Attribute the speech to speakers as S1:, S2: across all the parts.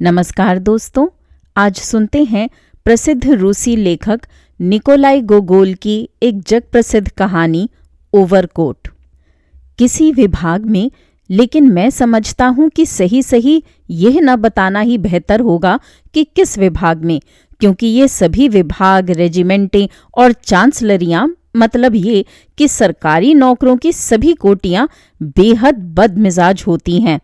S1: नमस्कार दोस्तों, आज सुनते हैं प्रसिद्ध रूसी लेखक निकोलाई गोगोल की एक जग प्रसिद्ध कहानी ओवरकोट। किसी विभाग में, लेकिन मैं समझता हूँ कि सही यह न बताना ही बेहतर होगा कि किस विभाग में, क्योंकि ये सभी विभाग, रेजिमेंटें और चांसलरियाँ, मतलब ये कि सरकारी नौकरों की सभी कोटियाँ बेहद बदमिजाज होती हैं।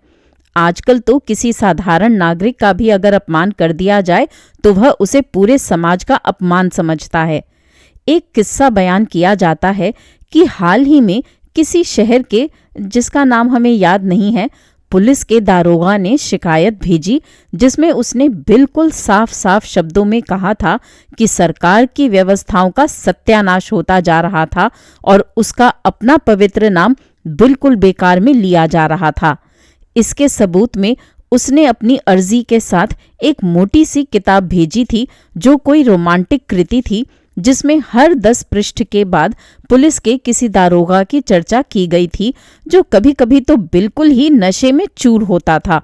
S1: आजकल तो किसी साधारण नागरिक का भी अगर अपमान कर दिया जाए तो वह उसे पूरे समाज का अपमान समझता है। एक किस्सा बयान किया जाता है कि हाल ही में किसी शहर के, जिसका नाम हमें याद नहीं है, पुलिस के दारोगा ने शिकायत भेजी जिसमें उसने बिल्कुल साफ शब्दों में कहा था कि सरकार की व्यवस्थाओं का सत्यानाश होता जा रहा था और उसका अपना पवित्र नाम बिल्कुल बेकार में लिया जा रहा था। इसके सबूत में उसने अपनी अर्जी के साथ एक मोटी सी किताब भेजी थी जो कोई रोमांटिक कृति थी, जिसमें हर 10 पृष्ठ के बाद पुलिस के किसी दारोगा की चर्चा की गई थी जो कभी कभी तो बिल्कुल ही नशे में चूर होता था।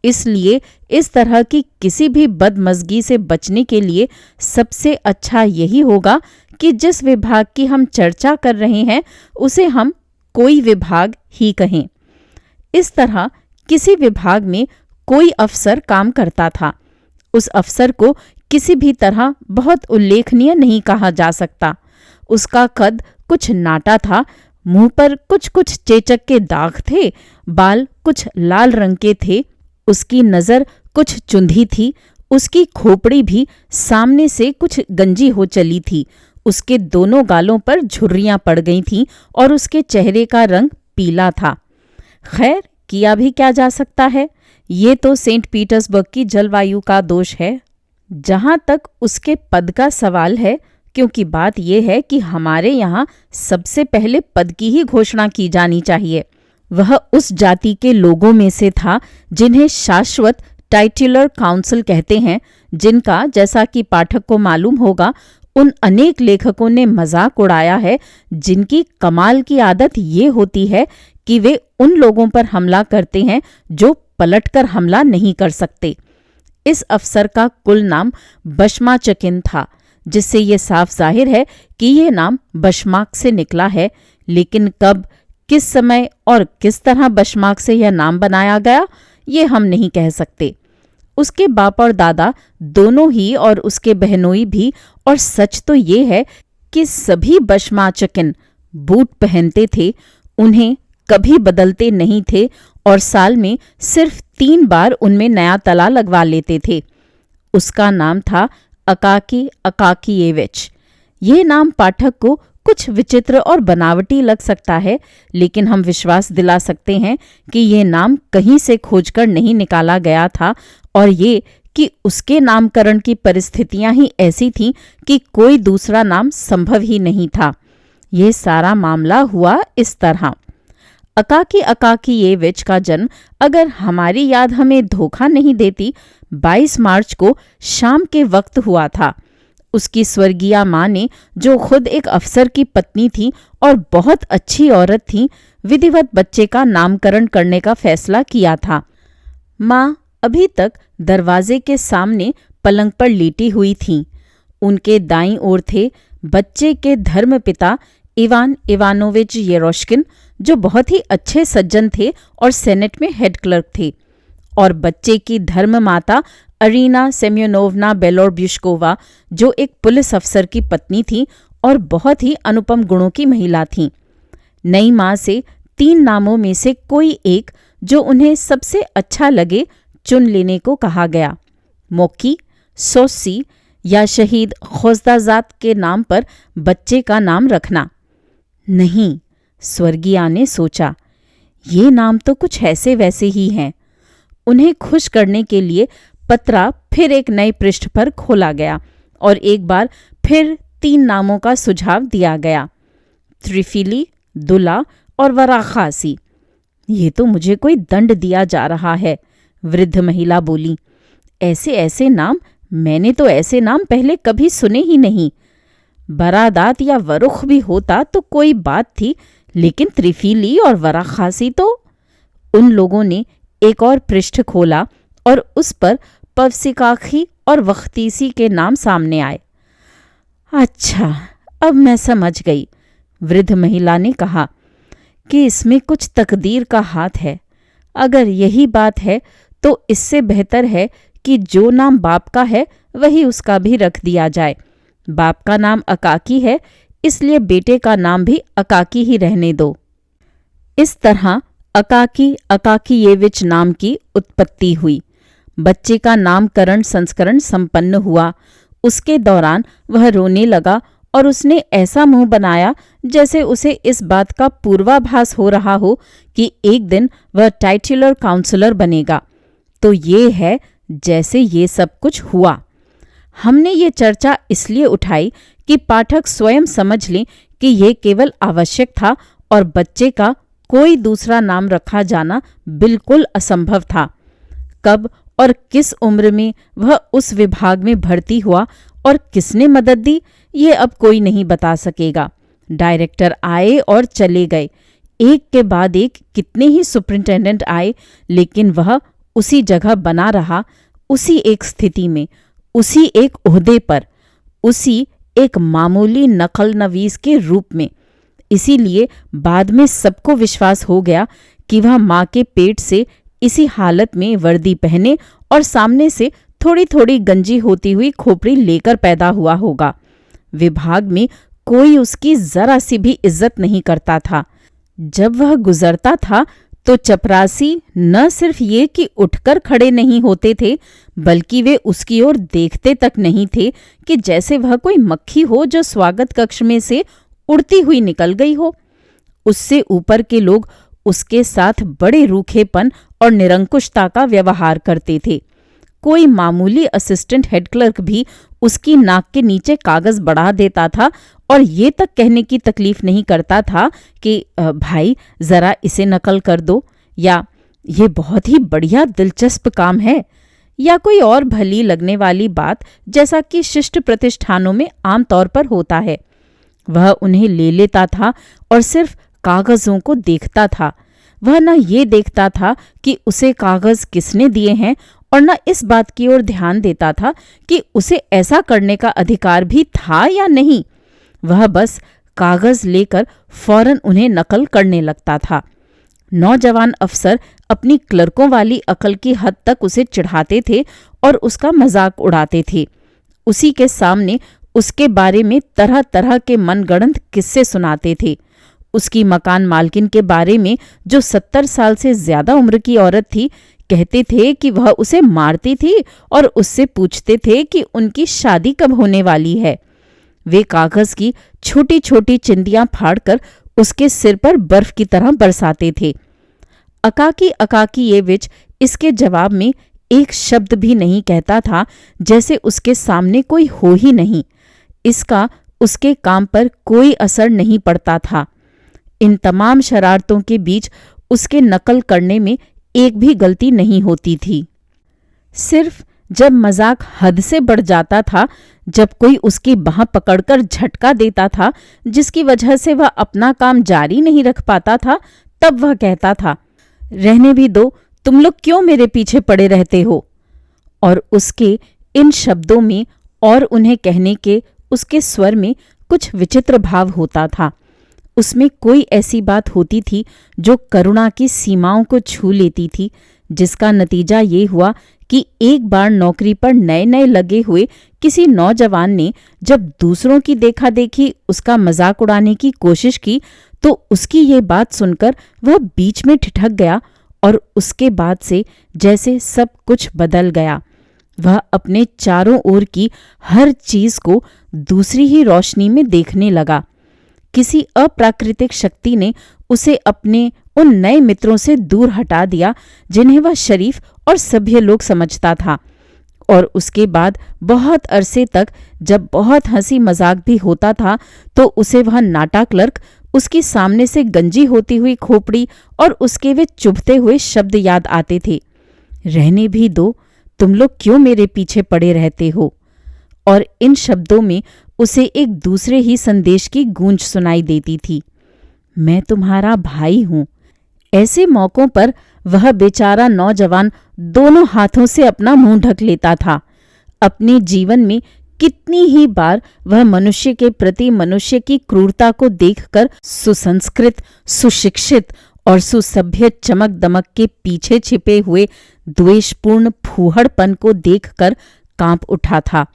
S1: इसलिए इस तरह की किसी भी बदमज़गी से बचने के लिए सबसे अच्छा यही होगा कि जिस विभाग की हम चर्चा कर रहे हैं उसे हम कोई विभाग ही कहें। इस तरह किसी विभाग में कोई अफसर काम करता था। उस अफसर को किसी भी तरह बहुत उल्लेखनीय नहीं कहा जा सकता। उसका कद कुछ नाटा था, मुंह पर कुछ चेचक के दाग थे, बाल कुछ लाल रंग के थे, उसकी नज़र कुछ चुंधी थी, उसकी खोपड़ी भी सामने से कुछ गंजी हो चली थी, उसके दोनों गालों पर झुर्रियां पड़ गई थीं और उसके चेहरे का रंग पीला था। खैर, किया भी क्या जा सकता है, ये तो सेंट पीटर्सबर्ग की जलवायु का दोष है। जहां तक उसके पद का सवाल है, क्योंकि बात यह है कि हमारे यहाँ सबसे पहले पद की ही घोषणा की जानी चाहिए। वह उस जाति के लोगों में से था जिन्हें शाश्वत टाइटुलर काउंसिल कहते हैं, जिनका, जैसा कि पाठक को मालूम होगा, उन अनेक लेखकों ने मजाक उड़ाया है, जिनकी कमाल की आदत ये होती है कि वे उन लोगों पर हमला करते हैं जो पलटकर हमला नहीं कर सकते। इस अफसर का कुल नाम बशमाचकिन था, जिससे ये साफ जाहिर है कि ये नाम बशमाक से निकला है, लेकिन कब, किस समय और किस तरह बशमाक से यह नाम बनाया गया, ये हम नहीं कह सकते। उसके बाप और दादा दोनों ही और उसके बहनोई भी, और सच तो ये है कि सभी बशमाचकिन बूट पहनते थे, उन्हें कभी बदलते नहीं थे और साल में सिर्फ 3 बार उनमें नया तला लगवा लेते थे। उसका नाम था अकाकी अकाकियेविच। ये नाम पाठक को कुछ विचित्र और बनावटी लग सकता है, लेकिन हम विश्वास दिला सकते हैं कि ये नाम कहीं से खोजकर नहीं निकाला गया था, और ये कि उसके नामकरण की परिस्थितियां ही ऐसी थीं कि कोई दूसरा नाम संभव ही नहीं था। ये सारा मामला हुआ इस तरह। अकाकी अकाकियेविच का जन्म, अगर हमारी याद हमें धोखा नहीं देती, 22 मार्च को शाम के वक्त हुआ था। उसकी स्वर्गीय माँ ने, जो खुद एक अफसर की पत्नी थी और बहुत अच्छी औरत थी, विधिवत बच्चे का नामकरण करने का फैसला किया था। माँ अभी तक दरवाजे के सामने पलंग पर लेटी हुई थीं। उनके दाईं ओर थे बच्चे के धर्मपिता इवान इवानोविच येरोश्किन, जो बहुत ही अच्छे सज्जन थे और सेनेट में हेड क्लर्क थे, और बच्चे की धर्म माता अरीना सेम्योनोवना बेलोरब्युश्कोवा, जो एक पुलिस अफसर की पत्नी थी और बहुत ही अनुपम गुणों की महिला थी। नई माँ से 3 नामों में से कोई एक जो उन्हें सबसे अच्छा लगे चुन लेने को कहा गया। मोकी, सोसी या शहीद खोजदाजात के नाम पर बच्चे का नाम रखना। नहीं, स्वर्गीया ने सोचा, ये नाम तो कुछ ऐसे वैसे ही हैं। उन्हें खुश करने के लिए पत्रा फिर एक नए पृष्ठ पर खोला गया और एक बार फिर 3 नामों का सुझाव दिया गया, त्रिफिली, दुला और वराखासी। ये तो मुझे कोई दंड दिया जा रहा है, वृद्ध महिला बोली। ऐसे नाम, मैंने तो ऐसे नाम पहले कभी सुने ही नहीं। बरादात या वरुख भी होता तो कोई बात थी, लेकिन त्रिफिली और वराखासी तो। उन लोगों ने एक और पृष्ठ खोला और उस पर पवसिकाखी और वख्तीसी के नाम सामने आए। अच्छा, अब मैं समझ गई, वृद्ध महिला ने कहा, कि इसमें कुछ तकदीर का हाथ है। अगर यही बात है तो इससे बेहतर है कि जो नाम बाप का है वही उसका भी रख दिया जाए। बाप का नाम अकाकी है, इसलिए बेटे का नाम भी अकाकी ही रहने दो। इस तरह अकाकी अकाकीयेविच नाम की उत्पत्ति हुई। बच्चे का नामकरण संस्करण संपन्न हुआ। उसके दौरान वह रोने लगा और उसने ऐसा मुंह बनाया जैसे उसे इस बात का पूर्वाभास हो रहा हो कि एक दिन वह टाइटुलर काउंसलर बनेगा। तो ये है जैसे ये सब कुछ हुआ। हमने ये चर्चा इसलिए उठाई कि पाठक स्वयं समझ लें कि यह केवल आवश्यक था और बच्चे का कोई दूसरा नाम रखा जाना बिल्कुल असंभव था। कब और किस उम्र में वह उस विभाग में भर्ती हुआ और किसने मदद दी, ये अब कोई नहीं बता सकेगा। डायरेक्टर आए और चले गए, एक के बाद एक कितने ही सुपरिंटेंडेंट आए, लेकिन वह उसी जगह बना रहा, उसी एक स्थिति में, उसी एक ओहदे पर, उसी एक मामूली नकल नवीस के रूप में। इसीलिए बाद में सबको विश्वास हो गया कि वह माँ के पेट से इसी हालत में वर्दी पहने और सामने से थोड़ी थोड़ी गंजी होती हुई खोपड़ी लेकर पैदा हुआ होगा। विभाग में कोई उसकी जरा सी भी इज्जत नहीं करता था। जब वह गुजरता था तो चपरासी न सिर्फ ये कि उठकर खड़े नहीं होते थे, बल्कि वे उसकी ओर देखते तक नहीं थे कि जैसे वह कोई मक्खी हो जो स्वागत कक्ष में से उड़ती हुई निकल गई हो। उससे ऊपर के लोग उसके साथ बड़े रूखेपन और निरंकुशता का व्यवहार करते थे। कोई मामूली असिस्टेंट हेड क्लर्क भी उसकी नाक के नीचे कागज बढ़ा देता था और ये तक कहने की तकलीफ नहीं करता था कि भाई जरा इसे नकल कर दो, या ये बहुत ही बढ़िया दिलचस्प काम है, या कोई और भली लगने वाली बात, जैसा कि शिष्ट प्रतिष्ठानों में आमतौर पर होता है। वह उन्हें ले लेता था और सिर्फ कागजों को देखता था। वह न ये देखता था कि उसे कागज किसने दिए हैं और न इस बात की ओर ध्यान देता था कि उसे ऐसा करने का अधिकार भी था या नहीं। वह बस कागज लेकर फौरन उन्हें नकल करने लगता था। नौजवान अफसर अपनी क्लर्कों वाली अकल की हद तक उसे चिढ़ाते थे और उसका मजाक उड़ाते थे। उसी के सामने उसके बारे में तरह तरह के मनगढ़ंत किस्से सुनाते थे। उसकी मकान मालकिन के बारे में, जो 70 साल से ज्यादा उम्र की औरत थी, कहते थे कि वह उसे मारती थी और उससे पूछते थे कि उनकी शादी कब होने वाली है। वे कागज की छोटी छोटी चिंदियां फाड़कर उसके सिर पर बर्फ की तरह बरसाते थे। अकाकीयेविच इसके जवाब में एक शब्द भी नहीं कहता था, जैसे उसके सामने कोई हो ही नहीं। इसका उसके काम पर कोई असर नहीं पड़ता था। इन तमाम शरारतों के बीच उसके नकल करने में एक भी गलती नहीं होती थी। सिर्फ जब मजाक हद से बढ़ जाता था, जब कोई उसकी बाह पकड़कर झटका देता था जिसकी वजह से वह अपना काम जारी नहीं रख पाता था, तब वह कहता था, रहने भी दो, तुम लोग क्यों मेरे पीछे पड़े रहते हो। और उसके इन शब्दों में और उन्हें कहने के उसके स्वर में कुछ विचित्र भाव होता था। उसमें कोई ऐसी बात होती थी जो करुणा की सीमाओं को छू लेती थी, जिसका नतीजा ये हुआ कि एक बार नौकरी पर नए नए लगे हुए किसी नौजवान ने जब दूसरों की देखा देखी उसका मजाक उड़ाने की कोशिश की, तो उसकी ये बात सुनकर वह बीच में ठिठक गया और उसके बाद से जैसे सब कुछ बदल गया। वह अपने चारों ओर की हर चीज को दूसरी ही रोशनी में देखने लगा। किसी अप्राकृतिक शक्ति ने उसे अपने उन नए मित्रों से दूर हटा दिया जिन्हें वह शरीफ और सभ्य लोग समझता था। और उसके बाद बहुत अरसे तक जब बहुत हंसी मजाक भी होता था, तो उसे वह नाटा क्लर्क, उसकी सामने से गंजी होती हुई खोपड़ी और उसके वे चुभते हुए शब्द याद आते थे, रहने भी दो, तुम लोग क्यों मेरे पीछे पड़े रहते हो। और इन शब्दों में उसे एक दूसरे ही संदेश की गूंज सुनाई देती थी, मैं तुम्हारा भाई हूं। ऐसे मौकों पर वह बेचारा नौजवान दोनों हाथों से अपना मुंह ढक लेता था। अपने जीवन में कितनी ही बार वह मनुष्य के प्रति मनुष्य की क्रूरता को देखकर सुसंस्कृत, सुशिक्षित और सुसभ्य चमक दमक के पीछे छिपे हुए द्वेषपूर्ण फूहड़पन को देखकर कांप उठा था।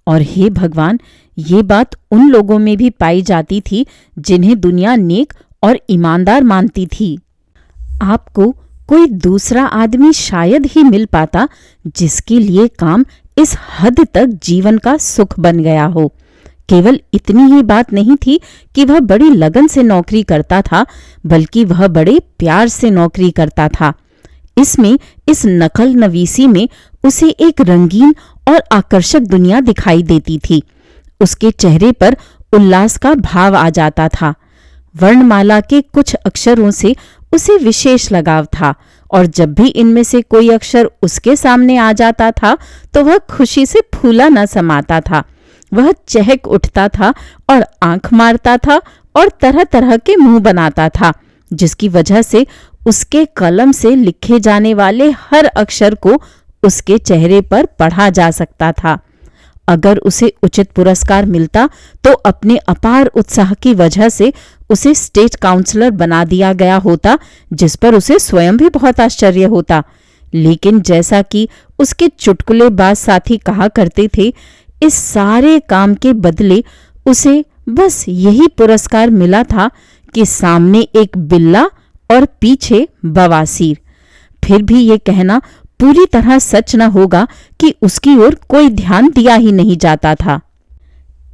S1: और हे भगवान, ये बात उन लोगों में भी पाई जाती थी जिन्हें दुनिया नेक और ईमानदार मानती थी। आपको कोई दूसरा आदमी शायद ही मिल पाता जिसके लिए काम इस हद तक जीवन का सुख बन गया हो। केवल इतनी ही बात नहीं थी कि वह बड़ी लगन से नौकरी करता था, बल्कि वह बड़े प्यार से नौकरी करता था। इसमें, इस नकल नवीसी में उसे एक रंगीन और आकर्षक दुनिया दिखाई देती थी। उसके चेहरे पर उल्लास का भाव आ जाता था। वर्णमाला के कुछ अक्षरों से उसे विशेष लगाव था और जब भी इनमें से कोई अक्षर उसके सामने आ जाता था तो वह खुशी से फूला न समाता था। वह चहक उठता था और आंख मारता था और तरह तरह के मुंह बनाता था, जिसकी वजह से उसके कलम से लिखे जाने वाले हर अक्षर को उसके चेहरे पर पढ़ा जा सकता था। अगर उसे उचित पुरस्कार मिलता तो अपने अपार उत्साह की वजह से उसे स्टेट काउंसलर बना दिया गया होता, जिस पर उसे स्वयं भी बहुत आश्चर्य होता। लेकिन जैसा कि उसके चुटकुलेबाज साथी कहा करते थे, इस सारे काम के बदले उसे बस यही पुरस्कार मिला था कि सामने एक बिल्ला और पीछे बवासीर। फिर भी ये कहना पूरी तरह सच न होगा कि उसकी ओर कोई ध्यान दिया ही नहीं जाता था।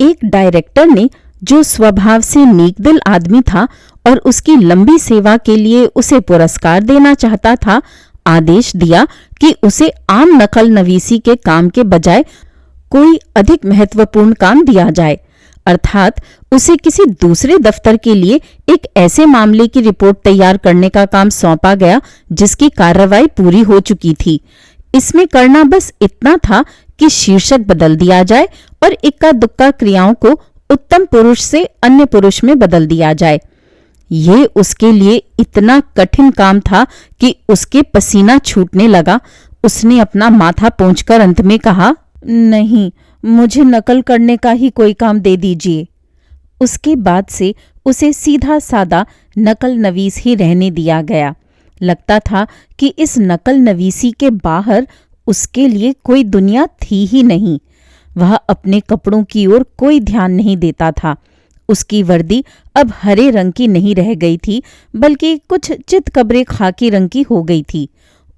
S1: एक डायरेक्टर ने, जो स्वभाव से नेकदिल आदमी था और उसकी लंबी सेवा के लिए उसे पुरस्कार देना चाहता था, आदेश दिया कि उसे आम नकल नवीसी के काम के बजाय कोई अधिक महत्वपूर्ण काम दिया जाए, अर्थात उसे किसी दूसरे दफ्तर के लिए एक ऐसे मामले की रिपोर्ट तैयार करने का काम सौंपा गया जिसकी कार्रवाई पूरी हो चुकी थी। इसमें करना बस इतना था कि शीर्षक बदल दिया जाए और इक्का दुक्का क्रियाओं को उत्तम पुरुष से अन्य पुरुष में बदल दिया जाए। ये उसके लिए इतना कठिन काम था कि उसके पसीना छूटने लगा। उसने अपना माथा पोंछकर अंत में कहा, नहीं, मुझे नकल करने का ही कोई काम दे दीजिए। उसके बाद से उसे सीधा सादा नकल नवीस ही रहने दिया गया। लगता था कि इस नकल नवीसी के बाहर उसके लिए कोई दुनिया थी ही नहीं। वह अपने कपड़ों की ओर कोई ध्यान नहीं देता था। उसकी वर्दी अब हरे रंग की नहीं रह गई थी, बल्कि कुछ चितकबरे खाकी रंग की हो गई थी।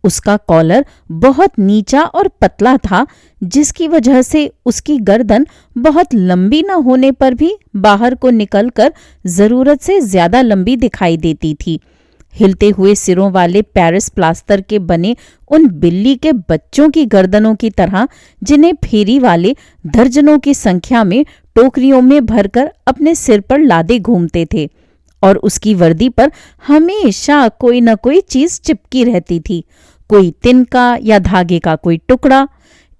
S1: उसका कॉलर बहुत नीचा और पतला था, जिसकी वजह से उसकी गर्दन बहुत लंबी न होने पर भी बाहर को निकलकर जरूरत से ज्यादा लंबी दिखाई देती थी। हिलते हुए सिरों वाले पेरिस प्लास्टर के बने उन बिल्ली के बच्चों की गर्दनों की तरह, जिन्हें फेरी वाले दर्जनों की संख्या में टोकरियों में भरकर अपने सिर पर लादे घूमते थे। और उसकी वर्दी पर हमेशा कोई न कोई चीज चिपकी रहती थी, कोई तिनका या धागे का कोई टुकड़ा।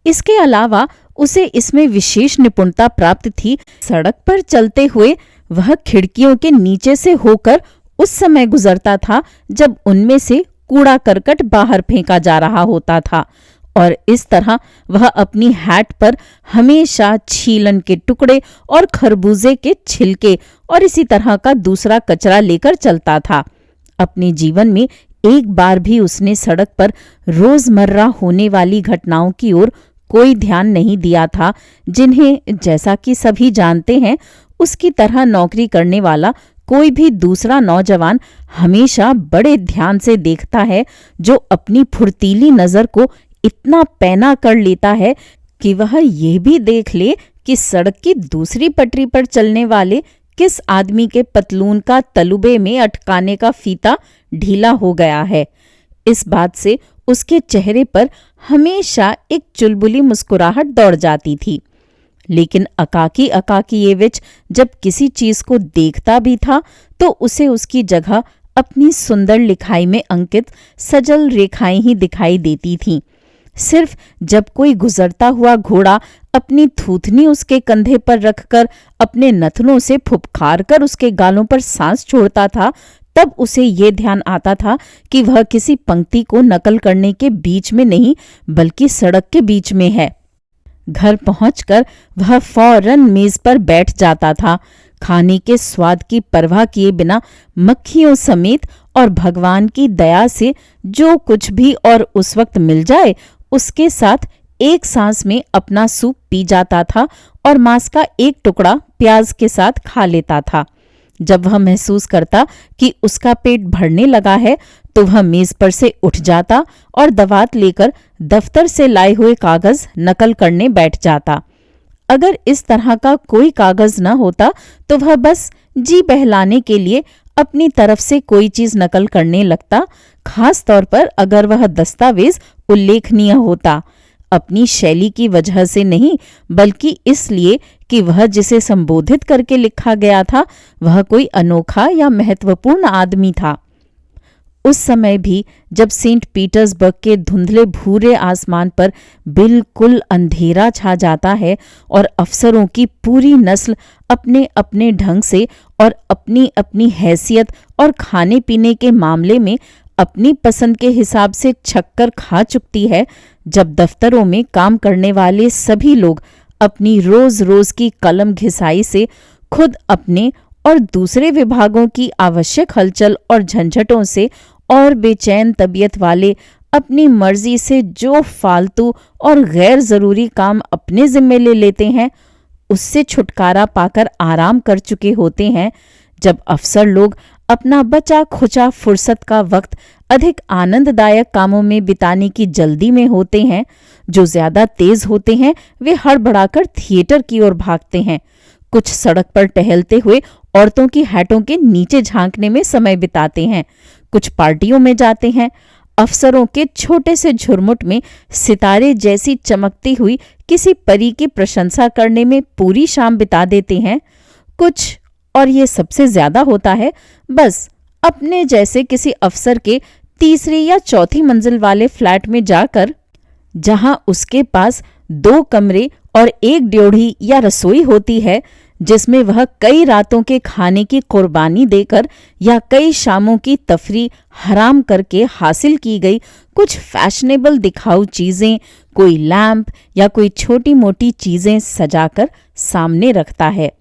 S1: इसके अलावा उसे इसमें विशेष निपुणता प्राप्त थी। सड़क पर चलते हुए वह खिड़कियों के नीचे से होकर उस समय गुजरता था जब उनमें से कूड़ा करकट बाहर फेंका जा रहा होता था, और इस तरह वह अपनी हैट पर हमेशा छीलन के टुकड़े और खरबूजे के छिलके और इसी तरह का दूसरा कचरा लेकर चलता था। अपने जीवन में एक बार भी उसने सड़क पर रोजमर्रा होने वाली घटनाओं की ओर कोई ध्यान नहीं दिया था, जिन्हें, जैसा कि सभी जानते हैं, उसकी तरह नौकरी करने वाला कोई भी दूसरा नौजवान हमेशा बड़े ध्यान से देखता है, जो अपनी फुर्तीली नजर को इतना पैना कर लेता है कि वह यह भी देख ले कि सड़क की दूसरी पटरी पर चलने वाले किस आदमी के पतलून का तलुबे में अटकाने का फीता ढीला हो गया है। इस बात से उसके चेहरे पर हमेशा एक चुलबुली मुस्कुराहट दौड़ जाती थी। लेकिन अकाकी अकाकियेविच जब किसी चीज को देखता भी था तो उसे उसकी जगह अपनी सुंदर लिखाई में अंकित सजल रेखाएं ही दिखाई देती थीं। सिर्फ जब कोई गुजरता हुआ घोड़ा अपनी थूथनी उसके कंधे पर रखकर अपने नथनों से फुफकार कर उसके गालों पर सांस छोड़ता था, तब उसे ये ध्यान आता था कि वह किसी पंक्ति को नकल करने के बीच में नहीं बल्कि सड़क के बीच में है। घर पहुंचकर वह फौरन मेज पर बैठ जाता था, खाने के स्वाद की परवाह किए बिना मक्खियों समेत, और भगवान की दया से जो कुछ भी और उस वक्त मिल जाए उसके साथ एक सांस में अपना सूप पी जाता था और मांस का एक टुकड़ा प्याज के साथ खा लेता था। जब वह महसूस करता कि उसका पेट भरने लगा है तो वह मेज पर से उठ जाता और दवात लेकर दफ्तर से लाए हुए कागज नकल करने बैठ जाता। अगर इस तरह का कोई कागज न होता तो वह बस जी बहलाने के लिए अपनी तरफ से कोई चीज नकल करने लगता, खास तौर पर अगर वह दस्तावेज उल्लेखनीय होता। अपनी शैली की वजह से नहीं बल्कि इसलिए कि वह जिसे संबोधित करके लिखा गया था वह कोई अनोखा या महत्वपूर्ण आदमी था। उस समय भी जब सेंट पीटर्सबर्ग के धुंधले भूरे आसमान पर बिल्कुल अंधेरा छा जाता है और अफसरों की पूरी नस्ल अपने अपने ढंग से और अपनी अपनी हैसियत और खाने पीने के मामले में अपनी पसंद के हिसाब से छक्कर खा चुकती है, जब दफ्तरों में काम करने वाले सभी लोग अपनी रोज रोज की कलम घिसाई से खुद अपने और दूसरे विभागों की आवश्यक हलचल और झंझटों से और बेचैन तबीयत वाले अपनी मर्जी से जो फालतू और गैर जरूरी काम अपने जिम्मे ले लेते हैं, उससे छुटकारा पाकर आराम कर चुके होते हैं, जब अफसर लोग अपना बचा खुचा फुर्सत का वक्त अधिक आनंददायक कामों में बिताने की जल्दी में होते हैं। जो ज्यादा तेज होते हैं वे हड़बड़ाकर थिएटर की ओर भागते हैं, कुछ सड़क पर टहलते हुए औरतों की हैटों के नीचे झांकने में समय बिताते हैं, कुछ पार्टियों में जाते हैं, अफसरों के छोटे से झुरमुट में सितारे जैसी चमकती हुई किसी परी की प्रशंसा करने में पूरी शाम बिता देते हैं, कुछ, और ये सबसे ज्यादा होता है, बस अपने जैसे किसी अफसर के तीसरी या चौथी मंजिल वाले फ्लैट में जाकर, जहां उसके पास 2 कमरे और 1 ड्योढ़ी या रसोई होती है, जिसमें वह कई रातों के खाने की कुर्बानी देकर या कई शामों की तफरी हराम करके हासिल की गई कुछ फैशनेबल दिखाऊ चीजें, कोई लैंप या कोई छोटी मोटी चीजें सजाकर सामने रखता है।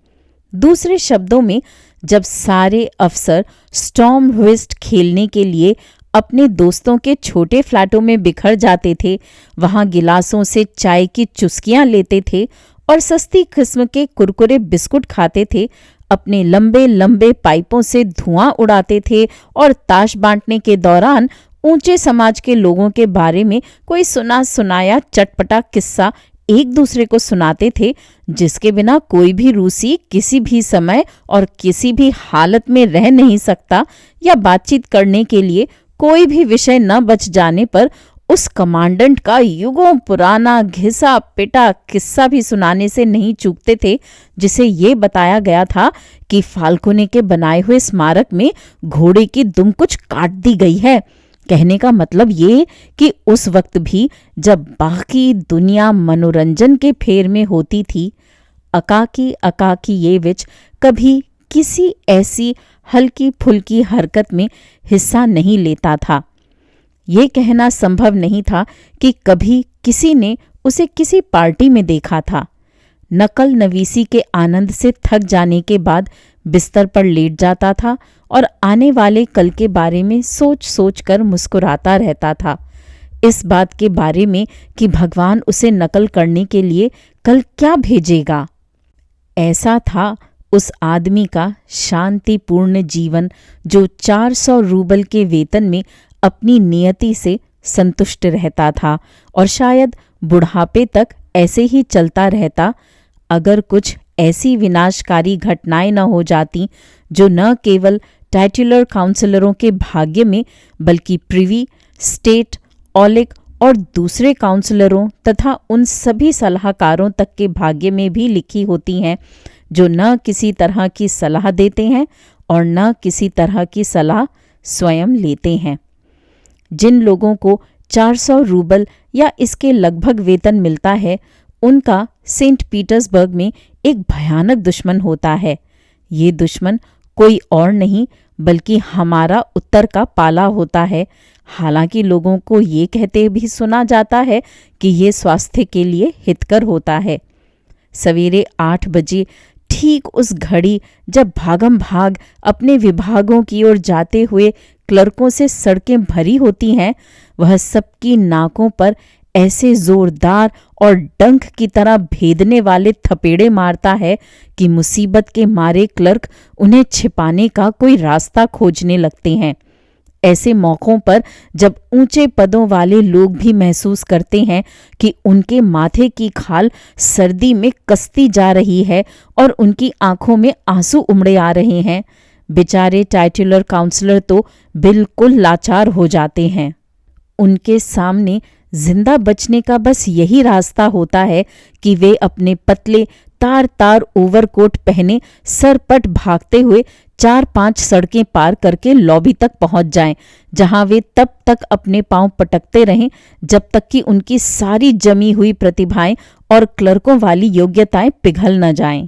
S1: दूसरे शब्दों में, जब सारे अफसर स्टॉर्म व्हिस्ट खेलने के लिए अपने दोस्तों के छोटे फ्लैटों में बिखर जाते थे, वहां गिलासों से चाय की चुस्कियां लेते थे और सस्ती किस्म के कुरकुरे बिस्कुट खाते थे, अपने लंबे लंबे पाइपों से धुआं उड़ाते थे और ताश बांटने के दौरान ऊंचे समाज के लोगों के बारे में कोई सुना सुनाया चटपटा किस्सा एक दूसरे को सुनाते थे, जिसके बिना कोई भी रूसी किसी भी समय और किसी भी हालत में रह नहीं सकता, या बातचीत करने के लिए कोई भी विषय न बच जाने पर उस कमांडेंट का युगों पुराना घिसा पिटा किस्सा भी सुनाने से नहीं चूकते थे, जिसे ये बताया गया था कि फाल्कोने के बनाए हुए स्मारक में घोड़े की दुम कुछ काट दी गई है। कहने का मतलब ये कि उस वक्त भी जब बाकी दुनिया मनोरंजन के फेर में होती थी, अकाकी अकाकीयेविच कभी किसी ऐसी हल्की फुल्की हरकत में हिस्सा नहीं लेता था। ये कहना संभव नहीं था कि कभी किसी ने उसे किसी पार्टी में देखा था। नकल नवीसी के आनंद से थक जाने के बाद बिस्तर पर लेट जाता था और आने वाले कल के बारे में सोच सोच कर मुस्कुराता रहता था, इस बात के बारे में कि भगवान उसे नकल करने के लिए कल क्या भेजेगा। ऐसा था उस आदमी का शांतिपूर्ण जीवन, जो 400 रूबल के वेतन में अपनी नियति से संतुष्ट रहता था और शायद बुढ़ापे तक ऐसे ही चलता रहता, अगर कुछ ऐसी विनाशकारी घटनाएं न हो जाती जो न केवल टाइटुलर काउंसलरों के भाग्य में बल्कि प्रिवी, स्टेट, ऑलिक और दूसरे काउंसलरों तथा उन सभी सलाहकारों तक के भाग्य में भी लिखी होती हैं, जो न किसी तरह की सलाह देते हैं और न किसी तरह की सलाह स्वयं लेते हैं। जिन लोगों को 400 रूबल या इसके लगभग वेतन मिलता है, उनका सेंट पीटर्सबर्ग में एक भयानक दुश्मन होता है। ये दुश्मन कोई और नहीं बल्कि हमारा उत्तर का पाला होता है। हालांकि लोगों को ये कहते भी सुना जाता है कि ये स्वास्थ्य के लिए हितकर होता है। सवेरे 8 बजे ठीक उस घड़ी जब भागम भाग अपने विभागों की ओर जाते हुए क्लर्कों से सड़कें भरी होती हैं, वह सबकी नाकों पर ऐसे जोरदार और डंक की तरह भेदने वाले थपेड़े मारता है कि मुसीबत के मारे क्लर्क उन्हें छिपाने का कोई रास्ता खोजने लगते हैं। ऐसे मौक़ों पर जब ऊंचे पदों वाले लोग भी महसूस करते हैं कि उनके माथे की खाल सर्दी में कसती जा रही है और उनकी आंखों में आंसू उमड़े आ रहे हैं, बेचारे टाइटुलर काउंसलर तो बिल्कुल लाचार हो जाते हैं। उनके सामने जिंदा बचने का बस यही रास्ता होता है कि वे अपने पतले तार तार ओवरकोट पहने सरपट भागते हुए 4-5 सड़कें पार करके लॉबी तक पहुंच जाएं, जहां वे तब तक अपने पांव पटकते रहें जब तक कि उनकी सारी जमी हुई प्रतिभाएं और क्लर्कों वाली योग्यताएं पिघल न जाएं।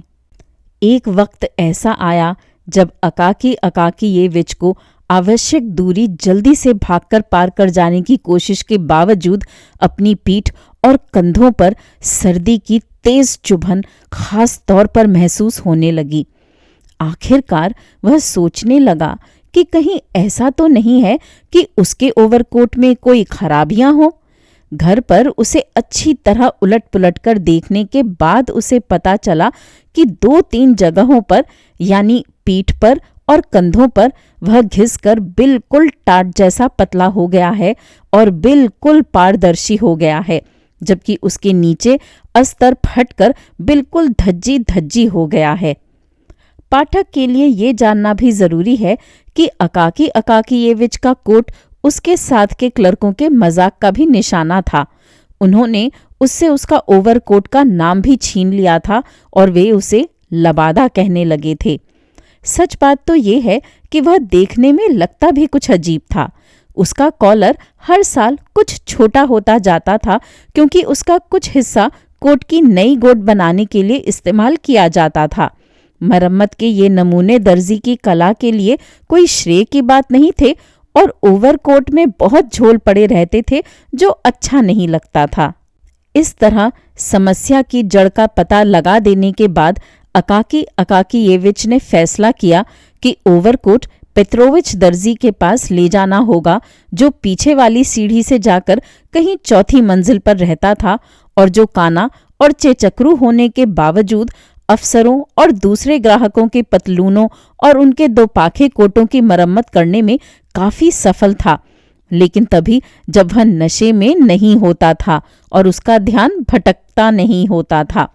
S1: एक वक्त ऐसा आया जब अकाकीयेविच को आवश्यक दूरी जल्दी से भागकर पार कर जाने की कोशिश के बावजूद अपनी पीठ और कंधों पर सर्दी की तेज चुभन खास तौर पर महसूस होने लगी। आखिरकार वह सोचने लगा कि कहीं ऐसा तो नहीं है कि उसके ओवरकोट में कोई खराबियां हो। घर पर उसे अच्छी तरह उलट पुलट कर देखने के बाद उसे पता चला कि 2-3 जगहों पर यानी पीठ पर और कंधों पर वह घिसकर बिल्कुल टाट जैसा पतला हो गया है और बिल्कुल पारदर्शी हो गया है, जबकि उसके नीचे अस्तर फटकर बिल्कुल धज्जी धज्जी हो गया है। पाठक के लिए ये जानना भी जरूरी है कि अकाकीयेविच का कोट उसके साथ के क्लर्कों के मजाक का भी निशाना था। उन्होंने उससे उसका ओवरकोट का नाम भी छीन लिया था और वे उसे लबादा कहने लगे थे। सच बात तो ये है कि वह देखने में लगता भी कुछ अजीब था। उसका कॉलर हर साल कुछ छोटा होता जाता था क्योंकि उसका कुछ हिस्सा कोट की नई गोट बनाने के लिए इस्तेमाल किया जाता था। मरम्मत के ये नमूने दर्जी की कला के लिए कोई श्रेय की बात नहीं थे और ओवरकोट में बहुत झोल पड़े रहते थे जो अच्छा नहीं लगता था। इस तरह समस्या की जड़ का पता लगा देने के बाद अकाकीयेविच ने फैसला किया कि ओवरकोट पेत्रोविच दर्जी के पास ले जाना होगा, जो पीछे वाली सीढ़ी से जाकर कहीं 4थी मंजिल पर रहता था और जो काना और चेचकरू होने के बावजूद अफसरों और दूसरे ग्राहकों के पतलूनों और उनके 2 पाखे कोटों की मरम्मत करने में काफी सफल था, लेकिन तभी जब वह नशे में नहीं होता था और उसका ध्यान भटकता नहीं होता था।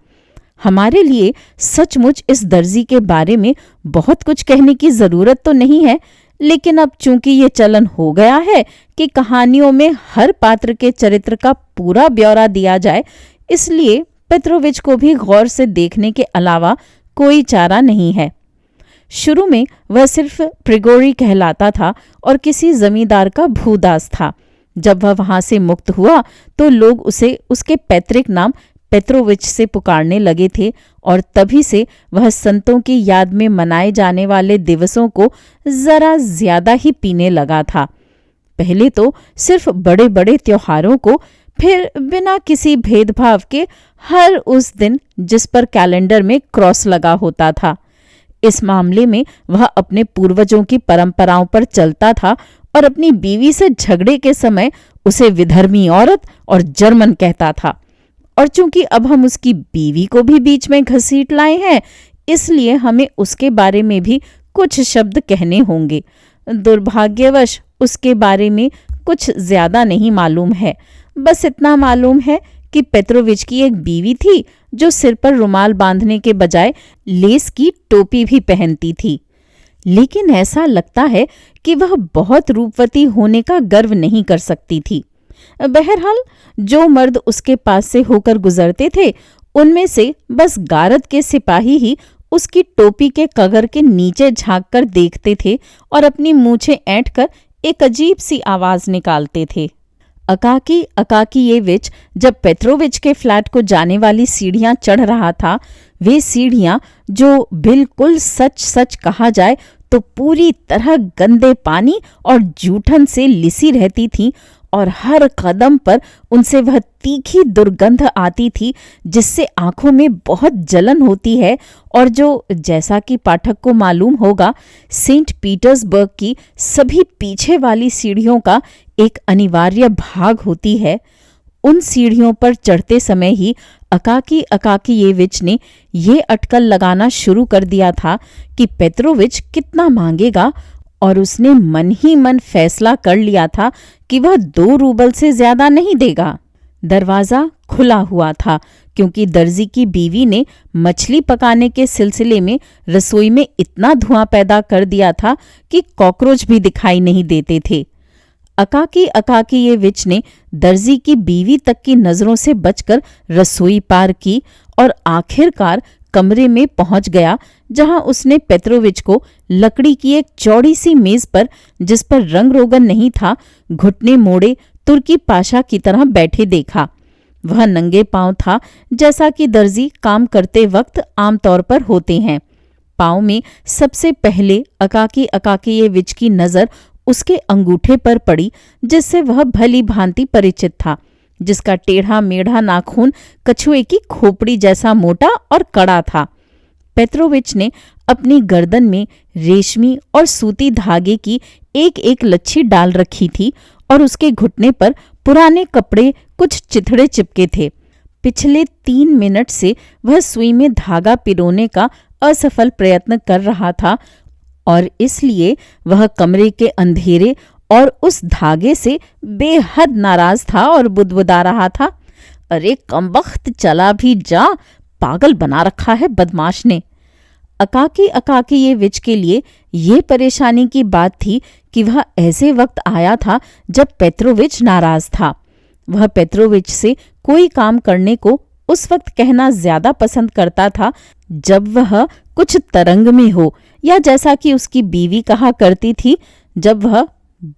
S1: हमारे लिए सचमुच इस दर्जी के बारे में बहुत कुछ कहने की जरूरत तो नहीं है, लेकिन अब चूंकि ये चलन हो गया है कि कहानियों में हर पात्र के चरित्र का पूरा ब्यौरा दिया जाए, इसलिए पेत्रोविच को भी गौर से देखने के अलावा कोई चारा नहीं है। शुरू में वह सिर्फ प्रिगोरी कहलाता था और किसी जमींदार का भूदास था। जब वह वहां से मुक्त हुआ तो लोग उसे उसके पैतृक नाम पेत्रोविच से पुकारने लगे थे और तभी से वह संतों की याद में मनाए जाने वाले दिवसों को जरा ज्यादा ही पीने लगा था। पहले तो सिर्फ बड़े बड़े त्योहारों को, फिर बिना किसी भेदभाव के हर उस दिन जिस पर कैलेंडर में क्रॉस लगा होता था। इस मामले में वह अपने पूर्वजों की परंपराओं पर चलता था और अपनी बीवी से झगड़े के समय उसे विधर्मी औरत और जर्मन कहता था। और चूंकि अब हम उसकी बीवी को भी बीच में घसीट लाए हैं, इसलिए हमें उसके बारे में भी कुछ शब्द कहने होंगे। दुर्भाग्यवश उसके बारे में कुछ ज्यादा नहीं मालूम है। बस इतना मालूम है कि पेत्रोविच की एक बीवी थी जो सिर पर रुमाल बांधने के बजाय लेस की टोपी भी पहनती थी। लेकिन ऐसा लगता है कि वह बहुत रूपवती होने का गर्व नहीं कर सकती थी। बहरहाल जो मर्द उसके पास से होकर गुजरते थे, उनमें से बस गारद के सिपाही ही उसकी टोपी के कगर के नीचे झांककर देखते थे और अपनी मूछें ऐंठकर एक अजीब सी आवाज निकालते थे। अकाकी अकाकियेविच जब पेत्रोविच के फ्लैट को जाने वाली सीढ़ियां चढ़ रहा था, वे सीढ़ियां जो बिल्कुल सच सच कहा जाए तो पूरी तरह गंदे पानी और जूठन से लिसी रहती थीं और हर कदम पर उनसे वह तीखी दुर्गंध आती थी जिससे आंखों में बहुत जलन होती है और जो, जैसा कि पाठक को मालूम होगा, सेंट पीटर्सबर्ग की सभी पीछे वाली सीढ़ियों का एक अनिवार्य भाग होती है। उन सीढ़ियों पर चढ़ते समय ही अकाकी अकाकियेविच ने ये अटकल लगाना शुरू कर दिया था कि पेत्रोविच कितना मांगेगा और उसने मन ही मन फैसला कर लिया था कि वह 2 रूबल से ज्यादा नहीं देगा। दरवाजा खुला हुआ था क्योंकि दर्जी की बीवी ने मछली पकाने के सिलसिले में रसोई में इतना धुआं पैदा कर दिया था कि कॉकरोच भी दिखाई नहीं देते थे। अकाकी अकाकियेविच ने दर्जी की बीवी तक की नजरों से बचकर रसोई पार की और आखिरकार कमरे में पहुंच गया, जहां उसने पेत्रोविच को लकड़ी की एक चौड़ी सी मेज पर, जिस पर रंग रोगन नहीं था, घुटने मोड़े तुर्की पाशा की तरह बैठे देखा। वह नंगे पांव था, जैसा कि दर्जी काम करते वक्त आमतौर पर होते हैं। पांव में सबसे पहले अकाकी अकाकियेविच की नजर उसके अंगूठे पर पड़ी, जिससे वह भली भांति परिचित था, जिसका टेढ़ा मेढ़ा नाखून कछुए की खोपड़ी जैसा मोटा और कड़ा था। पेत्रोविच ने अपनी गर्दन में रेशमी और सूती धागे की एक एक लच्छी डाल रखी थी और उसके घुटने पर पुराने कपड़े कुछ चिथड़े चिपके थे। पिछले 3 मिनट से वह सुई में धागा पिरोने का असफल प्रयत्न कर रहा था और इसलिए वह कमरे के अंधेरे और उस धागे से बेहद नाराज था और बुदबुदा रहा था, अरे कमबख्त चला भी जा, पागल बना रखा है बदमाश ने। अकाकी अकाकियेविच के लिए ये परेशानी की बात थी कि वह ऐसे वक्त आया था जब पेत्रोविच नाराज था। वह पेत्रोविच से कोई काम करने को उस वक्त कहना ज्यादा पसंद करता था जब वह कुछ तरंग में हो, या जैसा कि उसकी बीवी कहा करती थी, जब वह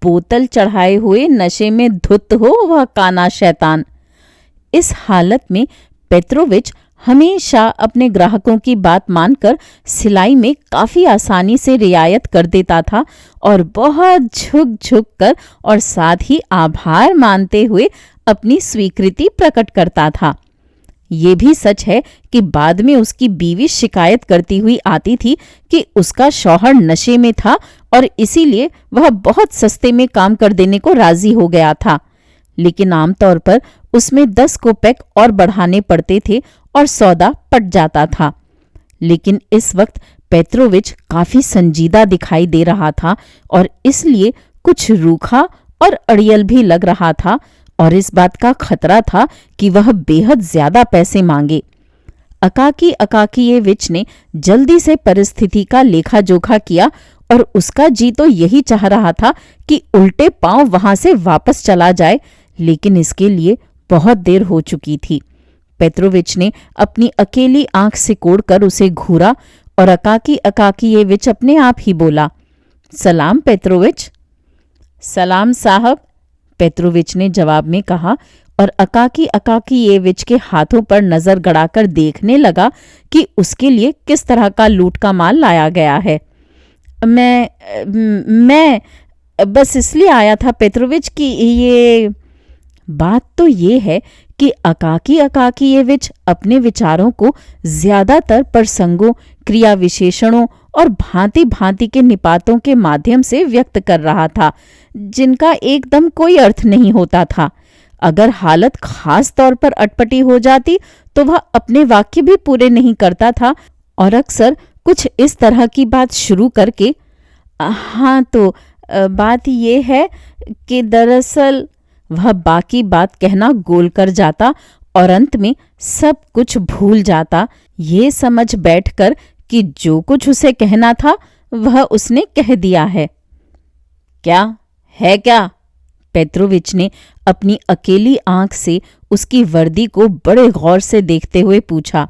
S1: बोतल चढ़ाए हुए नशे में धुत हो, वह काना शैतान। इस हालत में पेत्रोविच हमेशा अपने ग्राहकों की बात मानकर सिलाई में काफी आसानी से रियायत कर देता था और बहुत झुक झुक कर और साथ ही आभार मानते हुए अपनी स्वीकृति प्रकट करता था। ये भी सच है कि बाद में उसकी बीवी शिकायत करती हुई आती थी कि उसका शौहर नशे में था और इसीलिए वह बहुत सस्ते में काम कर देने को राजी हो गया था, लेकिन आमतौर पर उसमें 10 कोपेक और बढ़ाने पड़ते थे और सौदा पट जाता था। लेकिन इस वक्त पेत्रोविच काफी संजीदा दिखाई दे रहा था और इसलिए कुछ रूखा और अड़ियल भी लग रहा था और इस बात का खतरा था कि वह बेहद ज्यादा पैसे मांगे। अकाकी अकाकियेविच ने जल्दी से परिस्थिति का लेखा जोखा किया और उसका जी तो यही चाह रहा था कि उल्टे पांव वहां से वापस चला जाए, लेकिन इसके लिए बहुत देर हो चुकी थी। पेत्रोविच ने अपनी अकेली आंख सिकोड़कर उसे घूरा और अकाकी अकाकियेविच अपने आप ही बोला, सलाम पेत्रोविच। सलाम साहब, पेत्रोविच ने जवाब में कहा और अकाकी अकाकियेविच के हाथों पर नजर गड़ाकर देखने लगा कि उसके लिए किस तरह का लूट का माल लाया गया है। मैं बस इसलिए आया था पेत्रोविच कि ये बात तो ये है कि अकाकी अकाकियेविच अपने विचारों को ज्यादातर प्रसंगों, क्रिया विशेषणों और भांति भांति के निपातों के माध्यम से व्यक्त कर रहा था, जिनका एकदम कोई अर्थ नहीं होता था। अगर हालत खास तौर पर अटपटी हो जाती तो वह अपने वाक्य भी पूरे नहीं करता था और अक्सर कुछ इस तरह की बात शुरू करके, हाँ तो बात ये है कि दरअसल, वह बाकी बात कहना गोल कर जाता और अंत में सब कुछ भूल जाता, ये समझ बैठकर कि जो कुछ उसे कहना था वह उसने कह दिया है। क्या है क्या? पेत्रोविच ने अपनी अकेली आंख से उसकी वर्दी को बड़े गौर से देखते हुए पूछा।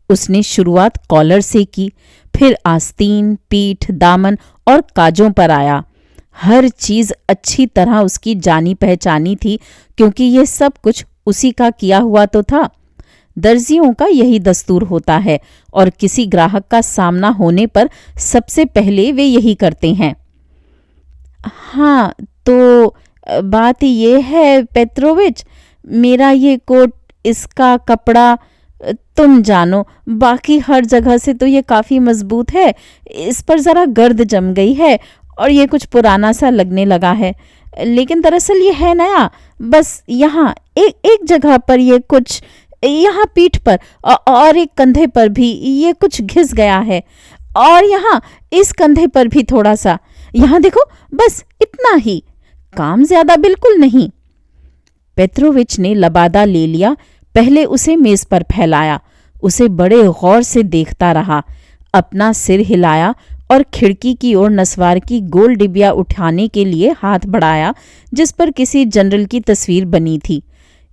S1: उसने शुरुआत कॉलर से की, फिर आस्तीन, पीठ, दामन और काजों पर आया। हर चीज अच्छी तरह उसकी जानी पहचानी थी, क्योंकि ये सब कुछ उसी का किया हुआ तो था। दर्जियों का यही दस्तूर होता है और किसी ग्राहक का सामना होने पर सबसे पहले वे यही करते हैं। हाँ, तो बात ये है पेट्रोविच, मेरा ये कोट, इसका कपड़ा तुम जानो, बाकी हर जगह से तो ये काफी मजबूत है, इस पर जरा गर्द जम गई है और ये कुछ पुराना सा लगने लगा है। लेकिन दरअसल ये है नया, बस यहाँ एक जगह पर ये कुछ, यहाँ पीठ पर और एक कंधे पर भी ये कुछ घिस गया है, और यहाँ इस कंधे पर भी थोड़ा सा। यहाँ देखो, बस इतना ही, काम ज्यादा बिल्कुल नहीं। पेट्रोविच ने लबादा ले लिया, पहले उसे मेज पर फैलाया, उसे बड़े गौर से देखता रहा, अपना सिर हिलाया और खिड़की की ओर नस्वार की गोल डिबिया उठाने के लिए हाथ बढ़ाया, जिस पर किसी जनरल की तस्वीर बनी थी।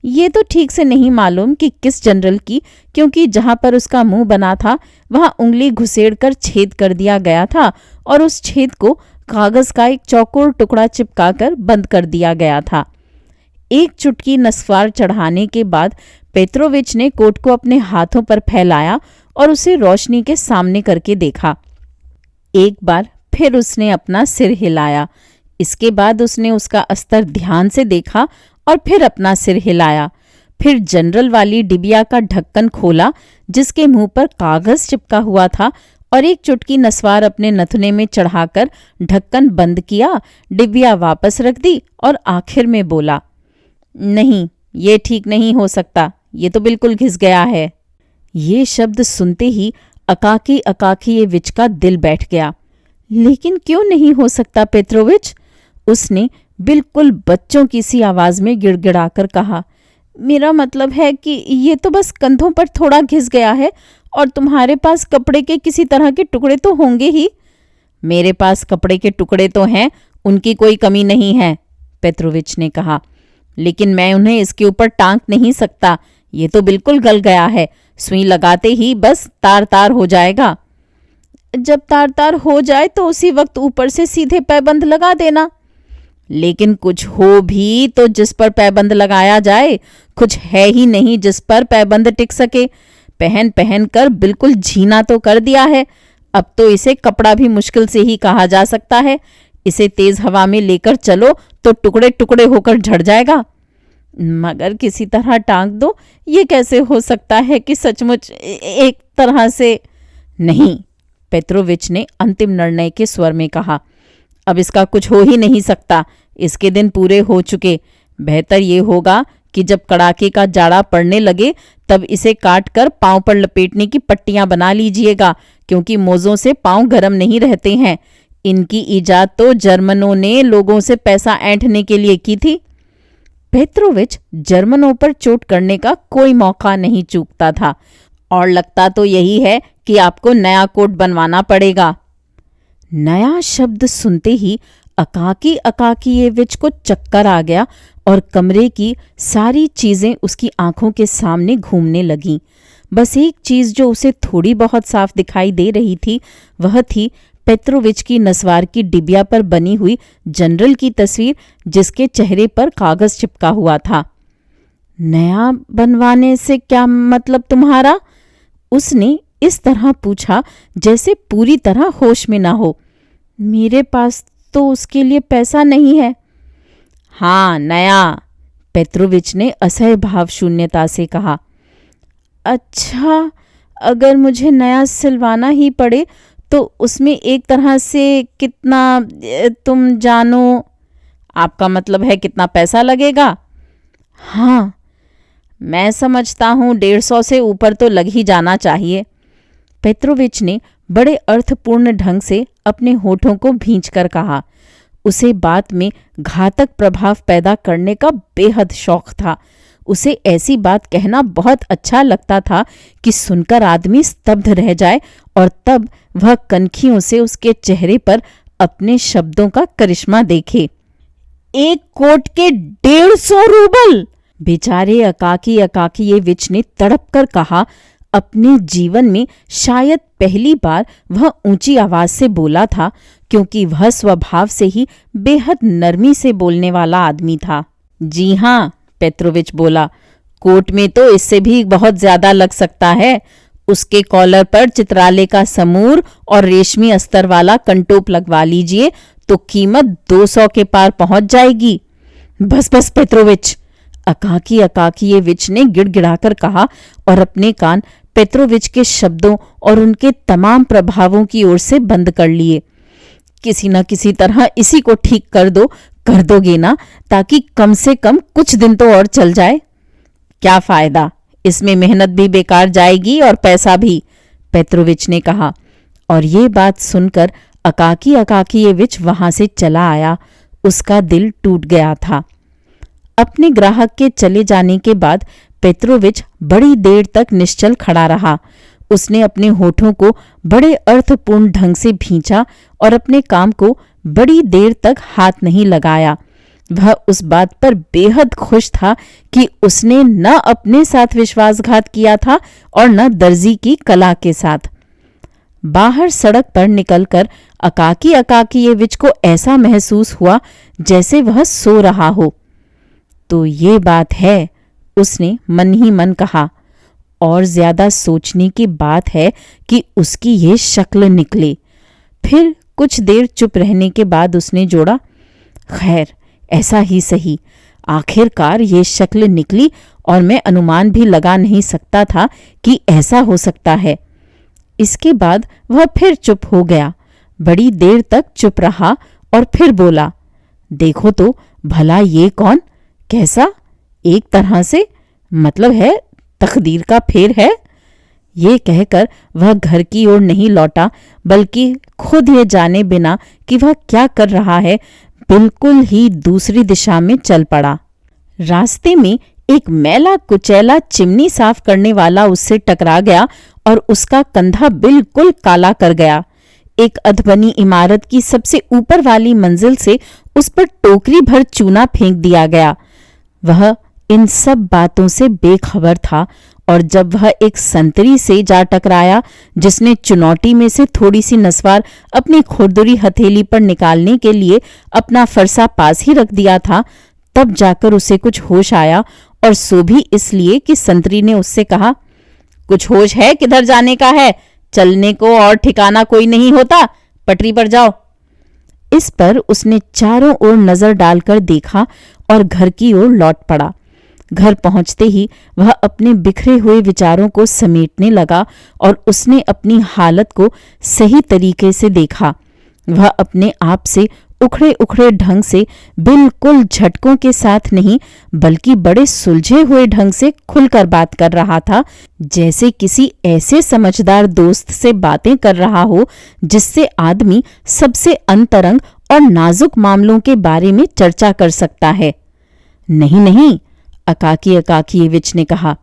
S1: ये तो ठीक से नहीं मालूम कि किस जनरल की, क्योंकि जहां पर उसका मुंह बना था वहां उंगली घुसेड़कर छेद कर दिया गया था और उस छेद को कागज का एक चौकोर टुकड़ा चिपकाकर बंद कर दिया गया था। एक चुटकी नस्वार चढ़ाने के बाद पेट्रोविच ने कोट को अपने हाथों पर फैलाया और उसे रोशनी के सामने करके देखा। एक बार फिर उसने अपना सिर हिलाया। इसके बाद उसने उसका अस्तर ध्यान से देखा और फिर अपना सिर हिलाया। फिर जनरल वाली डिबिया का ढक्कन खोला, जिसके मुंह पर कागज चिपका हुआ था, और एक चुटकी नस्वार अपने नथुने में चढ़ाकर ढक्कन बंद किया, डिबिया वापस रख दी और आखिर में बोला, नहीं, ये ठीक नहीं हो सकता, ये तो बिल्कुल घिस गया है। ये शब्द सुनते ही अकाकी अकाकी ये विच का दिल बैठ गया। लेकिन क्यों नहीं हो सकता पेट्रोविच? उसने बिल्कुल बच्चों की सी आवाज में गिड़गिड़ाकर कहा, मेरा मतलब है कि ये तो बस कंधों पर थोड़ा घिस गया है, और तुम्हारे पास कपड़े के किसी तरह के टुकड़े तो होंगे ही। मेरे पास कपड़े के टुकड़े तो हैं, उनकी कोई कमी नहीं है, पेट्रोविच ने कहा, लेकिन मैं उन्हें इसके ऊपर टांग नहीं सकता, ये तो बिल्कुल गल गया है, सुई लगाते ही बस तार तार हो जाएगा। जब तार तार हो जाए तो उसी वक्त ऊपर से सीधे पैबंद लगा देना। लेकिन कुछ हो भी तो जिस पर पैबंद लगाया जाए, कुछ है ही नहीं जिस पर पैबंद टिक सके। पहन पहन कर बिल्कुल झीना तो कर दिया है, अब तो इसे कपड़ा भी मुश्किल से ही कहा जा सकता है। इसे तेज हवा में लेकर चलो तो टुकड़े टुकड़े होकर झड़ जाएगा। मगर किसी तरह टांग दो, ये कैसे हो सकता है कि सचमुच एक तरह से? नहीं, पेट्रोविच ने अंतिम निर्णय के स्वर में कहा, अब इसका कुछ हो ही नहीं सकता, इसके दिन पूरे हो चुके। बेहतर ये होगा कि जब कड़ाके का जाड़ा पड़ने लगे तब इसे काट कर पांव पर लपेटने की पट्टियां बना लीजिएगा, क्योंकि मोजों से पांव गर्म नहीं रहते हैं। इनकी ईजाद तो जर्मनों ने लोगों से पैसा ऐंठने के लिए की थी। पेट्रोविच जर्मनों पर चोट करने का कोई मौका नहीं चूकता था, और लगता तो यही है कि आपको नया कोट बनवाना पड़ेगा। नया शब्द सुनते ही अकाकी अकाकीयेविच को चक्कर आ गया और कमरे की सारी चीजें उसकी आंखों के सामने घूमने लगीं। बस एक चीज जो उसे थोड़ी बहुत साफ दिखाई दे रही थी, वह थी पेट्रोविच की नस्वार की डिबिया पर बनी हुई जनरल की तस्वीर, जिसके चेहरे पर कागज चिपका हुआ था। नया बनवाने से क्या मतलब तुम्हारा? उसने इस तरह पूछा जैसे पूरी तरह होश में ना हो। मेरे पास तो उसके लिए पैसा नहीं है। हाँ, नया, पेट्रोविच ने असह्य भाव शून्यता से कहा। अच्छा, अगर मुझे नया सिलवाना ही पड़े तो उसमें एक तरह से कितना, तुम जानो? आपका मतलब है कितना पैसा लगेगा? हाँ, मैं समझता हूँ 150 से ऊपर तो लग ही जाना चाहिए। पेट्रोविच ने बड़े अर्थपूर्ण ढंग से अपने होठों को भींचकर कहा। उसे बात में घातक प्रभाव पैदा करने का बेहद शौक था। उसे ऐसी बात कहना बहुत अच्छा लगता था कि सुनकर आदमी स्तब्ध रह जाए, और तब वह कनखियों से उसके चेहरे पर अपने शब्दों का करिश्मा देखे। एक कोट के 150 रूबल! बेचारे अकाकीयेविच ने तड़प कर कहा। अपने जीवन में शायद पहली बार वह ऊंची आवाज से बोला था, क्योंकि वह स्वभाव से ही बेहद नरमी से बोलने वाला आदमी था। जी हाँ, पेट्रोविच बोला, कोट में तो इससे भी बहुत ज्यादा लग सकता है। उसके कॉलर पर चित्रालय का समूर और रेशमी अस्तर वाला कंटोप लगवा लीजिए तो कीमत 200 के पार पहुंच जाएगी। बस बस पेट्रोविच, अकाकियेविच ने गिड़गिड़ाकर कहा और अपने कान पेट्रोविच के शब्दों और उनके तमाम प्रभावों की ओर से बंद कर लिए। किसी न किसी तरह इसी को ठीक कर दोगे ना, ताकि कम से कम कुछ दिन तो और चल जाए। क्या फायदा, इसमें मेहनत भी बेकार जाएगी और पैसा भी, पेट्रोविच ने कहा। और ये बात सुनकर अकाकियेविच वहां से चला आया। उसका दिल टूट गया था। अपने ग्राहक के चले जाने के बाद पेट्रोविच बड़ी देर तक निश्चल खड़ा रहा। उसने अपने होठों को बड़े अर्थपूर्ण ढंग से भींचा और अपने काम को बड़ी देर तक हाथ नहीं लगाया। वह उस बात पर बेहद खुश था कि उसने न अपने साथ विश्वासघात किया था और न दर्जी की कला के साथ। बाहर सड़क पर निकलकर अकाकियेविच को ऐसा महसूस हुआ जैसे वह सो रहा हो। तो ये बात है, उसने मन ही मन कहा। और ज्यादा सोचने की बात है कि उसकी ये शक्ल निकले। फिर कुछ देर चुप रहने के बाद उसने जोड़ा, खैर ऐसा ही सही, आखिरकार ये शक्ल निकली और मैं अनुमान भी लगा नहीं सकता था कि ऐसा हो सकता है। इसके बाद वह फिर चुप हो गया। बड़ी देर तक चुप रहा और फिर बोला, देखो तो भला ये कौन, कैसा, एक तरह से मतलब है तकदीर का फेर है। ये कहकर वह घर की ओर नहीं लौटा, बल्कि खुद ये जाने बिना कि वह क्या कर रहा है बिल्कुल ही दूसरी दिशा में चल पड़ा। रास्ते में एक मैला कुचैला चिमनी साफ करने वाला उससे टकरा गया और उसका कंधा बिल्कुल काला कर गया। एक अधबनी इमारत की सबसे ऊपर वाली मंजिल से उस पर टोकरी भर चूना फेंक दिया गया। वह इन सब बातों से बेखबर था और जब वह एक संतरी से जा टकराया जिसने चुनौती में से थोड़ी सी नस्वार अपनी खुरदुरी हथेली पर निकालने के लिए अपना फरसा पास ही रख दिया था, तब जाकर उसे कुछ होश आया, और सो भी इसलिए कि संतरी ने उससे कहा, कुछ होश है, किधर जाने का है, चलने को और ठिकाना कोई नहीं होता, पटरी पर जाओ। इस पर उसने चारों ओर नजर डालकर देखा और घर की ओर लौट पड़ा। घर पहुंचते ही वह अपने बिखरे हुए विचारों को समेटने लगा और उसने अपनी हालत को सही तरीके से देखा। वह अपने आप से उखड़े उखड़े ढंग से, बिल्कुल झटकों के साथ नहीं बल्कि बड़े सुलझे हुए ढंग से खुलकर बात कर रहा था, जैसे किसी ऐसे समझदार दोस्त से बातें कर रहा हो जिससे आदमी सबसे अंतरंग और नाजुक मामलों के बारे में चर्चा कर सकता है। नहीं नहीं, अकाकियेविच ने कहा,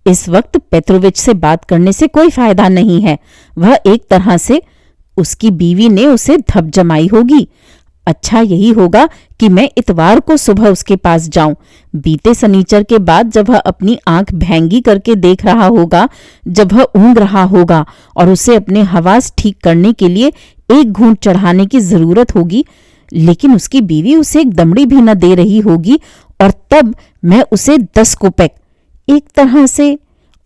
S1: इस वक्त पेट्रोविच से बात करने से कोई फायदा नहीं है। वह एक तरह से, उसकी बीवी ने उसे धप जमाई होगी। अच्छा यही होगा कि मैं इतवार को सुबह उसके पास जाऊं। बीते शनिचर के बाद जब वह अपनी आंख भैंगी करके देख रहा होगा, जब वह ऊँग रहा होगा और उसे अपने हवास ठीक करने के लिए एक घूंट चढ़ाने की जरूरत होगी, लेकिन उसकी बीवी उसे एक दमड़ी भी न दे रही होगी, और तब मैं उसे 10 कोपेक एक तरह से,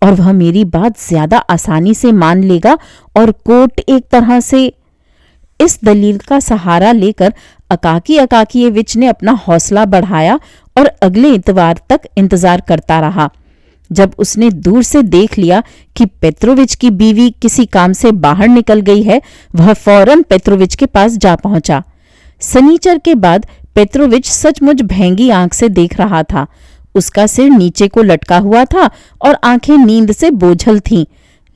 S1: और वह मेरी बात ज्यादा आसानी से मान लेगा, और कोट एक तरह से। इस दलील का सहारा लेकर अकाकियेविच ने अपना हौसला बढ़ाया और अगले इतवार तक इंतजार करता रहा। जब उसने दूर से देख लिया कि पेट्रोविच की बीवी किसी काम से बाहर निकल गई है, वह फौरन पेट्रोविच के पास जा पहुंचा। शनिचर के बाद पेट्रोविच सचमुच भैंगी आंख से देख रहा था। उसका सिर नीचे को लटका हुआ था और आंखें नींद से बोझल थीं,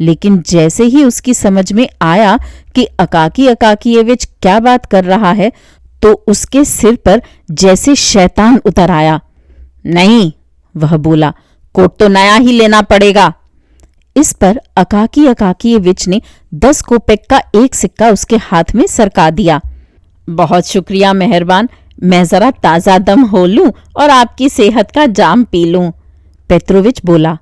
S1: लेकिन जैसे ही उसकी समझ में आया कि अकाकियेविच क्या बात कर रहा है, तो उसके सिर पर जैसे शैतान उतर आया। नहीं, वह बोला, कोट तो नया ही लेना पड़ेगा। इस पर अकाकियेविच ने 10 कोपेक का एक सिक्का उसके हाथ में सरका दिया। बहुत शुक्रिया मेहरबान, मैं जरा ताजा दम हो लूं और आपकी सेहत का जाम पी लूं, पेट्रोविच बोला।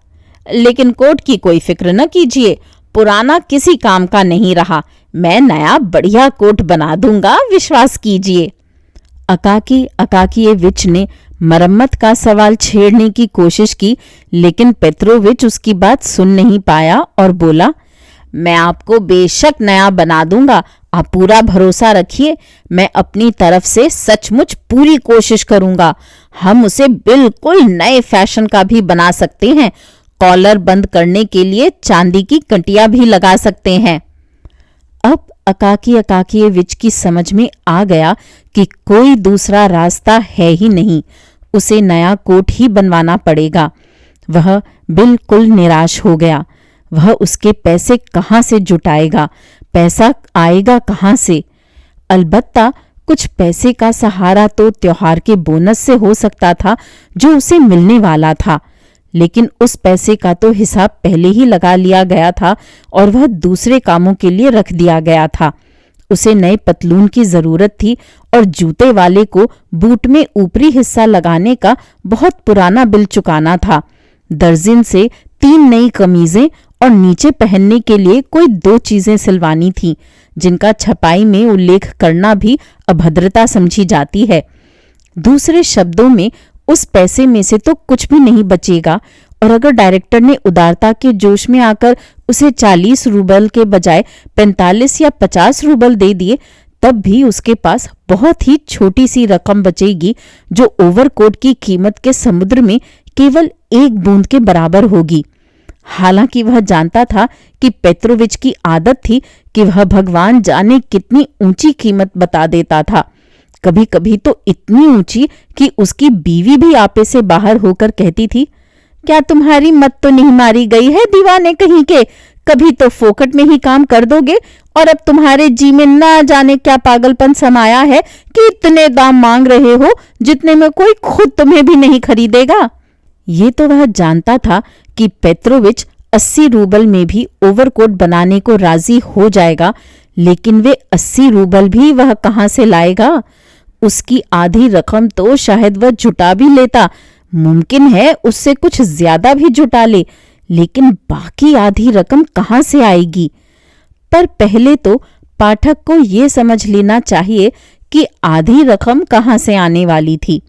S1: लेकिन कोट की कोई फिक्र न कीजिए, पुराना किसी काम का नहीं रहा। मैं नया बढ़िया कोट बना दूंगा, विश्वास कीजिए। अकाकी अकाकियेविच ने मरम्मत का सवाल छेड़ने की कोशिश की, लेकिन पेत्रोविच उसकी बात सुन नहीं पाया और बोला, मैं आपको बेशक नया बना दूंगा, आप पूरा भरोसा रखिए। मैं अपनी तरफ से सचमुच पूरी कोशिश करूंगा। हम उसे बिल्कुल नए फैशन का भी बना सकते हैं। कॉलर बंद करने के लिए चांदी की कंटिया भी लगा सकते हैं। अब अकाकी अकाकियेविच की समझ में आ गया कि कोई दूसरा रास्ता है ही नहीं, उसे नया कोट ही बनवाना पड़ेगा। वह बिल्कुल निराश हो गया। वह उसके पैसे कहाँ से जुटाएगा? पैसा आएगा कहाँ से? अलबत्ता कुछ पैसे का सहारा तो त्योहार के बोनस से हो सकता था जो उसे मिलने वाला था, लेकिन उस पैसे का तो हिसाब पहले ही लगा लिया गया था और वह दूसरे कामों के लिए रख दिया गया था। उसे नए पतलून की जरूरत थी और जूते वाले को बूट में ऊपरी हिस्सा लगाने का बहुत पुराना बिल चुकाना था। दर्जिन से 3 नई कमीजें और नीचे पहनने के लिए कोई 2 चीजें सिलवानी थीं, जिनका छपाई में उल्लेख करना भी अभद्रता समझी जाती है। दूसरे शब्दों में, उस पैसे में से तो कुछ भी नहीं बचेगा, और अगर डायरेक्टर ने उदारता के जोश में आकर उसे 40 रूबल के बजाय 45 या 50 रूबल दे दिए, तब भी उसके पास बहुत ही छोटी सी रकम बचेगी जो ओवरकोट की कीमत के समुद्र में केवल 1 बूंद के बराबर होगी। हालांकि वह जानता था कि पेत्रोविच की आदत थी कि वह भगवान जाने कितनी ऊंची कीमत बता देता था, कभी कभी तो इतनी ऊंची कि उसकी बीवी भी आपे से बाहर होकर कहती थी, क्या तुम्हारी मत तो नहीं मारी गई है दीवाने कहीं के? कभी तो फोकट में ही काम कर दोगे और अब तुम्हारे जी में ना जाने क्या पागलपन समाया है कि इतने दाम मांग रहे हो जितने में कोई खुद तुम्हें भी नहीं खरीदेगा। ये तो वह जानता था कि पेत्रोविच 80 रूबल में भी ओवरकोट बनाने को राजी हो जाएगा, लेकिन वे 80 रूबल भी वह कहाँ से लाएगा? उसकी आधी रकम तो शायद वह जुटा भी लेता, मुमकिन है उससे कुछ ज्यादा भी जुटा ले, लेकिन बाकी आधी रकम कहाँ से आएगी? पर पहले तो पाठक को ये समझ लेना चाहिए कि आधी रकम कहाँ से आने वाली थी।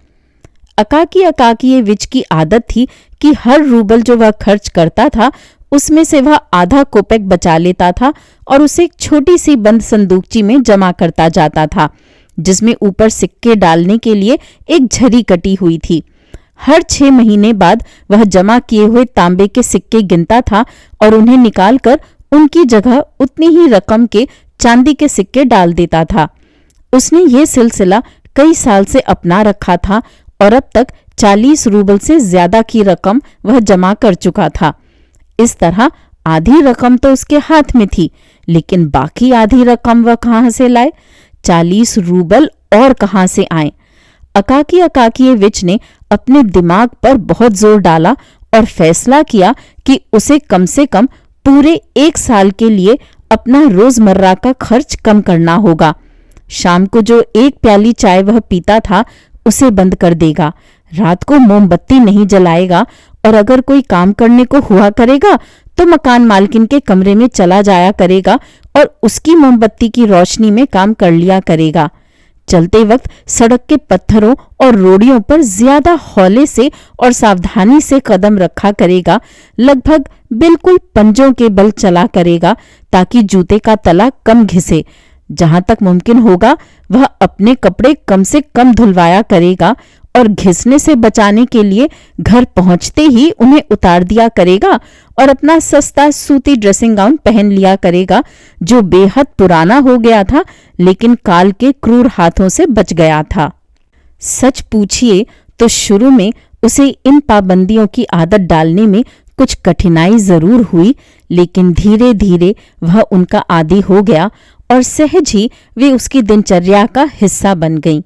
S1: अकाकी अकाकियेविच की आदत थी कि हर रूबल जो वह खर्च करता था उसमें से वह आधा कोपेक बचा लेता था और उसे एक छोटी सी बंद संदूकची में जमा करता जाता था, जिसमें ऊपर सिक्के डालने के लिए एक झरी कटी हुई थी। हर 6 महीने बाद वह जमा किए हुए तांबे के सिक्के गिनता था और उन्हें निकालकर उनकी जगह उतनी ही रकम के चांदी के सिक्के डाल देता था। उसने ये सिलसिला कई साल से अपना रखा था और अब तक 40 रूबल से ज्यादा की रकम वह जमा कर चुका था। इस तरह आधी रकम तो उसके हाथ में थी, लेकिन बाकी आधी रकम वह कहाँ से लाए? 40 रूबल और कहाँ से आए? अकाकी अकाकियेविच ने अपने दिमाग पर बहुत जोर डाला और फैसला किया कि उसे कम से कम पूरे 1 साल के लिए अपना रोजमर्रा का खर्च कम करना होगा। शाम को जो 1 प्याली चाय वह पीता था उसे बंद कर देगा, रात को मोमबत्ती नहीं जलाएगा और अगर कोई काम करने को हुआ करेगा तो मकान मालकिन के कमरे में चला जाया करेगा और उसकी मोमबत्ती की रोशनी में काम कर लिया करेगा। चलते वक्त सड़क के पत्थरों और रोड़ियों पर ज्यादा हौले से और सावधानी से कदम रखा करेगा, लगभग बिल्कुल पंजों के बल चला करेगा ताकि जूते का तला कम घिसे। जहां तक मुमकिन होगा वह अपने कपड़े कम से कम धुलवाया करेगा और घिसने से बचाने के लिए घर पहुंचते ही उन्हें उतार दिया करेगा और अपना सस्ता सूती ड्रेसिंग गाउन पहन लिया करेगा जो बेहद पुराना हो गया था लेकिन काल के क्रूर हाथों से बच गया था। सच पूछिए तो शुरू में उसे इन पाबंदियों की आदत डालने में कुछ कठिनाई जरूर हुई, लेकिन धीरे धीरे वह उनका आदी हो गया और सहज ही वे उसकी दिनचर्या का हिस्सा बन गईं।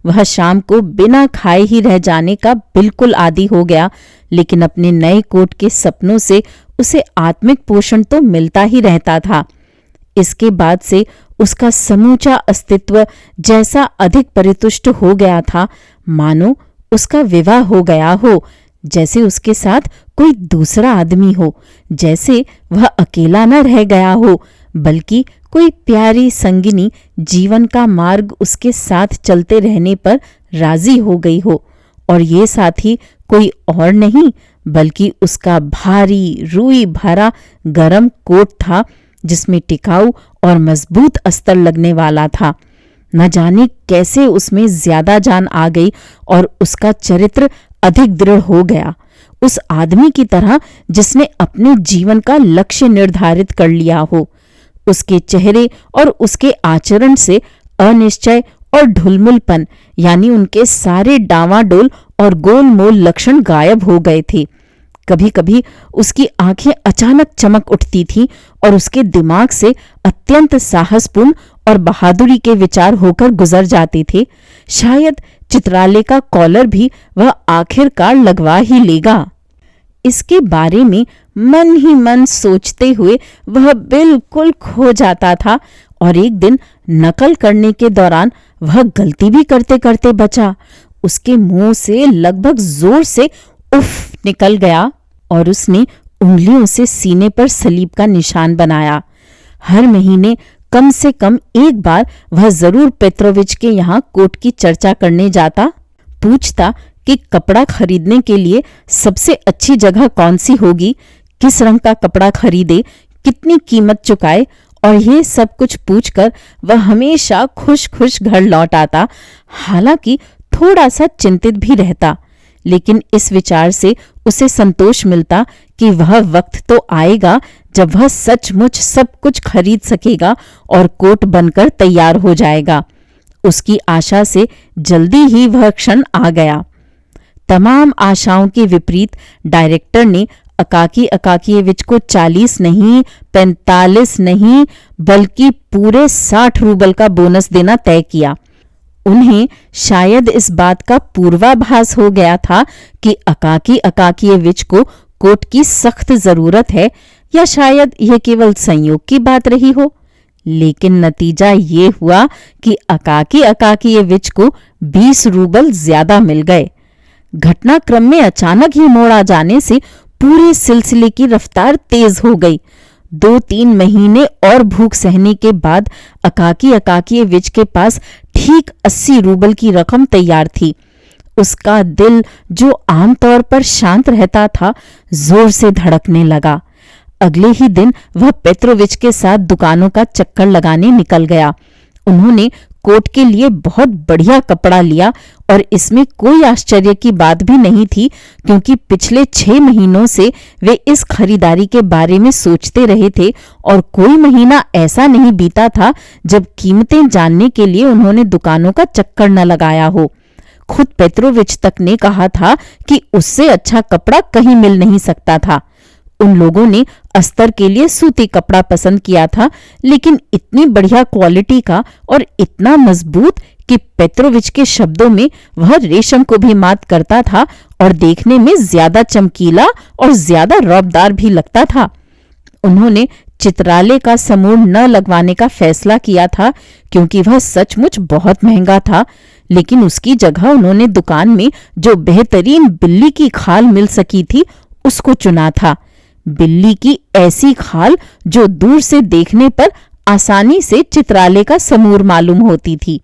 S1: वह शाम को बिना खाए ही रह जाने का बिल्कुल आदी हो गया, लेकिन अपने नए कोट के सपनों से उसे आत्मिक पोषण तो मिलता ही रहता था। इसके बाद से उसका समूचा अस्तित्व जैसा अधिक परितुष्ट हो गया था, मानो उसका विवाह हो गया हो, जैसे उसके साथ कोई दूसरा आदमी हो, जैसे वह अकेला न रह गया हो बल्कि कोई प्यारी संगिनी जीवन का मार्ग उसके साथ चलते रहने पर राजी हो गई हो, और ये साथी कोई और नहीं बल्कि उसका भारी रुई भरा गरम कोट था, जिसमें टिकाऊ और मजबूत अस्तर लगने वाला था। न जाने कैसे उसमें ज्यादा जान आ गई और उसका चरित्र अधिक दृढ़ हो गया, उस आदमी की तरह जिसने अपने जीवन का लक्ष्य निर्धारित कर लिया हो। उसके चेहरे और उसके आचरण से अनिश्चय और ढुलमुलपन यानी उनके सारे डावाडोल और गोलमोल लक्षण गायब हो गए थे। कभी कभी उसकी आंखें अचानक चमक उठती थीं और उसके दिमाग से अत्यंत साहसपूर्ण और बहादुरी के विचार होकर गुजर जाते थे। शायद चित्रालय का कॉलर भी वह आखिरकार लगवा ही लेगा। इसके बारे में मन ही मन सोचते हुए वह बिल्कुल खो जाता था, और एक दिन नकल करने के दौरान वह गलती भी करते करते बचा। उसके मुंह से लगभग जोर से उफ निकल गया और उसने उंगलियों से सीने पर सलीब का निशान बनाया। हर महीने कम से कम एक बार वह जरूर पेत्रोविच के यहाँ कोट की चर्चा करने जाता, पूछता कि कपड़ा खरीदने के लिए सबसे अच्छी जगह कौन सी होगी, किस रंग का कपड़ा खरीदे, कितनी कीमत चुकाए, और ये सब कुछ पूछकर वह हमेशा खुश खुश घर लौट आता। हालांकि थोड़ा सा चिंतित भी रहता, लेकिन इस विचार से उसे संतोष मिलता कि वह वक्त तो आएगा जब वह सचमुच सब कुछ खरीद सकेगा और कोट बनकर तैयार हो जाएगा। उसकी आशा से जल्दी ही वह क्षण आ गया। तमाम आशाओं के विपरीत डायरेक्टर ने अकाकी अकाकियेविच को 40 नहीं, 45 नहीं, बल्कि पूरे 60 रूबल का बोनस देना तय किया। उन्हें शायद इस बात का पूर्वाभास हो गया था कि अकाकी अकाकियेविच को कोट की सख्त जरूरत है, या शायद यह केवल संयोग की बात रही हो। लेकिन नतीजा ये हुआ कि अकाकी अकाकियेविच को 20 रूबल ज्यादा मिल गए। घटनाक्रम में अचानक ही मोड़ आ जाने से पूरे सिलसिले की रफ्तार तेज हो गई। 2-3 महीने और भूख सहने के बाद अकाकी अकाकियेविच के पास ठीक 80 रूबल की रकम तैयार थी। उसका दिल, जो आमतौर पर शांत रहता था, जोर से धड़कने लगा। अगले ही दिन वह पेत्रोविच के साथ दुकानों का चक्कर लगाने निकल गया। उन्होंने कोट के लिए बहुत बढ़िया कपड़ा लिया, और इसमें कोई आश्चर्य की बात भी नहीं थी, क्योंकि पिछले 6 महीनों से वे इस खरीदारी के बारे में सोचते रहे थे, और कोई महीना ऐसा नहीं बीता था जब कीमतें जानने के लिए उन्होंने दुकानों का चक्कर न लगाया हो। खुद पेत्रोविच तक ने कहा था कि उससे अच्छा कपड़ा कहीं मिल नहीं सकता था। उन लोगों ने अस्तर के लिए सूती कपड़ा पसंद किया था, लेकिन इतनी बढ़िया क्वालिटी का और इतना मजबूत कि पेत्रोविच के शब्दों में वह रेशम को भी मात करता था और देखने में ज्यादा चमकीला और ज्यादा रौबदार भी लगता था। उन्होंने चित्रालय का समूह न लगवाने का फैसला किया था, क्योंकि वह सचमुच बहुत महंगा था, लेकिन उसकी जगह उन्होंने दुकान में जो बेहतरीन बिल्ली की खाल मिल सकी थी उसको चुना था। बिल्ली की ऐसी खाल जो दूर से देखने पर आसानी से चित्रालय का समूर मालूम होती थी।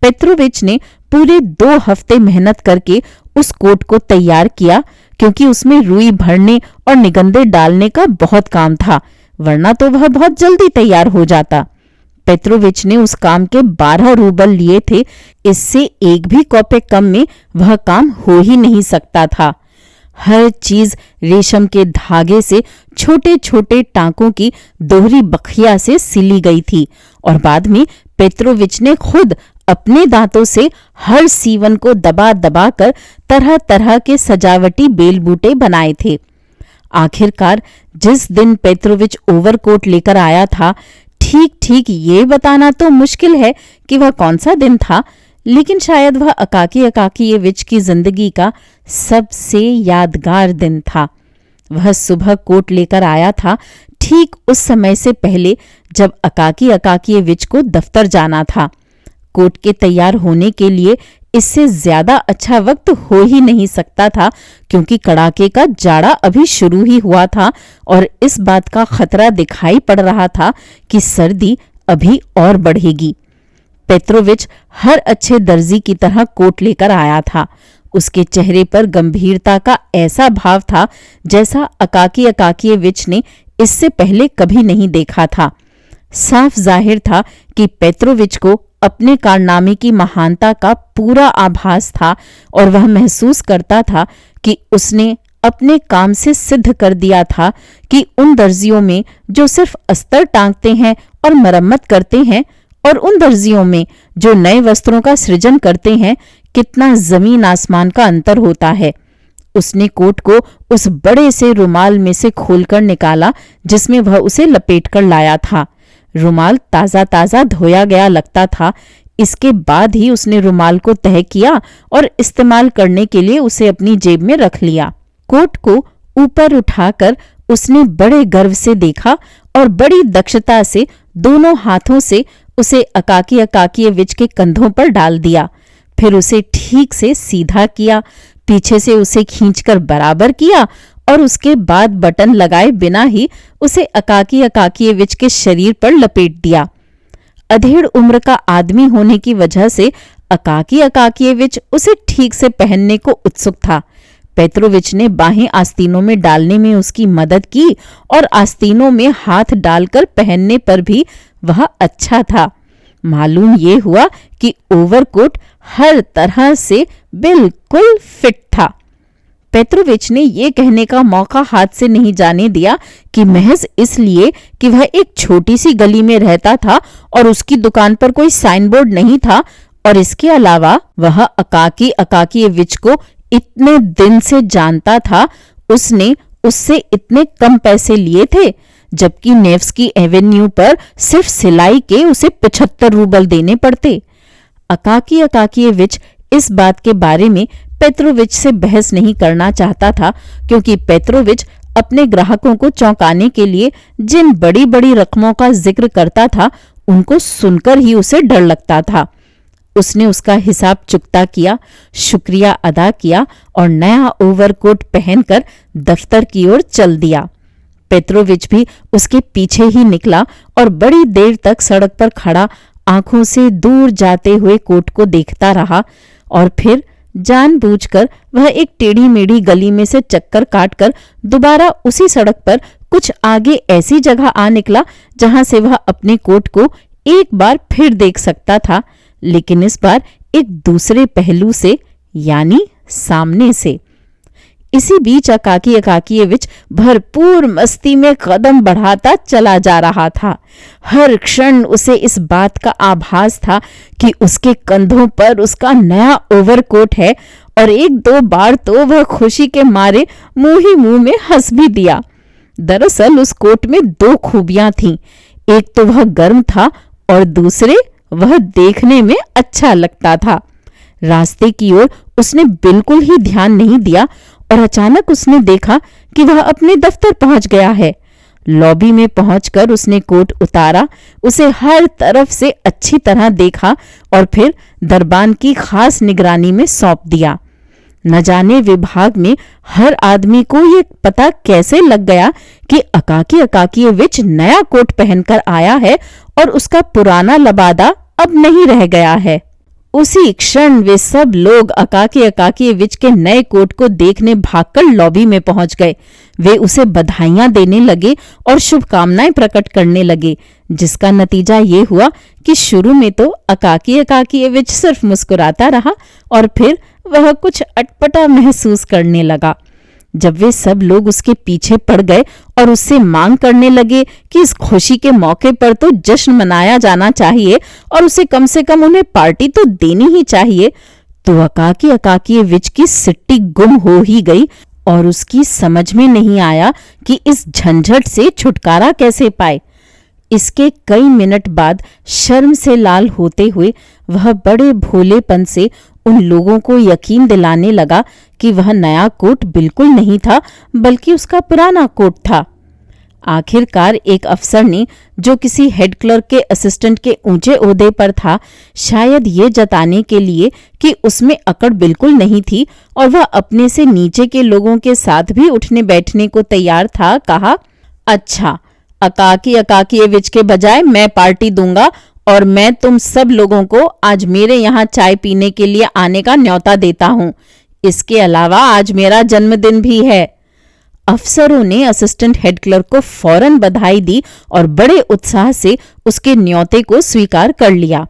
S1: पेत्रोविच ने पूरे 2 हफ्ते मेहनत करके उस कोट को तैयार किया, क्योंकि उसमें रुई भरने और निगंदे डालने का बहुत काम था, वरना तो वह बहुत जल्दी तैयार हो जाता। पेत्रोविच ने उस काम के 12 रूबल लिए थे। इससे एक भी कौपे कम में वह काम हो ही नहीं सकता था। हर चीज रेशम के धागे से छोटे छोटे टांकों की दोहरी बखिया से सिली गई थी, और बाद में पेत्रोविच ने खुद अपने दांतों से हर सीवन को दबा दबा कर तरह तरह के सजावटी बेलबूटे बनाए थे। आखिरकार जिस दिन पेत्रोविच ओवरकोट लेकर आया था, ठीक ठीक ये बताना तो मुश्किल है कि वह कौन सा दिन था, लेकिन शायद वह अकाकी अकाकियेविच की जिंदगी का सबसे यादगार दिन था। वह सुबह कोट लेकर आया था, ठीक उस समय से पहले जब अकाकी अकाकियेविच को दफ्तर जाना था। कोट के तैयार होने के लिए इससे ज्यादा अच्छा वक्त हो ही नहीं सकता था, क्योंकि कड़ाके का जाड़ा अभी शुरू ही हुआ था और इस बात का खतरा दिखाई पड़ रहा था कि सर्दी अभी और बढ़ेगी। पेट्रोविच हर अच्छे दर्जी की तरह कोट लेकर आया था। उसके चेहरे पर गंभीरता का ऐसा भाव था जैसा अकाकियेविच ने इससे पहले कभी नहीं देखा था। साफ जाहिर था कि पेट्रोविच को अपने कारनामे की महानता का पूरा आभास था और वह महसूस करता था कि उसने अपने काम से सिद्ध कर दिया था कि उन दर्जियों में जो सिर्फ अस्तर टांगते हैं और मरम्मत करते हैं और उन दर्जियों में जो नए वस्त्रों का सृजन करते हैं, कितना जमीन आसमान का अंतर होता है। उसने कोट को उस बड़े से रुमाल में से खोलकर निकाला जिसमें वह उसे लपेटकर लाया था। रुमाल ताजा ताजा धोया गया लगता था। इसके बाद ही उसने रुमाल को तह किया और इस्तेमाल करने के लिए उसे अपनी जेब में रख लिया। कोट को ऊपर उठाकर उसने बड़े गर्व से देखा और बड़ी दक्षता से दोनों हाथों से उसे अकाकियेविच के कंधों पर डाल दिया। फिर उसे ठीक से सीधा किया, पीछे से उसे खींचकर बराबर किया और उसके बाद बटन लगाए बिना ही उसे अकाकियेविच के शरीर पर लपेट दिया। अधेड़ उम्र का आदमी होने की वजह से अकाकियेविच उसे ठीक से पहनने को उत्सुक था। पेट्रोविच ने बाहें आस्तीनों में डालने में उसकी मदद की और आस्तीनों में हाथ डालकर पहनने पर भी वह अच्छा था। मालूम ये हुआ कि ओवरकोट हर तरह से बिल्कुल फिट था। पेट्रोविच ने यह कहने का मौका हाथ से नहीं जाने दिया कि महज इसलिए कि वह एक छोटी सी गली में रहता था और उसकी दुकान पर कोई साइन बोर्ड नहीं था, और इसके अलावा वह अकाकियेविच को इतने दिन से जानता था, उसने उससे इतने कम पैसे लिए थे, जबकि नेव्स्की एवेन्यू पर सिर्फ सिलाई के उसे 75 रूबल देने पड़ते। अकाकियेविच इस बात के बारे में पेट्रोविच से बहस नहीं करना चाहता था, क्योंकि पेट्रोविच अपने ग्राहकों को चौंकाने के लिए जिन बड़ी बड़ी रकमों का जिक्र करता था, उनको सुनकर ही उसे डर लगता था। उसने उसका हिसाब चुकता किया, शुक्रिया अदा किया और नया ओवरकोट पहनकर दफ्तर की ओर चल दिया। पेट्रोविच भी उसके पीछे ही निकला और बड़ी देर तक सड़क पर खड़ा आंखों से दूर जाते हुए कोट को देखता रहा, और फिर जानबूझकर वह एक टेढ़ी मेढ़ी गली में से चक्कर काटकर दोबारा उसी सड़क पर कुछ आगे ऐसी जगह आ निकला जहां से वह अपने कोट को एक बार फिर देख सकता था, लेकिन इस बार एक दूसरे पहलू से, यानी सामने से। इसी बीच अकाकियेविच भरपूर मस्ती में कदम बढ़ाता चला जा रहा था। हर क्षण उसे इस बात का आभास था कि उसके कंधों पर उसका नया ओवरकोट है, और एक दो बार तो वह खुशी के मारे मुंह ही मुंह में हंस भी दिया। दरअसल उस कोट में दो खूबियां थीं। एक तो वह गर्म था और दूसरे वह देखने में अच्छा लगता था। रास्ते की ओर उसने बिल्कुल ही ध्यान नहीं दिया और अचानक उसने देखा कि वह अपने दफ्तर पहुंच गया है। लॉबी में पहुंचकर उसने कोट उतारा, उसे हर तरफ से अच्छी तरह देखा और फिर दरबान की खास निगरानी में सौंप दिया। न जाने विभाग में हर आदमी को ये पता कैसे लग गया कि अकाकियेविच नया कोट पहनकर आया है और उसका पुराना लबादा अब नहीं रह गया है। उसी क्षण वे सब लोग अकाकियेविच के नए कोट को देखने भागकर लॉबी में पहुंच गए। वे उसे बधाइयां देने लगे और शुभकामनाएं प्रकट करने लगे, जिसका नतीजा ये हुआ कि शुरू में तो अकाकियेविच सिर्फ मुस्कुराता रहा और फिर वह कुछ अटपटा महसूस करने लगा। जब वे सब लोग उसके पीछे पड़ गए और उससे मांग करने लगे कि इस खुशी के मौके पर तो जश्न मनाया जाना चाहिए और उसे कम से कम उन्हें पार्टी तो देनी ही चाहिए, तो अकाकियेविच की सिट्टी गुम हो ही गई और उसकी समझ में नहीं आया कि इस झंझट से छुटकारा कैसे पाए। इसके कई मिनट बाद शर्म से लाल होते हुए वह बड़े भोलेपन से उन लोगों को यकीन दिलाने लगा कि वह नया कोट बिल्कुल नहीं था, बल्कि उसका पुराना कोट था। आखिरकार एक अफसर ने, जो किसी हेड क्लर्क के असिस्टेंट के ऊंचे ओहदे पर था, शायद ये जताने के लिए कि उसमें अकड़ बिल्कुल नहीं थी और वह अपने से नीचे के लोगों के साथ भी उठने बैठने को तैयार था, कहा, अच्छा, अकाकीयविच के बजाय मैं पार्टी दूंगा और मैं तुम सब लोगों को आज मेरे यहाँ चाय पीने के लिए आने का न्योता देता हूँ। इसके अलावा आज मेरा जन्मदिन भी है। अफसरों ने असिस्टेंट हेड क्लर्क को फौरन बधाई दी और बड़े उत्साह से उसके न्योते को स्वीकार कर लिया।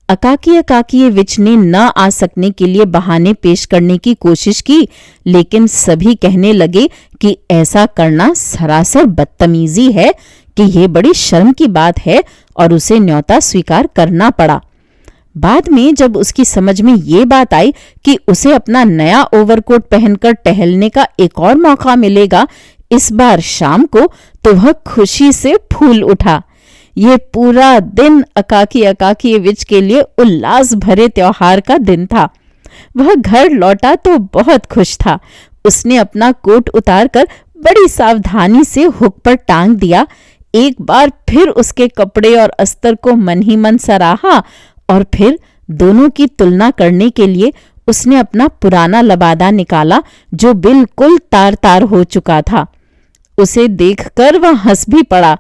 S1: अकाकीयविच ने न आ सकने के लिए बहाने पेश करने की कोशिश की, लेकिन सभी कहने लगे कि ऐसा करना सरासर बदतमीजी है, कि यह बड़ी शर्म की बात है, और उसे न्योता स्वीकार करना पड़ा। बाद में जब उसकी समझ में ये बात आई कि उसे अपना नया ओवरकोट पहनकर टहलने का एक और मौका मिलेगा, इस बार शाम को, तो वह खुशी से फूल उठा। ये पूरा दिन अकाकीयविच के लिए उल्लास भरे त्योहार का दिन था। वह घर लौटा तो बहुत खुश था। उसने अपना कोट उतारकर बड़ी सावधानी से हुक पर टांग दिया। एक बार फिर उसके कपड़े और अस्तर को मन ही मन सराहा और फिर दोनों की तुलना करने के लिए उसने अपना पुराना लबादा निकाला, जो बिल्कुल तार तार हो चुका था। उसे देखकर वह हंस भी पड़ा।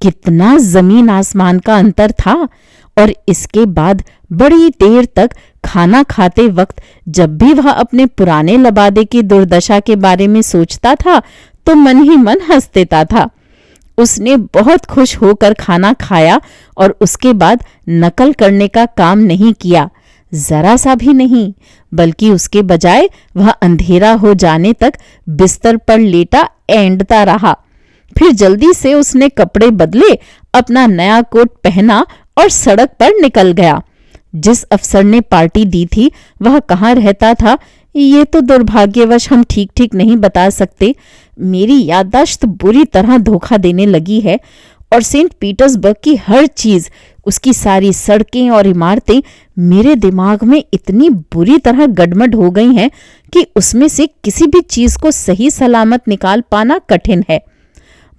S1: कितना जमीन आसमान का अंतर था। और इसके बाद बड़ी देर तक खाना खाते वक्त जब भी वह अपने पुराने लबादे की दुर्दशा के बारे में सोचता था, तो मन ही मन हंस देता था। उसने बहुत खुश होकर खाना खाया और उसके बाद नकल करने का काम नहीं किया, जरा सा भी नहीं, बल्कि उसके बजाय वह अंधेरा हो जाने तक बिस्तर पर लेटा ऐंठता रहा। फिर जल्दी से उसने कपड़े बदले, अपना नया कोट पहना और सड़क पर निकल गया। जिस अफसर ने पार्टी दी थी वह कहाँ रहता था, ये तो दुर्भाग्यवश हम ठीक ठीक नहीं बता सकते। मेरी याददाश्त बुरी तरह धोखा देने लगी है और सेंट पीटर्सबर्ग की हर चीज, उसकी सारी सड़कें और इमारतें मेरे दिमाग में इतनी बुरी तरह गड़मड़ हो गई हैं कि उसमें से किसी भी चीज को सही सलामत निकाल पाना कठिन है।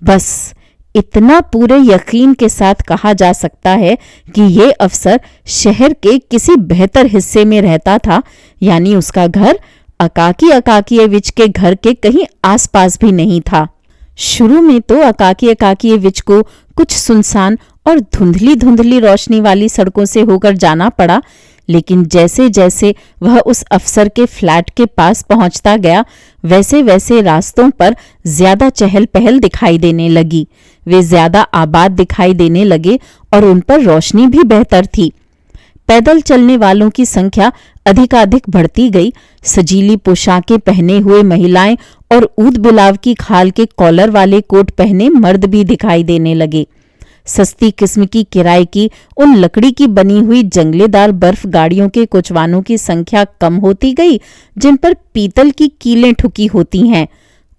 S1: बस इतना पूरे यकीन के साथ कहा जा सकता है कि ये अफसर शहर के किसी बेहतर हिस्से में रहता था, यानी उसका घर अकाकीयविच के घर के कहीं आसपास भी नहीं था। शुरू में तो अकाकीयविच को कुछ सुनसान और धुंधली धुंधली रोशनी वाली सड़कों से होकर जाना पड़ा, लेकिन जैसे जैसे वह उस अफसर के फ्लैट के पास पहुंचता गया, वैसे वैसे रास्तों पर ज्यादा चहल पहल दिखाई देने लगी। वे ज्यादा आबाद दिखाई देने लगे और उन पर रोशनी भी बेहतर थी। पैदल चलने वालों की संख्या अधिकाधिक बढ़ती गई। सजीली पोशाकें पहने हुए महिलाएं और ऊद बिलाव की खाल के कॉलर वाले कोट पहने मर्द भी दिखाई देने लगे। सस्ती किस्म की किराए की उन लकड़ी की बनी हुई जंगलेदार बर्फ गाड़ियों के कोचवानों की संख्या कम होती गई, जिन पर पीतल की कीलें ठुकी होती हैं।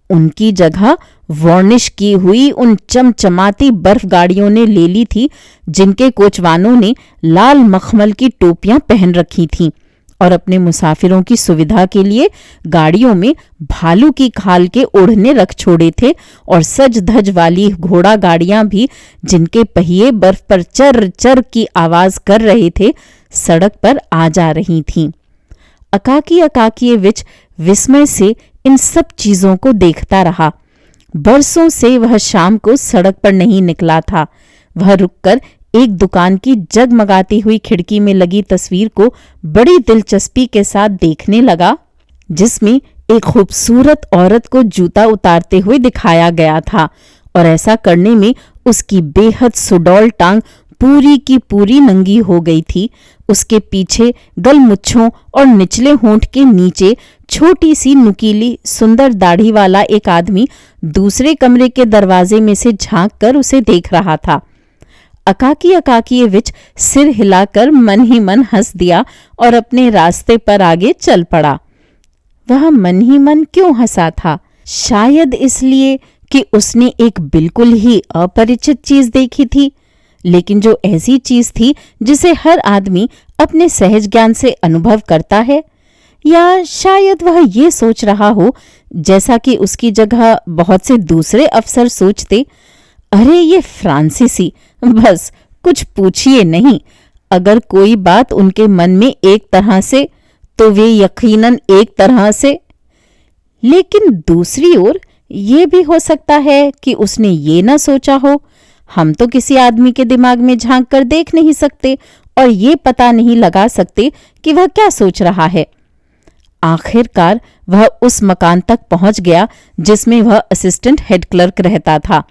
S1: उनकी जगह वार्निश की हुई उन चमचमाती बर्फ गाड़ियों ने ले ली थी, जिनके कोचवानों ने लाल मखमल की टोपियां पहन रखी थीं और अपने मुसाफिरों की सुविधा के लिए गाड़ियों में भालू की खाल के ओढ़ने रख छोड़े थे, और सज धज वाली घोड़ा गाड़ियां भी, जिनके पहिए बर्फ पर चर चर की आवाज कर रहे थे, सड़क पर आ जा रही थीं। अकाकीयविच विस्मय से इन सब चीजों को देखता रहा। बरसों से वह शाम को सड़क पर नहीं निकला था। वह रुककर एक दुकान की जगमगाती हुई खिड़की में लगी तस्वीर को बड़ी दिलचस्पी के साथ देखने लगा, जिसमें एक खूबसूरत औरत को जूता उतारते हुए दिखाया गया था, और ऐसा करने में उसकी बेहद सुडौल टांग पूरी की पूरी नंगी हो गई थी। उसके पीछे गलमुच्छों और निचले होंठ के नीचे छोटी सी नुकीली सुंदर दाढ़ी वाला एक आदमी दूसरे कमरे के दरवाजे में से झांक कर उसे देख रहा था। अकाकीयविच सिर हिलाकर मन ही मन हंस दिया और अपने रास्ते पर आगे चल पड़ा। वह मन ही मन क्यों हंसा था? शायद इसलिए कि उसने एक बिल्कुल ही अपरिचित चीज देखी थी, लेकिन जो ऐसी चीज थी जिसे हर आदमी अपने सहज ज्ञान से अनुभव करता है। या शायद वह ये सोच रहा हो, जैसा कि उसकी जगह बहुत से दूसरे अफसर सोचते, अरे ये फ्रांसीसी, बस कुछ पूछिए नहीं। अगर कोई बात उनके मन में एक तरह से तो वे यकीनन एक तरह से। लेकिन दूसरी ओर ये भी हो सकता है कि उसने ये न सोचा हो। हम तो किसी आदमी के दिमाग में झांक कर देख नहीं सकते और ये पता नहीं लगा सकते कि वह क्या सोच रहा है। आखिरकार वह उस मकान तक पहुंच गया जिसमें वह असिस्टेंट हेड क्लर्क रहता था।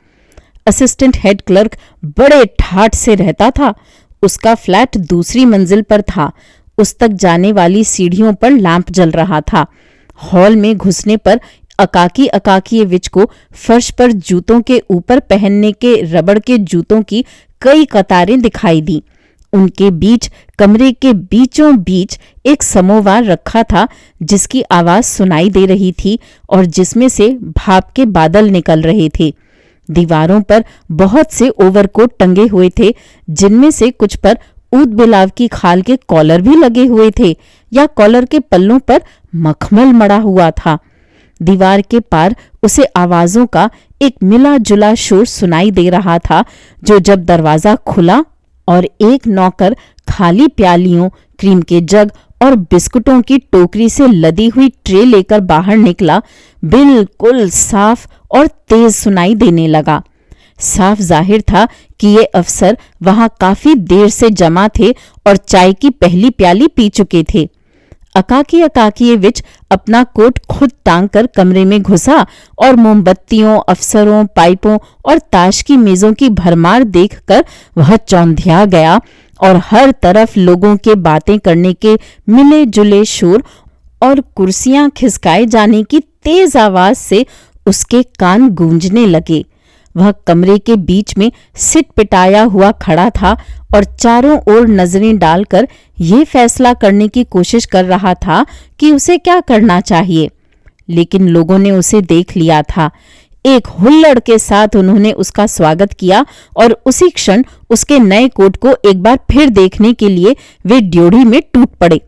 S1: असिस्टेंट हेड क्लर्क बड़े ठाठ से रहता था। उसका फ्लैट दूसरी मंजिल पर था। उस तक जाने वाली सीढ़ियों पर लैंप जल रहा था। हॉल में घुसने पर अकाकीयविच को फर्श पर जूतों के ऊपर पहनने के रबड़ के जूतों की कई कतारें दिखाई दी। उनके बीच कमरे के बीचों बीच एक समोवार रखा था जिसकी आवाज सुनाई दे रही थी और जिसमें से भाप के बादल निकल रहे थे। दीवारों पर बहुत से ओवरकोट टंगे हुए थे जिनमें से कुछ पर ऊद बिलाव की खाल के कॉलर भी लगे हुए थे या कॉलर के पल्लों पर मखमल मड़ा हुआ था। दीवार के पार उसे आवाजों का एक मिला जुला शोर सुनाई दे रहा था जो जब दरवाजा खुला और एक नौकर खाली प्यालियों, क्रीम के जग और बिस्कुटों की टोकरी से लदी हुई ट्रे लेकर बाहर निकला, बिल्कुल साफ और तेज सुनाई देने लगा। साफ जाहिर था कि ये अफसर वहां काफी देर से जमा थे और चाय की पहली प्याली पी चुके थे। अकाकीयविच अपना कोट खुद टांग कर कमरे में घुसा और मोमबत्तियों, अफसरों, पाइपों और ताश की मेजों की भरमार देखकर वह चौंधिया गया और हर तरफ लोगों के बातें करने के मिले जुले शोर और कुर्सियां खिसकाए जाने की तेज आवाज से उसके कान गूंजने लगे। वह कमरे के बीच में सिट पिटाया हुआ खड़ा था और चारों ओर नजरें डालकर ये फैसला करने की कोशिश कर रहा था कि उसे क्या करना चाहिए। लेकिन लोगों ने उसे देख लिया था। एक हुल्लड़ के साथ उन्होंने उसका स्वागत किया और उसी क्षण उसके नए कोट को एक बार फिर देखने के लिए वे ड्योढ़ी में टूट पड़े।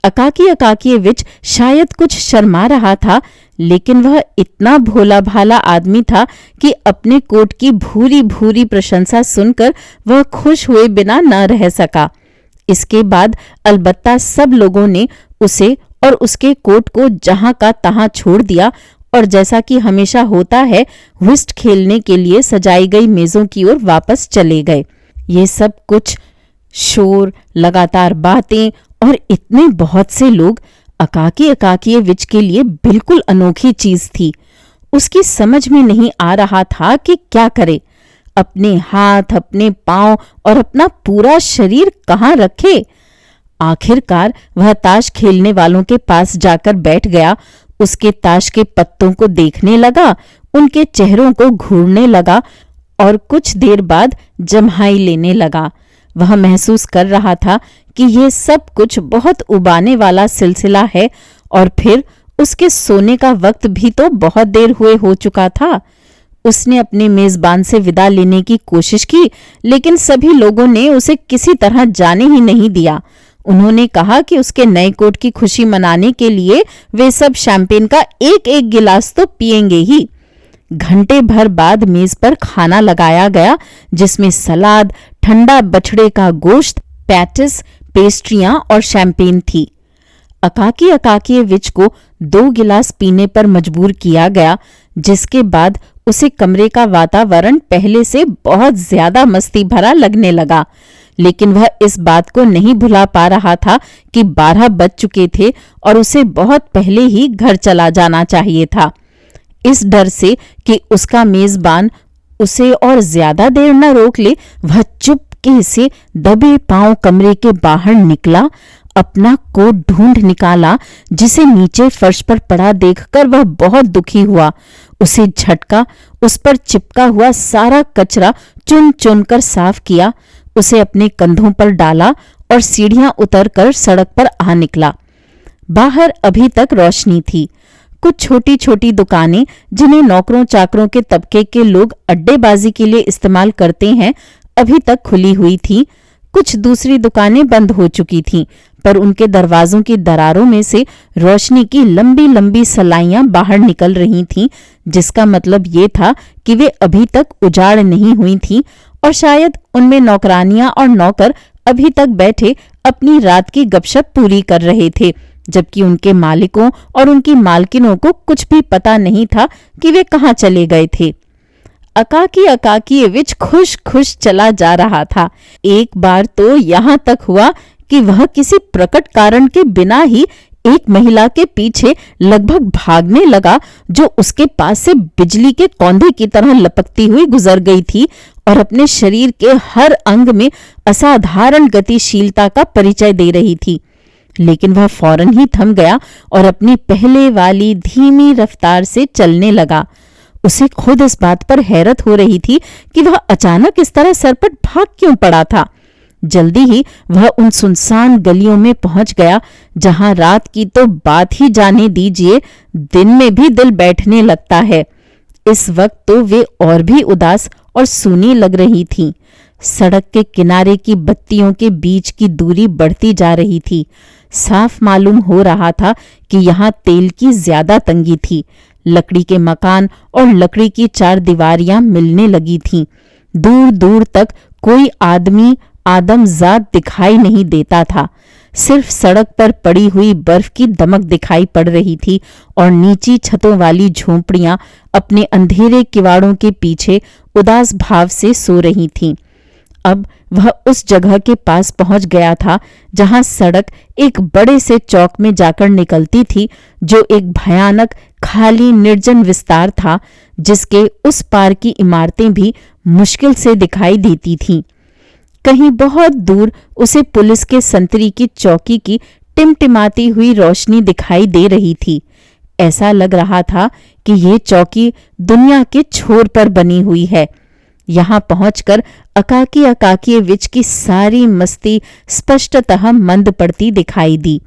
S1: अकाकीयविच शायद कुछ शर्मा रहा था, लेकिन वह इतना भोला भाला आदमी था कि अपने कोट की भूरी भूरी प्रशंसा सुनकर वह खुश हुए बिना न रह सका। इसके बाद अलबत्ता सब लोगों ने उसे और उसके कोट को जहां का तहां छोड़ दिया और जैसा कि हमेशा होता है व्हिस्ट खेलने के लिए सजाई गई मेजों की ओर वापस चले गए। ये सब कुछ शोर, लगातार बातें और इतने बहुत से लोग अकाकीयविच के लिए बिल्कुल अनोखी चीज थी। उसकी समझ में नहीं आ रहा था कि क्या करे। अपने हाथ, अपने पांव और अपना पूरा शरीर कहाँ रखे। आखिरकार वह ताश खेलने वालों के पास जाकर बैठ गया। उसके ताश के पत्तों को देखने लगा, उनके चेहरों को घूरने लगा और कुछ देर बाद जम्हाई लेने लगा। वह महसूस कर रहा था कि यह सब कुछ बहुत उबाने वाला सिलसिला है और फिर उसके सोने का वक्त भी तो बहुत देर हुए हो चुका था। उसने अपने मेजबान से विदा लेने की कोशिश की, लेकिन सभी लोगों ने उसे किसी तरह जाने ही नहीं दिया। उन्होंने कहा कि उसके नए कोट की खुशी मनाने के लिए वे सब शैंपेन का एक एक गिलास तो पिएंगे ही। घंटे भर बाद मेज पर खाना लगाया गया जिसमें सलाद, ठंडा बछड़े का गोश्त, पैटिस, पेस्ट्रियां और शैंपेन थी। अकाकीयविच को 2 गिलास पीने पर मजबूर किया गया, जिसके बाद उसे कमरे का वातावरण पहले से बहुत ज्यादा मस्ती भरा लगने लगा। लेकिन वह इस बात को नहीं भुला पा रहा था कि 12 बज चुके थे और उसे बहुत पहले ही घर चला जाना चाहिए था। इस डर से कि उसका मेजबान उसे और ज्यादा देर न रोक ले, वह चुपके से दबे पांव कमरे के बाहर निकला, अपना कोट ढूंढ निकाला जिसे नीचे फर्श पर पड़ा देखकर वह बहुत दुखी हुआ। उसे झटका, उस पर चिपका हुआ सारा कचरा चुन चुन कर साफ किया, उसे अपने कंधों पर डाला और सीढ़ियां उतरकर सड़क पर आ निकला। बाहर अभी तक रोशनी थी। कुछ छोटी छोटी दुकानें जिन्हें नौकरों चाकरों के तबके के लोग अड्डेबाजी के लिए इस्तेमाल करते हैं अभी तक खुली हुई थी। कुछ दूसरी दुकानें बंद हो चुकी थीं, पर उनके दरवाजों की दरारों में से रोशनी की लंबी लंबी सलाइयां बाहर निकल रही थीं जिसका मतलब ये था कि वे अभी तक उजाड़ नहीं हुई थीं और शायद उनमें नौकरानियां और नौकर अभी तक बैठे अपनी रात की गपशप पूरी कर रहे थे, जबकि उनके मालिकों और उनकी मालकिनों को कुछ भी पता नहीं था कि वे कहाँ चले गए थे। अकाकी अकाकियेविच खुश खुश चला जा रहा था। एक बार तो यहाँ तक हुआ कि वह किसी प्रकट कारण के बिना ही एक महिला के पीछे लगभग भागने लगा, जो उसके पास से बिजली के कौंधे की तरह लपकती हुई गुजर गई थी और अपने शरीर के हर अंग में असाधारण गतिशीलता का परिचय दे रही थी। लेकिन वह फौरन ही थम गया और अपनी पहले वाली धीमी रफ्तार से चलने लगा। उसे खुद इस बात पर हैरत हो रही थी कि वह अचानक इस तरह सरपट भाग क्यों पड़ा था। जल्दी ही वह उन सुनसान गलियों में पहुंच गया जहां रात की तो बात ही जाने दीजिए, दिन में भी दिल बैठने लगता है। इस वक्त तो वे और भी उदास और सूनी लग रही थीं। सड़क के किनारे की बत्तियों के बीच की दूरी बढ़ती जा रही थी। साफ मालूम हो रहा था कि यहाँ तेल की ज्यादा तंगी थी। लकड़ी के मकान और लकड़ी की चार दीवारियां मिलने लगी थीं। दूर दूर तक कोई आदमी आदमजात दिखाई नहीं देता था। सिर्फ सड़क पर पड़ी हुई बर्फ की दमक दिखाई पड़ रही थी और नीची छतों वाली झोंपड़ियां अपने अंधेरे किवाड़ों के पीछे उदास भाव से सो रही थीं। अब वह उस जगह के पास पहुंच गया था जहां सड़क एक बड़े से चौक में जाकर निकलती थी, जो एक भयानक खाली निर्जन विस्तार था, जिसके उस पार की इमारतें भी मुश्किल से दिखाई देती थीं। कहीं बहुत दूर उसे पुलिस के संतरी की चौकी की टिमटिमाती हुई रोशनी दिखाई दे रही थी। ऐसा लग रहा था कि ये चौकी दुनिया के छोर पर बनी हुई है। यहाँ पहुंचकर अकाकी अकाकियेविच की सारी मस्ती स्पष्टतः मंद पड़ती दिखाई दी।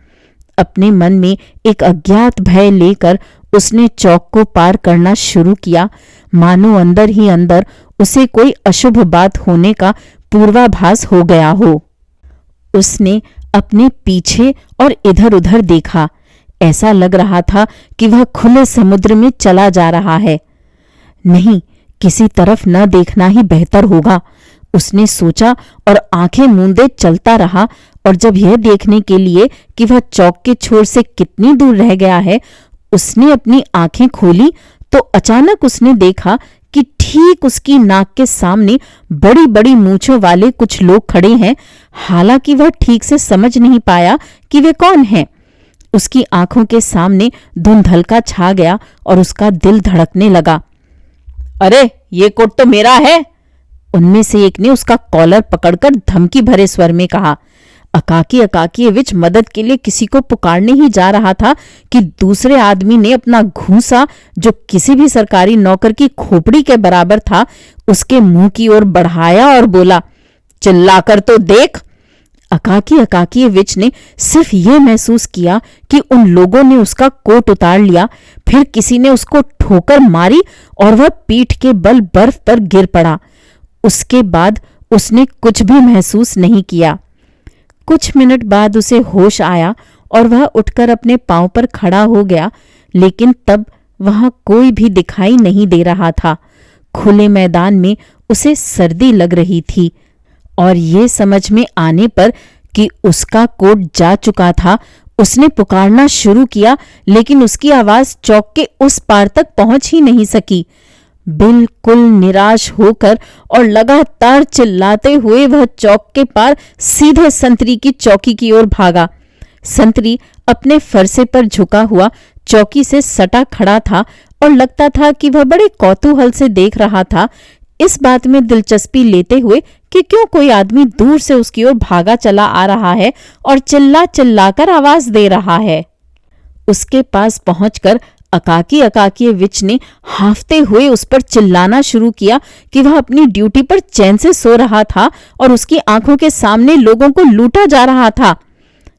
S1: अपने मन में एक अज्ञात भय लेकर उसने चौक को पार करना शुरू किया, मानो अंदर ही अंदर उसे कोई अशुभ बात होने का पूर्वाभास हो गया हो। उसने अपने पीछे और इधर उधर देखा। ऐसा लग रहा था कि वह खुले समुद्र में चला जा रहा है। नहीं, किसी तरफ न देखना ही बेहतर होगा, उसने सोचा और आंखें मूंदे चलता रहा। और जब यह देखने के लिए कि वह चौक के छोर से कितनी दूर रह गया है, उसने अपनी आंखें खोली तो अचानक उसने देखा कि ठीक उसकी नाक के सामने बड़ी बड़ी मूंछों वाले कुछ लोग खड़े हैं। हालांकि वह ठीक से समझ नहीं पाया कि वे कौन हैं। उसकी आंखों के सामने धुंधलका छा गया और उसका दिल धड़कने लगा। अरे, ये कोट तो मेरा है, उनमें से एक ने उसका कॉलर पकड़कर धमकी भरे स्वर में कहा। अकाकी अकाकियेविच मदद के लिए किसी को पुकारने ही जा रहा था कि दूसरे आदमी ने अपना घूंसा, जो किसी भी सरकारी नौकर की खोपड़ी के बराबर था, उसके मुंह की ओर बढ़ाया और बोला, चिल्लाकर तो देख। अकाकी अकाकियेविच ने सिर्फ ये महसूस किया कि उन लोगों ने उसका कोट उतार लिया, फिर किसी ने उसको ठोकर मारी और वह पीठ के बल बर्फ पर गिर पड़ा। उसके बाद उसने कुछ भी महसूस नहीं किया। कुछ मिनट बाद उसे होश आया और वह उठकर अपने पांव पर खड़ा हो गया, लेकिन तब वहां कोई भी दिखाई नहीं दे रहा था। खुले मैदान में उसे सर्दी लग रही थी और ये समझ में आने पर कि उसका कोट जा चुका था, उसने पुकारना शुरू किया, लेकिन उसकी आवाज चौक के उस पार तक पहुंच ही नहीं सकी। बिल्कुल निराश होकर और लगातार चिल्लाते हुए वह चौक के पार सीधे संतरी की चौकी की ओर भागा। संतरी अपने फरसे पर झुका हुआ चौकी से सटा खड़ा था और लगता था कि वह बड़े कौतूहल से देख रहा था, इस बात में दिलचस्पी लेते हुए कि क्यों कोई आदमी दूर से उसकी ओर भागा चला आ रहा है और चिल्ला चिल्लाकर आवाज दे रहा है। उसके पास पहुंचकर अकाकी अकाकियेविच ने हांफते हुए उस पर चिल्लाना शुरू किया कि वह अपनी ड्यूटी पर चैन से सो रहा था और उसकी आंखों के सामने लोगों को लूटा जा रहा था।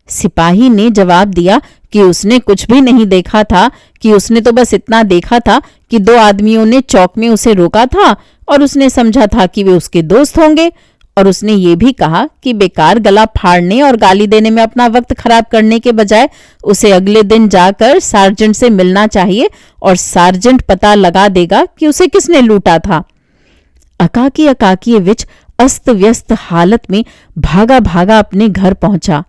S1: सिपाही ने जवाब दिया कि उसने कुछ भी नहीं देखा था, कि उसने तो बस इतना देखा था कि दो आदमियों ने चौक में उसे रोका था और उसने समझा था कि वे उसके दोस्त होंगे और उसने ये भी कहा कि बेकार गला फाड़ने और गाली देने में अपना वक्त खराब करने के बजाय उसे अगले दिन जाकर सार्जेंट से मिलना चाहिए और सार्जेंट पता लगा देगा कि उसे किसने लूटा था। अकाकी अकाकियेविच अस्त व्यस्त हालत में भागा भागा अपने घर पहुंचा।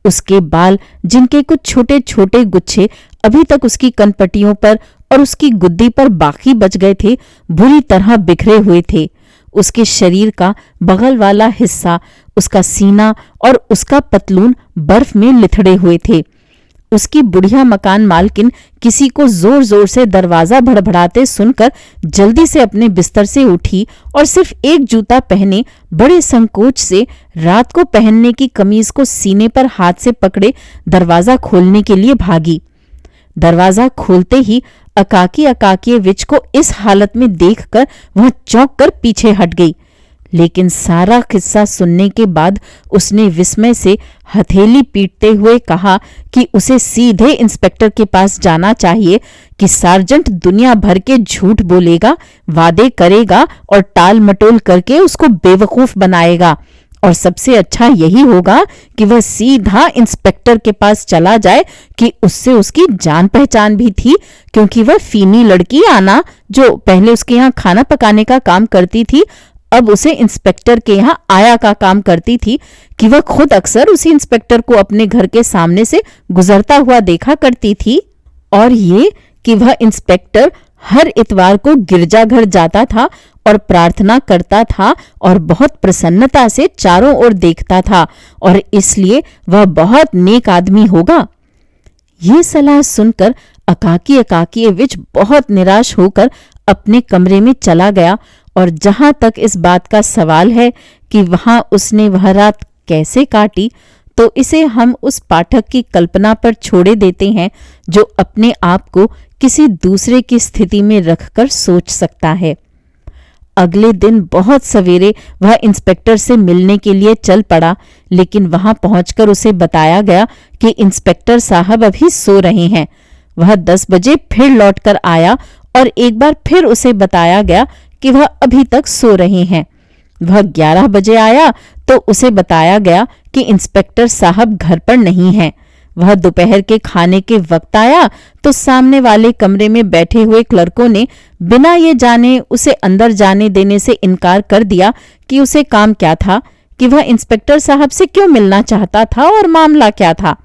S1: उसके बाल, जिनके कुछ छोटे छोटे गुच्छे अभी तक उसकी कनपटियों पर और उसकी गुद्दी पर बाकी बच गए थे, बुरी तरह बिखरे हुए थे। उसके शरीर का बगल वाला हिस्सा, उसका सीना और उसका पतलून बर्फ में लिथड़े हुए थे। उसकी बुढ़िया मकान मालकिन किसी को जोर जोर से दरवाजा भड़भड़ाते सुनकर जल्दी से अपने बिस्तर से उठी और सिर्फ एक जूता पहने बड़े संकोच से रात को पहनने की कमीज को सीने पर हाथ से पकड़े दरवाजा खोलने के लिए भागी। दरवाजा खोलते ही अकाकी अकाकियेविच को इस हालत में देखकर वह चौंक कर पीछे हट गई। लेकिन सारा किस्सा सुनने के बाद उसने विस्मय से हथेली पीटते हुए कहा कि उसे सीधे इंस्पेक्टर के पास जाना चाहिए कि सार्जेंट दुनिया भर के झूठ बोलेगा, वादे करेगा और टाल मटोल करके उसको बेवकूफ बनाएगा, और सबसे अच्छा यही होगा कि वह सीधा इंस्पेक्टर के पास चला जाए कि उससे उसकी जान पहचान भी थी, क्योंकि वह फीनी लड़की आना, जो पहले उसके यहाँ खाना पकाने का काम करती थी, अब उसे इंस्पेक्टर के यहाँ आया का काम करती थी, कि वह खुद अक्सर उसी इंस्पेक्टर को अपने घर के सामने से गुजरता हुआ देखा करती थी, और ये कि वह इंस्पेक्टर हर इतवार को गिरजाघर जाता था और प्रार्थना करता था और बहुत प्रसन्नता से चारों ओर देखता था, और इसलिए वह बहुत नेक आदमी होगा। ये सलाह सुनकर अकाकी अकाकियेविच बहुत निराश होकर अपने कमरे में चला गया, और जहां तक इस बात का सवाल है कि वहां उसने वह रात कैसे काटी, तो इसे हम उस पाठक की कल्पना पर छोड़े देते हैं जो अपने आप को किसी दूसरे की स्थिति में रखकर सोच सकता है। अगले दिन बहुत सवेरे वह इंस्पेक्टर से मिलने के लिए चल पड़ा, लेकिन वहां पहुंचकर उसे बताया गया कि इंस्पेक्टर साहब अभी सो रहे हैं। वह 10 बजे फिर लौटकर आया और एक बार फिर उसे बताया गया कि वह अभी तक सो रहे हैं। वह 11 बजे आया तो उसे बताया गया कि इंस्पेक्टर साहब घर पर नहीं हैं। वह दोपहर के खाने के वक्त आया तो सामने वाले कमरे में बैठे हुए क्लर्कों ने बिना ये जाने उसे अंदर जाने देने से इनकार कर दिया कि उसे काम क्या था, कि वह इंस्पेक्टर साहब से क्यों मिलना चाहता था और मामला क्या था।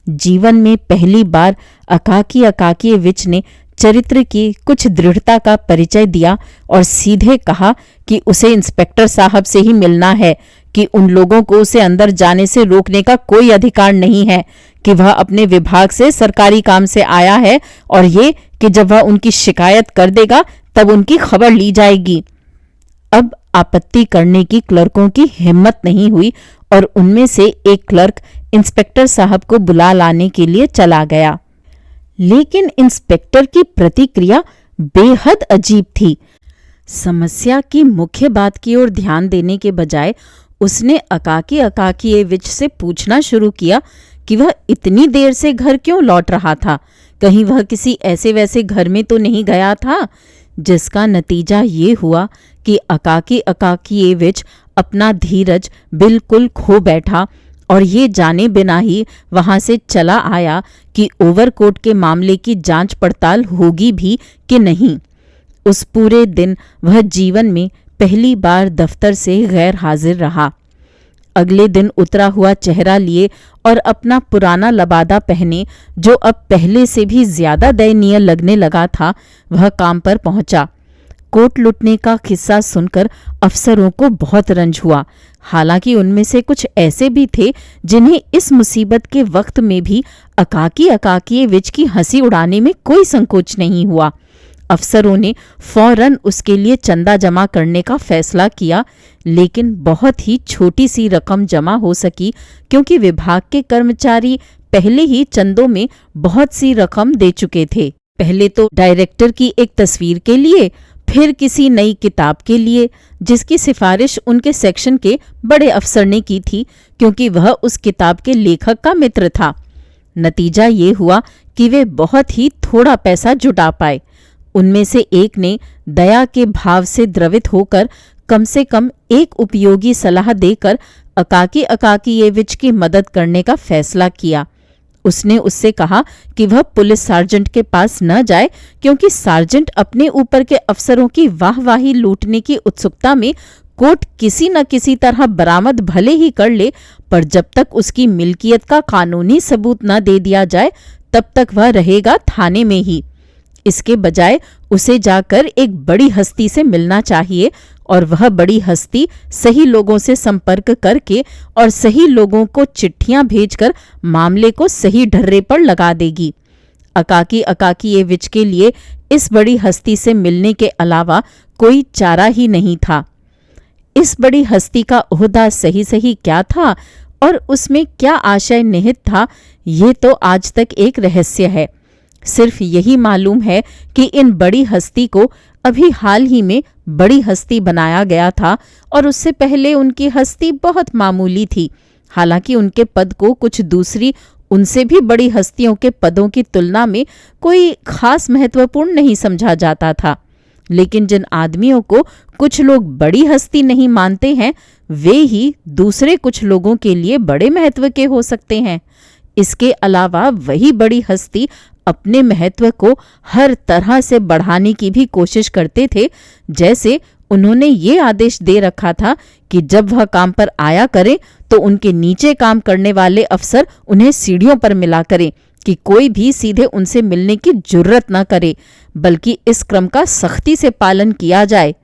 S1: जीवन में पहली बार अकाकी अकाकियेविच ने चरित्र की कुछ दृढ़ता का परिचय दिया और सीधे कहा कि उसे इंस्पेक्टर साहब से ही मिलना है, कि उन लोगों को उसे अंदर जाने से रोकने का कोई अधिकार नहीं है, कि वह अपने विभाग से सरकारी काम से आया है, और ये कि जब वह उनकी शिकायत कर देगा तब उनकी खबर ली जाएगी। अब आपत्ति करने की क्लर्कों की हिम्मत नहीं हुई और उनमें से एक क्लर्क इंस्पेक्टर साहब को बुला लाने के लिए चला गया। लेकिन इंस्पेक्टर की प्रतिक्रिया बेहद अजीब थी। समस्या की मुख्य बात की ओर ध्यान देने के बजाय उसने अकाकी अकाकियेविच से पूछना शुरू किया कि वह इतनी देर से घर क्यों लौट रहा था, कहीं वह किसी ऐसे वैसे घर में तो नहीं गया था, जिसका नतीजा ये हुआ कि अकाकी अकाकियेविच अपना धीरज बिल्कुल खो बैठा और ये जाने बिना ही वहां से चला आया कि ओवरकोट के मामले की जांच पड़ताल होगी भी कि नहीं। उस पूरे दिन वह जीवन में पहली बार दफ्तर से गैर हाजिर रहा। अगले दिन उतरा हुआ चेहरा लिए और अपना पुराना लबादा पहने, जो अब पहले से भी ज्यादा दयनीय लगने लगा था, वह काम पर पहुंचा। कोट लुटने का किस्सा सुनकर अफसरों को बहुत रंज हुआ। हालांकि उनमें से कुछ ऐसे भी थे जिन्हें इस मुसीबत के वक्त में भी अकाकी अकाकियेविच की हंसी उड़ाने में कोई संकोच नहीं हुआ। अफसरों ने फौरन उसके लिए चंदा जमा करने का फैसला किया, लेकिन बहुत ही छोटी सी रकम जमा हो सकी, क्योंकि विभाग के कर्मचारी पहले ही चंदों में बहुत सी रकम दे चुके थे। पहले तो डायरेक्टर की एक तस्वीर के लिए, फिर किसी नई किताब के लिए, जिसकी सिफारिश उनके सेक्शन के बड़े अफसर ने की थी, क्योंकि वह उस किताब के लेखक का मित्र था। नतीजा ये हुआ कि वे बहुत ही थोड़ा पैसा जुटा पाए। उनमें से एक ने दया के भाव से द्रवित होकर कम से कम एक उपयोगी सलाह देकर अकाकी अकाकीयेविच की मदद करने का फैसला किया। उसने उससे कहा कि वह पुलिस सार्जेंट के पास न जाए, क्योंकि सार्जेंट अपने ऊपर के अफसरों की वाहवाही लूटने की उत्सुकता में कोट किसी न किसी तरह बरामद भले ही कर ले, पर जब तक उसकी मिल्कियत का कानूनी सबूत न दे दिया जाए तब तक वह रहेगा थाने में ही। इसके बजाय उसे जाकर एक बड़ी हस्ती से मिलना चाहिए, और वह बड़ी हस्ती सही लोगों से संपर्क करके और सही लोगों को चिट्ठियां भेजकर मामले को सही ढर्रे पर लगा देगी। अकाकी अकाकीयेविच के लिए इस बड़ी हस्ती से मिलने के अलावा कोई चारा ही नहीं था। इस बड़ी हस्ती का ओहदा सही सही क्या था और उसमें क्या आशय निहित था, ये तो आज तक एक रहस्य है। सिर्फ यही मालूम है कि इन बड़ी हस्ती को अभी हाल ही में बड़ी हस्ती बनाया गया था, और उससे पहले उनकी हस्ती बहुत मामूली थी। हालांकि उनके पद को कुछ दूसरी उनसे भी बड़ी हस्तियों के पदों की तुलना में कोई खास महत्वपूर्ण नहीं समझा जाता था। लेकिन जिन आदमियों को कुछ लोग बड़ी हस्ती नहीं मानते हैं, वे ही दूसरे कुछ लोगों के लिए बड़े महत्व के हो सकते हैं। इसके अलावा वही बड़ी हस्ती अपने महत्व को हर तरह से बढ़ाने की भी कोशिश करते थे। जैसे उन्होंने ये आदेश दे रखा था कि जब वह काम पर आया करें तो उनके नीचे काम करने वाले अफसर उन्हें सीढ़ियों पर मिला करें, कि कोई भी सीधे उनसे मिलने की जुर्रत न करे, बल्कि इस क्रम का सख्ती से पालन किया जाए।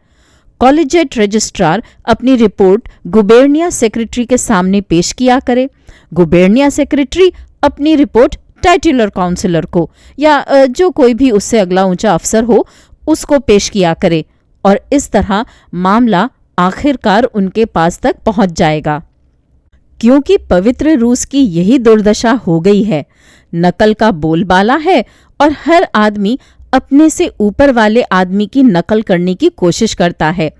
S1: कॉलेजिएट रजिस्ट्रार अपनी रिपोर्ट गुबेर्निया सेक्रेटरी के सामने पेश किया करे। गुबेर्निया सेक्रेटरी अपनी रिपोर्ट टाइटुलर काउंसिलर को या जो कोई भी उससे अगला ऊंचा अफसर हो उसको पेश किया करे, और इस तरह मामला आखिरकार उनके पास तक पहुंच जाएगा। क्योंकि पवित्र रूस की यही दुर्दशा हो गई है। नकल का बोलबाला है और हर आदमी अपने से ऊपर वाले आदमी की नकल करने की कोशिश करता है।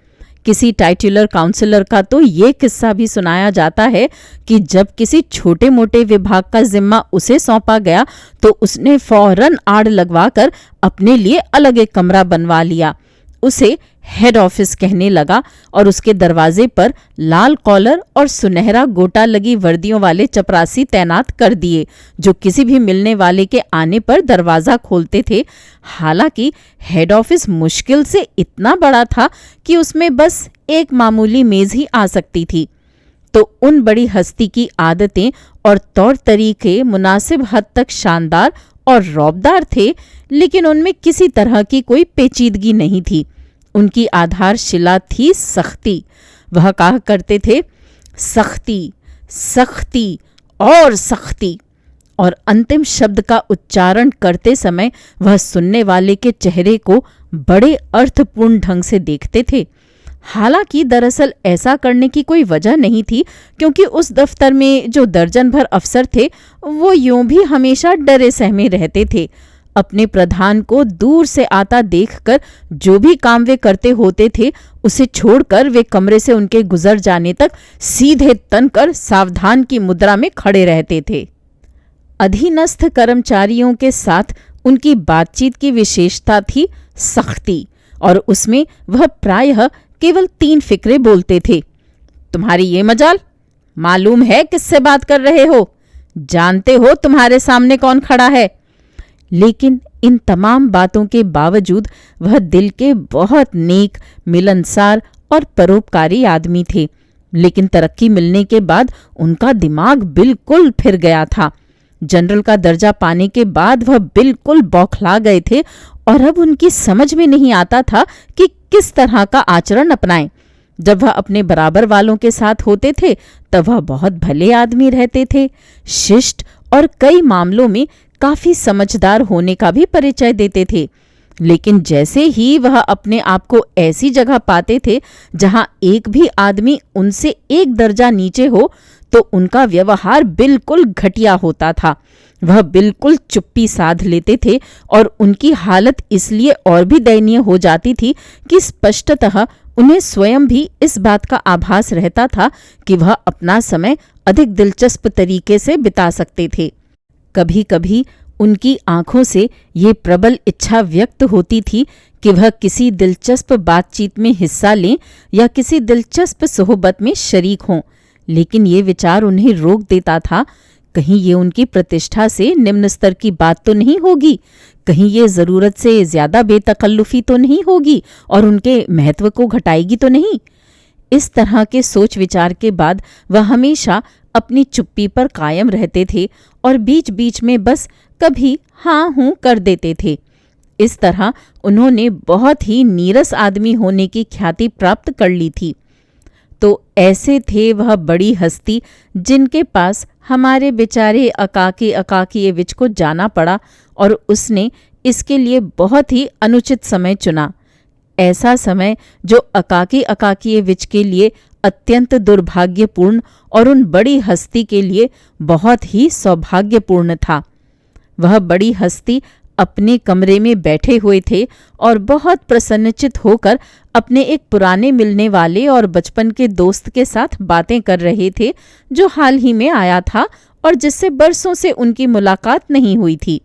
S1: किसी टाइटुलर काउंसिलर का तो ये किस्सा भी सुनाया जाता है कि जब किसी छोटे मोटे विभाग का जिम्मा उसे सौंपा गया तो उसने फौरन आड़ लगवाकर अपने लिए अलग एक कमरा बनवा लिया। उसे हेड ऑफिस कहने लगा और उसके दरवाजे पर लाल कॉलर और सुनहरा गोटा लगी वर्दियों वाले चपरासी तैनात कर दिए, जो किसी भी मिलने वाले के आने पर दरवाजा खोलते थे। हालांकि हेड ऑफिस मुश्किल से इतना बड़ा था कि उसमें बस एक मामूली मेज ही आ सकती थी। तो उन बड़ी हस्ती की आदतें और तौर तरीके मुनासिब हद तक शानदार और रौबदार थे, लेकिन उनमें किसी तरह की कोई पेचीदगी नहीं थी। उनकी आधारशिला थी सख्ती। वह कहा करते थे, सख्ती, सख्ती और सख्ती, और अंतिम शब्द का उच्चारण करते समय वह सुनने वाले के चेहरे को बड़े अर्थपूर्ण ढंग से देखते थे। हालांकि दरअसल ऐसा करने की कोई वजह नहीं थी, क्योंकि उस दफ्तर में जो दर्जन भर अफसर थे वो यूं भी हमेशा डरे सहमे रहते थे। अपने प्रधान को दूर से आता देखकर जो भी काम वे करते होते थे उसे छोड़कर वे कमरे से उनके गुजर जाने तक सीधे तनकर सावधान की मुद्रा में खड़े रहते थे। अधीनस्थ कर्मचारियों के साथ उनकी बातचीत की विशेषता थी सख्ती, और उसमें वह प्रायः केवल 3 फिक्रे बोलते थे। तुम्हारी ये मजाल, मालूम है किससे बात कर रहे हो, जानते हो तुम्हारे सामने कौन खड़ा है। लेकिन इन तमाम बातों के बावजूद वह दिल के बहुत नेक, मिलनसार और परोपकारी आदमी थे। लेकिन तरक्की मिलने के बाद उनका दिमाग बिल्कुल फिर गया था। जनरल का दर्जा पाने के बाद वह बिल्कुल बौखला गए थे, और अब उनकी समझ में नहीं आता था कि किस तरह का आचरण अपनाएं। जब वह अपने बराबर वालों के साथ होते थे तब वह बहुत भले आदमी रहते थे, शिष्ट और कई मामलों में काफी समझदार होने का भी परिचय देते थे। लेकिन जैसे ही वह अपने आप को ऐसी जगह पाते थे जहां एक भी आदमी उनसे एक दर्जा नीचे हो, तो उनका व्यवहार बिल्कुल घटिया होता था। वह बिल्कुल चुप्पी साध लेते थे, और उनकी हालत इसलिए और भी दयनीय हो जाती थी कि स्पष्टतः उन्हें स्वयं भी इस बात का आभास रहता था कि वह अपना समय अधिक दिलचस्प तरीके से बिता सकते थे। कभी कभी उनकी आंखों से ये प्रबल इच्छा व्यक्त होती थी कि वह किसी दिलचस्प बातचीत में हिस्सा लें या किसी दिलचस्प सोहबत में शरीक हों, लेकिन ये विचार उन्हें रोक देता था, कहीं ये उनकी प्रतिष्ठा से निम्न स्तर की बात तो नहीं होगी, कहीं ये जरूरत से ज्यादा बेतकल्लुफी तो नहीं होगी और उनके महत्व को घटाएगी तो नहीं। इस तरह के सोच विचार के बाद वह हमेशा अपनी चुप्पी पर कायम रहते थे और बीच बीच में बस कभी हाँ हूँ कर देते थे। इस तरह उन्होंने बहुत ही नीरस आदमी होने की ख्याति प्राप्त कर ली थी। तो ऐसे थे वह बड़ी हस्ती जिनके पास हमारे बेचारे अकाकी अकाकीयेविच को जाना पड़ा और उसने इसके लिए बहुत ही अनुचित समय चुना, ऐसा समय जो अकाकी अकाकीयेविच के लिए अत्यंत दुर्भाग्यपूर्ण और उन बड़ी हस्ती के लिए बहुत ही सौभाग्यपूर्ण था। वह बड़ी हस्ती अपने कमरे में बैठे हुए थे और बहुत प्रसन्नचित होकर अपने एक पुराने मिलने वाले और बचपन के दोस्त के साथ बातें कर रहे थे, जो हाल ही में आया था और जिससे बरसों से उनकी मुलाकात नहीं हुई थी।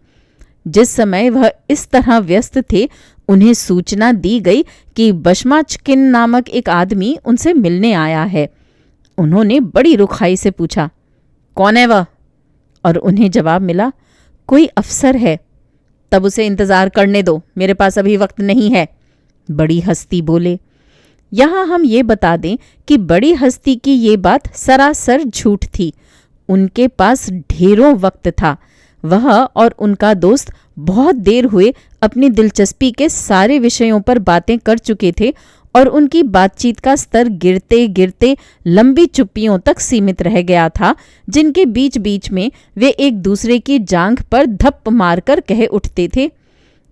S1: जिस समय वह इस तरह व्यस्त थे, उन्हें सूचना दी गई कि बशमाचकिन नामक एक आदमी उनसे मिलने आया है। उन्होंने बड़ी रुखाई से पूछा, कौन है वह? और उन्हें जवाब मिला, कोई अफसर है। तब उसे इंतजार करने दो, मेरे पास अभी वक्त नहीं है। बड़ी हस्ती बोले। यहाँ हम ये बता दें कि बड़ी हस्ती की ये बात सरासर झूठ थी। उनके पास ढेरों वक्त था। वह और उनका दोस्त बहुत देर हुए अपनी दिलचस्पी के सारे विषयों पर बातें कर चुके थे और उनकी बातचीत का स्तर गिरते गिरते लंबी चुप्पियों तक सीमित रह गया था, जिनके बीच बीच में वे एक दूसरे की जांघ पर धप्प मारकर कह उठते थे,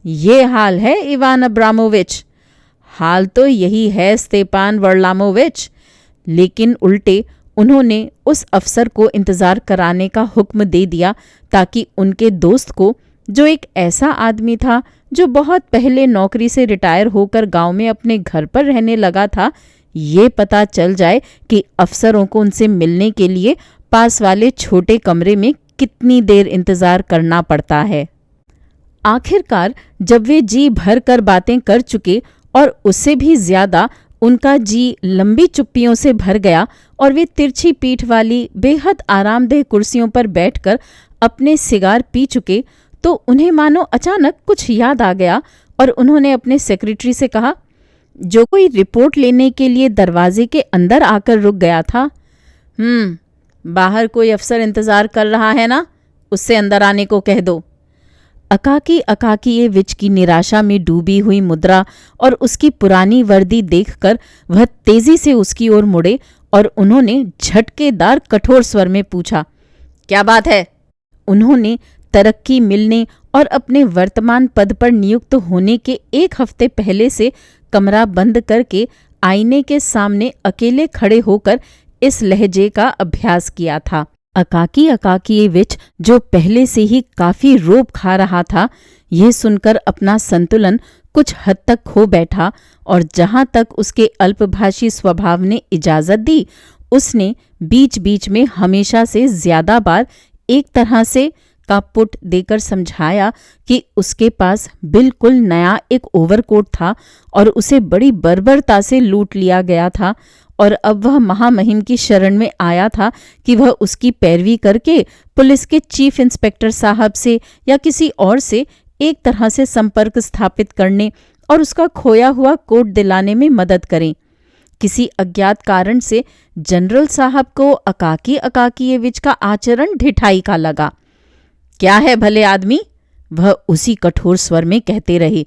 S1: ये हाल है इवान अब्रामोविच। हाल तो यही है स्तेपान वर्लामोविच। लेकिन उल्टे उन्होंने उस अफसर को इंतजार कराने का हुक्म दे दिया ताकि उनके दोस्त को, जो एक ऐसा आदमी था जो बहुत पहले नौकरी से रिटायर होकर गांव में अपने घर पर रहने लगा था, ये पता चल जाए कि अफसरों को उनसे मिलने के लिए पास वाले छोटे कमरे में कितनी देर इंतजार करना पड़ता है। आखिरकार जब वे जी भर कर बातें कर चुके और उससे भी ज्यादा उनका जी लंबी चुप्पियों से भर गया और वे तिरछी पीठ वाली बेहद आरामदेह कुर्सियों पर बैठकर अपने सिगार पी चुके, तो उन्हें मानो अचानक कुछ याद आ गया और उन्होंने अपने सेक्रेटरी से कहा, जो कोई रिपोर्ट लेने के लिए दरवाजे के अंदर आकर रुक गया था, बाहर कोई अफसर इंतजार कर रहा है ना, उससे अंदर आने को कह दो। अकाकी अकाकीयेविच की निराशा में डूबी हुई मुद्रा और उसकी पुरानी वर्दी देखकर वह तेजी से उसकी ओर मुड़े और उन्होंने झटकेदार कठोर स्वर में पूछा, क्या बात है? उन्होंने तरक्की मिलने और अपने वर्तमान पद पर नियुक्त होने के एक हफ्ते पहले से कमरा बंद करके आईने के सामने अकेले खड़े होकर इस लहजे का अभ्यास किया था। अकाकी अकाकीयेविच, जो पहले से ही काफी रोब खा रहा था, यह सुनकर अपना संतुलन कुछ हद तक खो बैठा और जहां तक उसके अल्पभाषी स्वभाव ने इजाजत दी, उसने बीच बीच में हमेशा से ज्यादा बार एक तरह से का पुट देकर समझाया कि उसके पास बिल्कुल नया एक ओवरकोट था और उसे बड़ी बर्बरता से लूट लिया गया था और अब वह महामहिम की शरण में आया था कि वह उसकी पैरवी करके पुलिस के चीफ इंस्पेक्टर साहब से या किसी और से एक तरह से संपर्क स्थापित करने और उसका खोया हुआ कोट दिलाने में मदद करें। किसी अज्ञात कारण से जनरल साहब को अकाकी अकाकीयेविच का आचरण ढिठाई का लगा। क्या है भले आदमी? वह उसी कठोर स्वर में कहते रहे,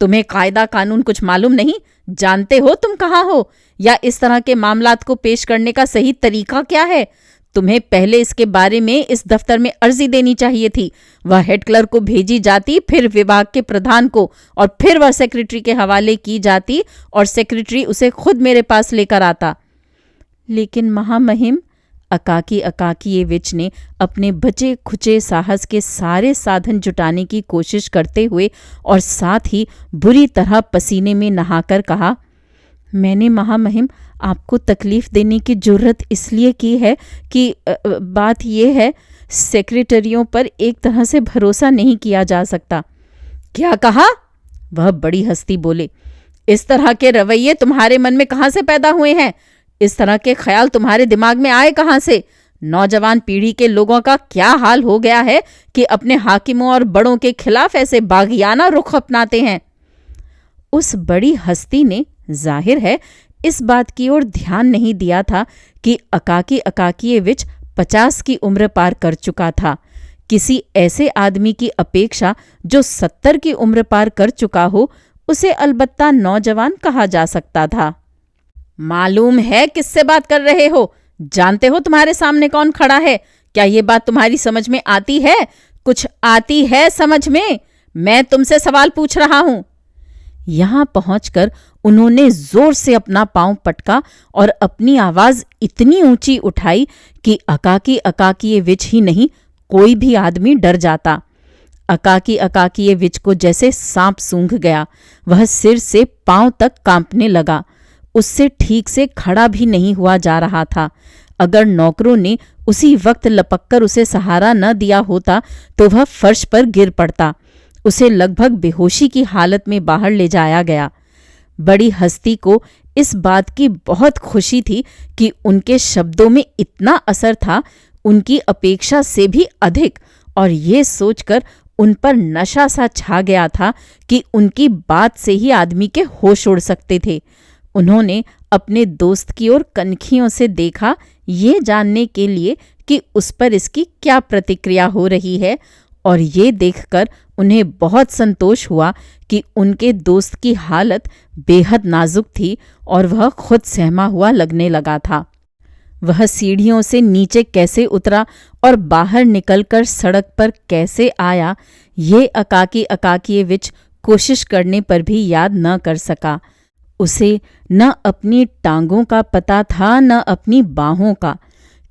S1: तुम्हें कायदा कानून कुछ मालूम नहीं? जानते हो तुम कहाँ हो या इस तरह के मामलात को पेश करने का सही तरीका क्या है? तुम्हें पहले इसके बारे में इस दफ्तर में अर्जी देनी चाहिए थी। वह हेड क्लर्क को भेजी जाती, फिर विभाग के प्रधान को, और फिर वह सेक्रेटरी के हवाले की जाती और सेक्रेटरी उसे खुद मेरे पास लेकर आता। लेकिन महामहिम, अकाकी अकाकीयेविच ने अपने बचे खुचे साहस के सारे साधन जुटाने की कोशिश करते हुए और साथ ही बुरी तरह पसीने में नहाकर कहा, मैंने महामहिम आपको तकलीफ देने की जुर्रत इसलिए की है कि बात यह है, सेक्रेटरियों पर एक तरह से भरोसा नहीं किया जा सकता। क्या कहा? वह बड़ी हस्ती बोले, इस तरह के रवैये तुम्हारे मन में कहां से पैदा हुए हैं? इस तरह के ख्याल तुम्हारे दिमाग में आए कहां से? नौजवान पीढ़ी के लोगों का क्या हाल हो गया है कि अपने हाकिमों और बड़ों के खिलाफ ऐसे बागियाना रुख अपनाते हैं। उस बड़ी हस्ती ने जाहिर है इस बात की ओर ध्यान नहीं दिया था कि अकाकी अकाकियेविच 50 की उम्र पार कर चुका था। किसी ऐसे आदमी की अपेक्षा जो 70 की उम्र पार कर चुका हो, उसे अलबत्ता नौजवान कहा जा सकता था। मालूम है किससे बात कर रहे हो? जानते हो तुम्हारे सामने कौन खड़ा है? क्या ये बात तुम्हारी समझ में आती है? कुछ आती है समझ में? मैं तुमसे सवाल पूछ रहा हूं। यहां पहुंचकर उन्होंने जोर से अपना पांव पटका और अपनी आवाज इतनी ऊंची उठाई कि अकाकी अकाकियेविच ही नहीं, कोई भी आदमी डर जाता। अकाकी अकाकियेविच को जैसे सांप सूंघ गया। वह सिर से पांव तक कांपने लगा। उससे ठीक से खड़ा भी नहीं हुआ जा रहा था। अगर नौकरों ने उसी वक्त लपककर उसे सहारा न दिया होता तो वह फर्श पर गिर पड़ता। उसे लगभग बेहोशी की हालत में बाहर ले जाया गया। बड़ी हस्ती को इस बात की बहुत खुशी थी कि उनके शब्दों में इतना असर था, उनकी अपेक्षा से भी अधिक, और ये सोचकर उन पर नशा सा छा गया था कि उनकी बात से ही आदमी के होश उड़ सकते थे। उन्होंने अपने दोस्त की ओर कनखियों से देखा, ये जानने के लिए कि उस पर इसकी क्या प्रतिक्रिया हो रही है, और ये देखकर उन्हें बहुत संतोष हुआ कि उनके दोस्त की हालत बेहद नाजुक थी और वह खुद सहमा हुआ लगने लगा था। वह सीढ़ियों से नीचे कैसे उतरा और बाहर निकलकर सड़क पर कैसे आया, ये अकाकी अकाकियेविच कोशिश करने पर भी याद न कर सका। उसे न अपनी टांगों का पता था, न अपनी बाहों का।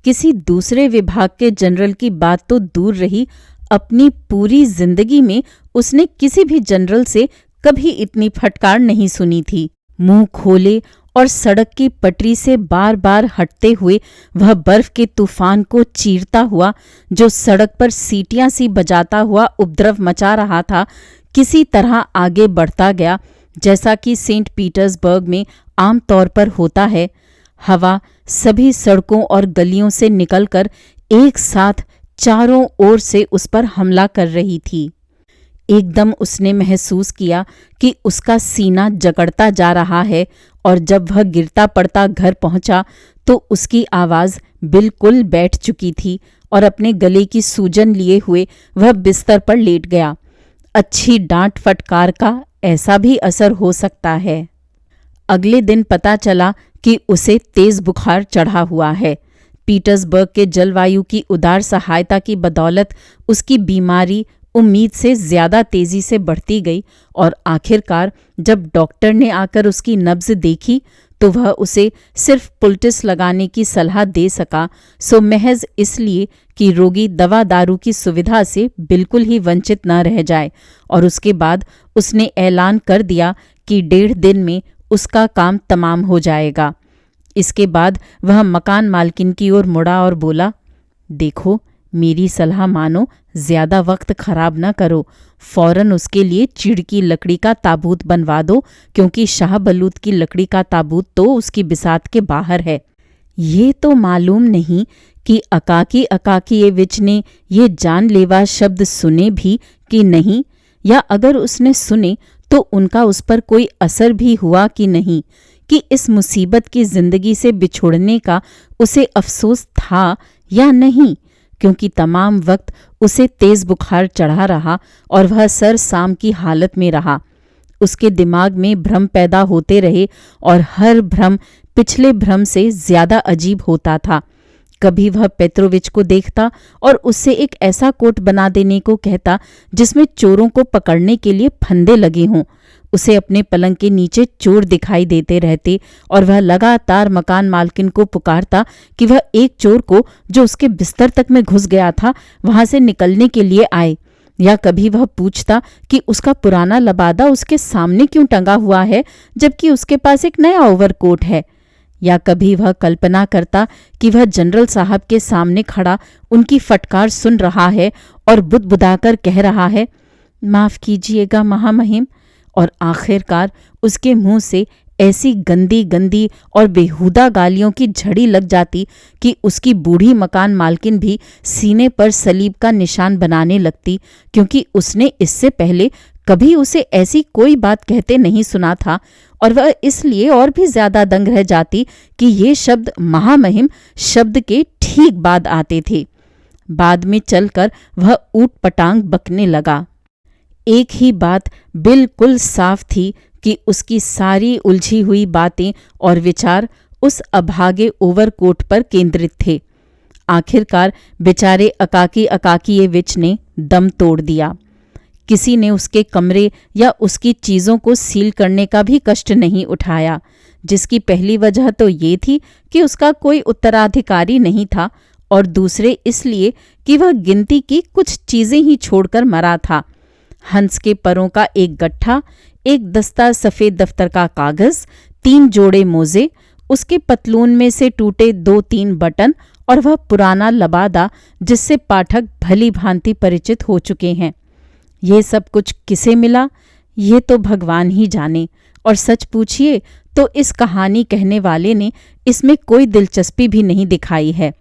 S1: किसी दूसरे विभाग के जनरल की बात तो दूर रही, अपनी पूरी जिंदगी में उसने किसी भी जनरल से कभी इतनी फटकार नहीं सुनी थी। मुंह खोले और सड़क की पटरी से बार बार हटते हुए वह बर्फ के तूफान को चीरता हुआ, जो सड़क पर सीटियां सी बजाता हुआ उपद्रव मचा रहा था, किसी तरह आगे बढ़ता गया, जैसा कि सेंट पीटर्सबर्ग में आम तौर पर होता है। हवा सभी सड़कों और गलियों से निकलकर एक साथ चारों ओर से उस पर हमला कर रही थी। एकदम उसने महसूस किया कि उसका सीना जकड़ता जा रहा है, और जब वह गिरता पड़ता घर पहुंचा तो उसकी आवाज़ बिल्कुल बैठ चुकी थी और अपने गले की सूजन लिए हुए वह बिस्तर पर लेट गया। अच्छी डांट फटकार का ऐसा भी असर हो सकता है। अगले दिन पता चला कि उसे तेज बुखार चढ़ा हुआ है। पीटर्सबर्ग के जलवायु की उदार सहायता की बदौलत उसकी बीमारी उम्मीद से ज़्यादा तेज़ी से बढ़ती गई, और आखिरकार जब डॉक्टर ने आकर उसकी नब्ज़ देखी तो वह उसे सिर्फ पुल्टिस लगाने की सलाह दे सका, सो महज इसलिए कि रोगी दवा दारू की सुविधा से बिल्कुल ही वंचित न रह जाए। और उसके बाद उसने ऐलान कर दिया कि 1.5 दिन में उसका काम तमाम हो जाएगा। इसके बाद वह मकान मालकिन की ओर मुड़ा और बोला, देखो, मेरी सलाह मानो, ज़्यादा वक्त खराब न करो। फौरन उसके लिए चीड़ की लकड़ी का ताबूत बनवा दो, क्योंकि शाह बलूत की लकड़ी का ताबूत तो उसकी बिसात के बाहर है। ये तो मालूम नहीं कि अकाकी अकाकियेविच ने ये जानलेवा शब्द सुने भी कि नहीं, या अगर उसने सुने तो उनका उस पर कोई असर भी हुआ कि नहीं, कि इस मुसीबत की जिंदगी से बिछुड़ने का उसे अफसोस था या नहीं, क्योंकि तमाम वक्त उसे तेज बुखार चढ़ा रहा और वह सर शाम की हालत में रहा। उसके दिमाग में भ्रम पैदा होते रहे और हर भ्रम पिछले भ्रम से ज्यादा अजीब होता था। कभी वह पेट्रोविच को देखता और उससे एक ऐसा कोट बना देने को कहता जिसमें चोरों को पकड़ने के लिए फंदे लगे हों। उसे अपने पलंग के नीचे चोर दिखाई देते रहते और वह लगातार मकान मालकिन को पुकारता कि वह एक चोर को, जो उसके बिस्तर तक में घुस गया था, वहां से निकलने के लिए आए। या कभी वह पूछता कि उसका पुराना लबादा उसके सामने क्यों टंगा हुआ है जबकि उसके पास एक नया ओवरकोट है। या कभी वह कल्पना करता कि वह जनरल साहब के सामने खड़ा उनकी फटकार सुन रहा है और बुदबुदाकर कह रहा है, माफ कीजिएगा महामहिम, और आखिरकार उसके मुंह से ऐसी गंदी गंदी और बेहुदा गालियों की झड़ी लग जाती कि उसकी बूढ़ी मकान मालकिन भी सीने पर सलीब का निशान बनाने लगती, क्योंकि उसने इससे पहले कभी उसे ऐसी कोई बात कहते नहीं सुना था, और वह इसलिए और भी ज्यादा दंग रह जाती कि ये शब्द महामहिम शब्द के ठीक बाद आते थे। बाद में चलकर वह ऊट पटांग बकने लगा। एक ही बात बिल्कुल साफ थी कि उसकी सारी उलझी हुई बातें और विचार उस अभागे ओवरकोट पर केंद्रित थे। आखिरकार बेचारे अकाकी अकाकियेविच ने दम तोड़ दिया। किसी ने उसके कमरे या उसकी चीज़ों को सील करने का भी कष्ट नहीं उठाया, जिसकी पहली वजह तो ये थी कि उसका कोई उत्तराधिकारी नहीं था, और दूसरे इसलिए कि वह गिनती की कुछ चीज़ें ही छोड़कर मरा था। हंस के परों का एक गट्ठा, एक दस्ता सफ़ेद दफ्तर का कागज़, 3 जोड़े मोजे, उसके पतलून में से टूटे 2-3 बटन और वह पुराना लबादा जिससे पाठक भली भांति परिचित हो चुके हैं। ये सब कुछ किसे मिला, ये तो भगवान ही जाने। और सच पूछिए तो इस कहानी कहने वाले ने इसमें कोई दिलचस्पी भी नहीं दिखाई है।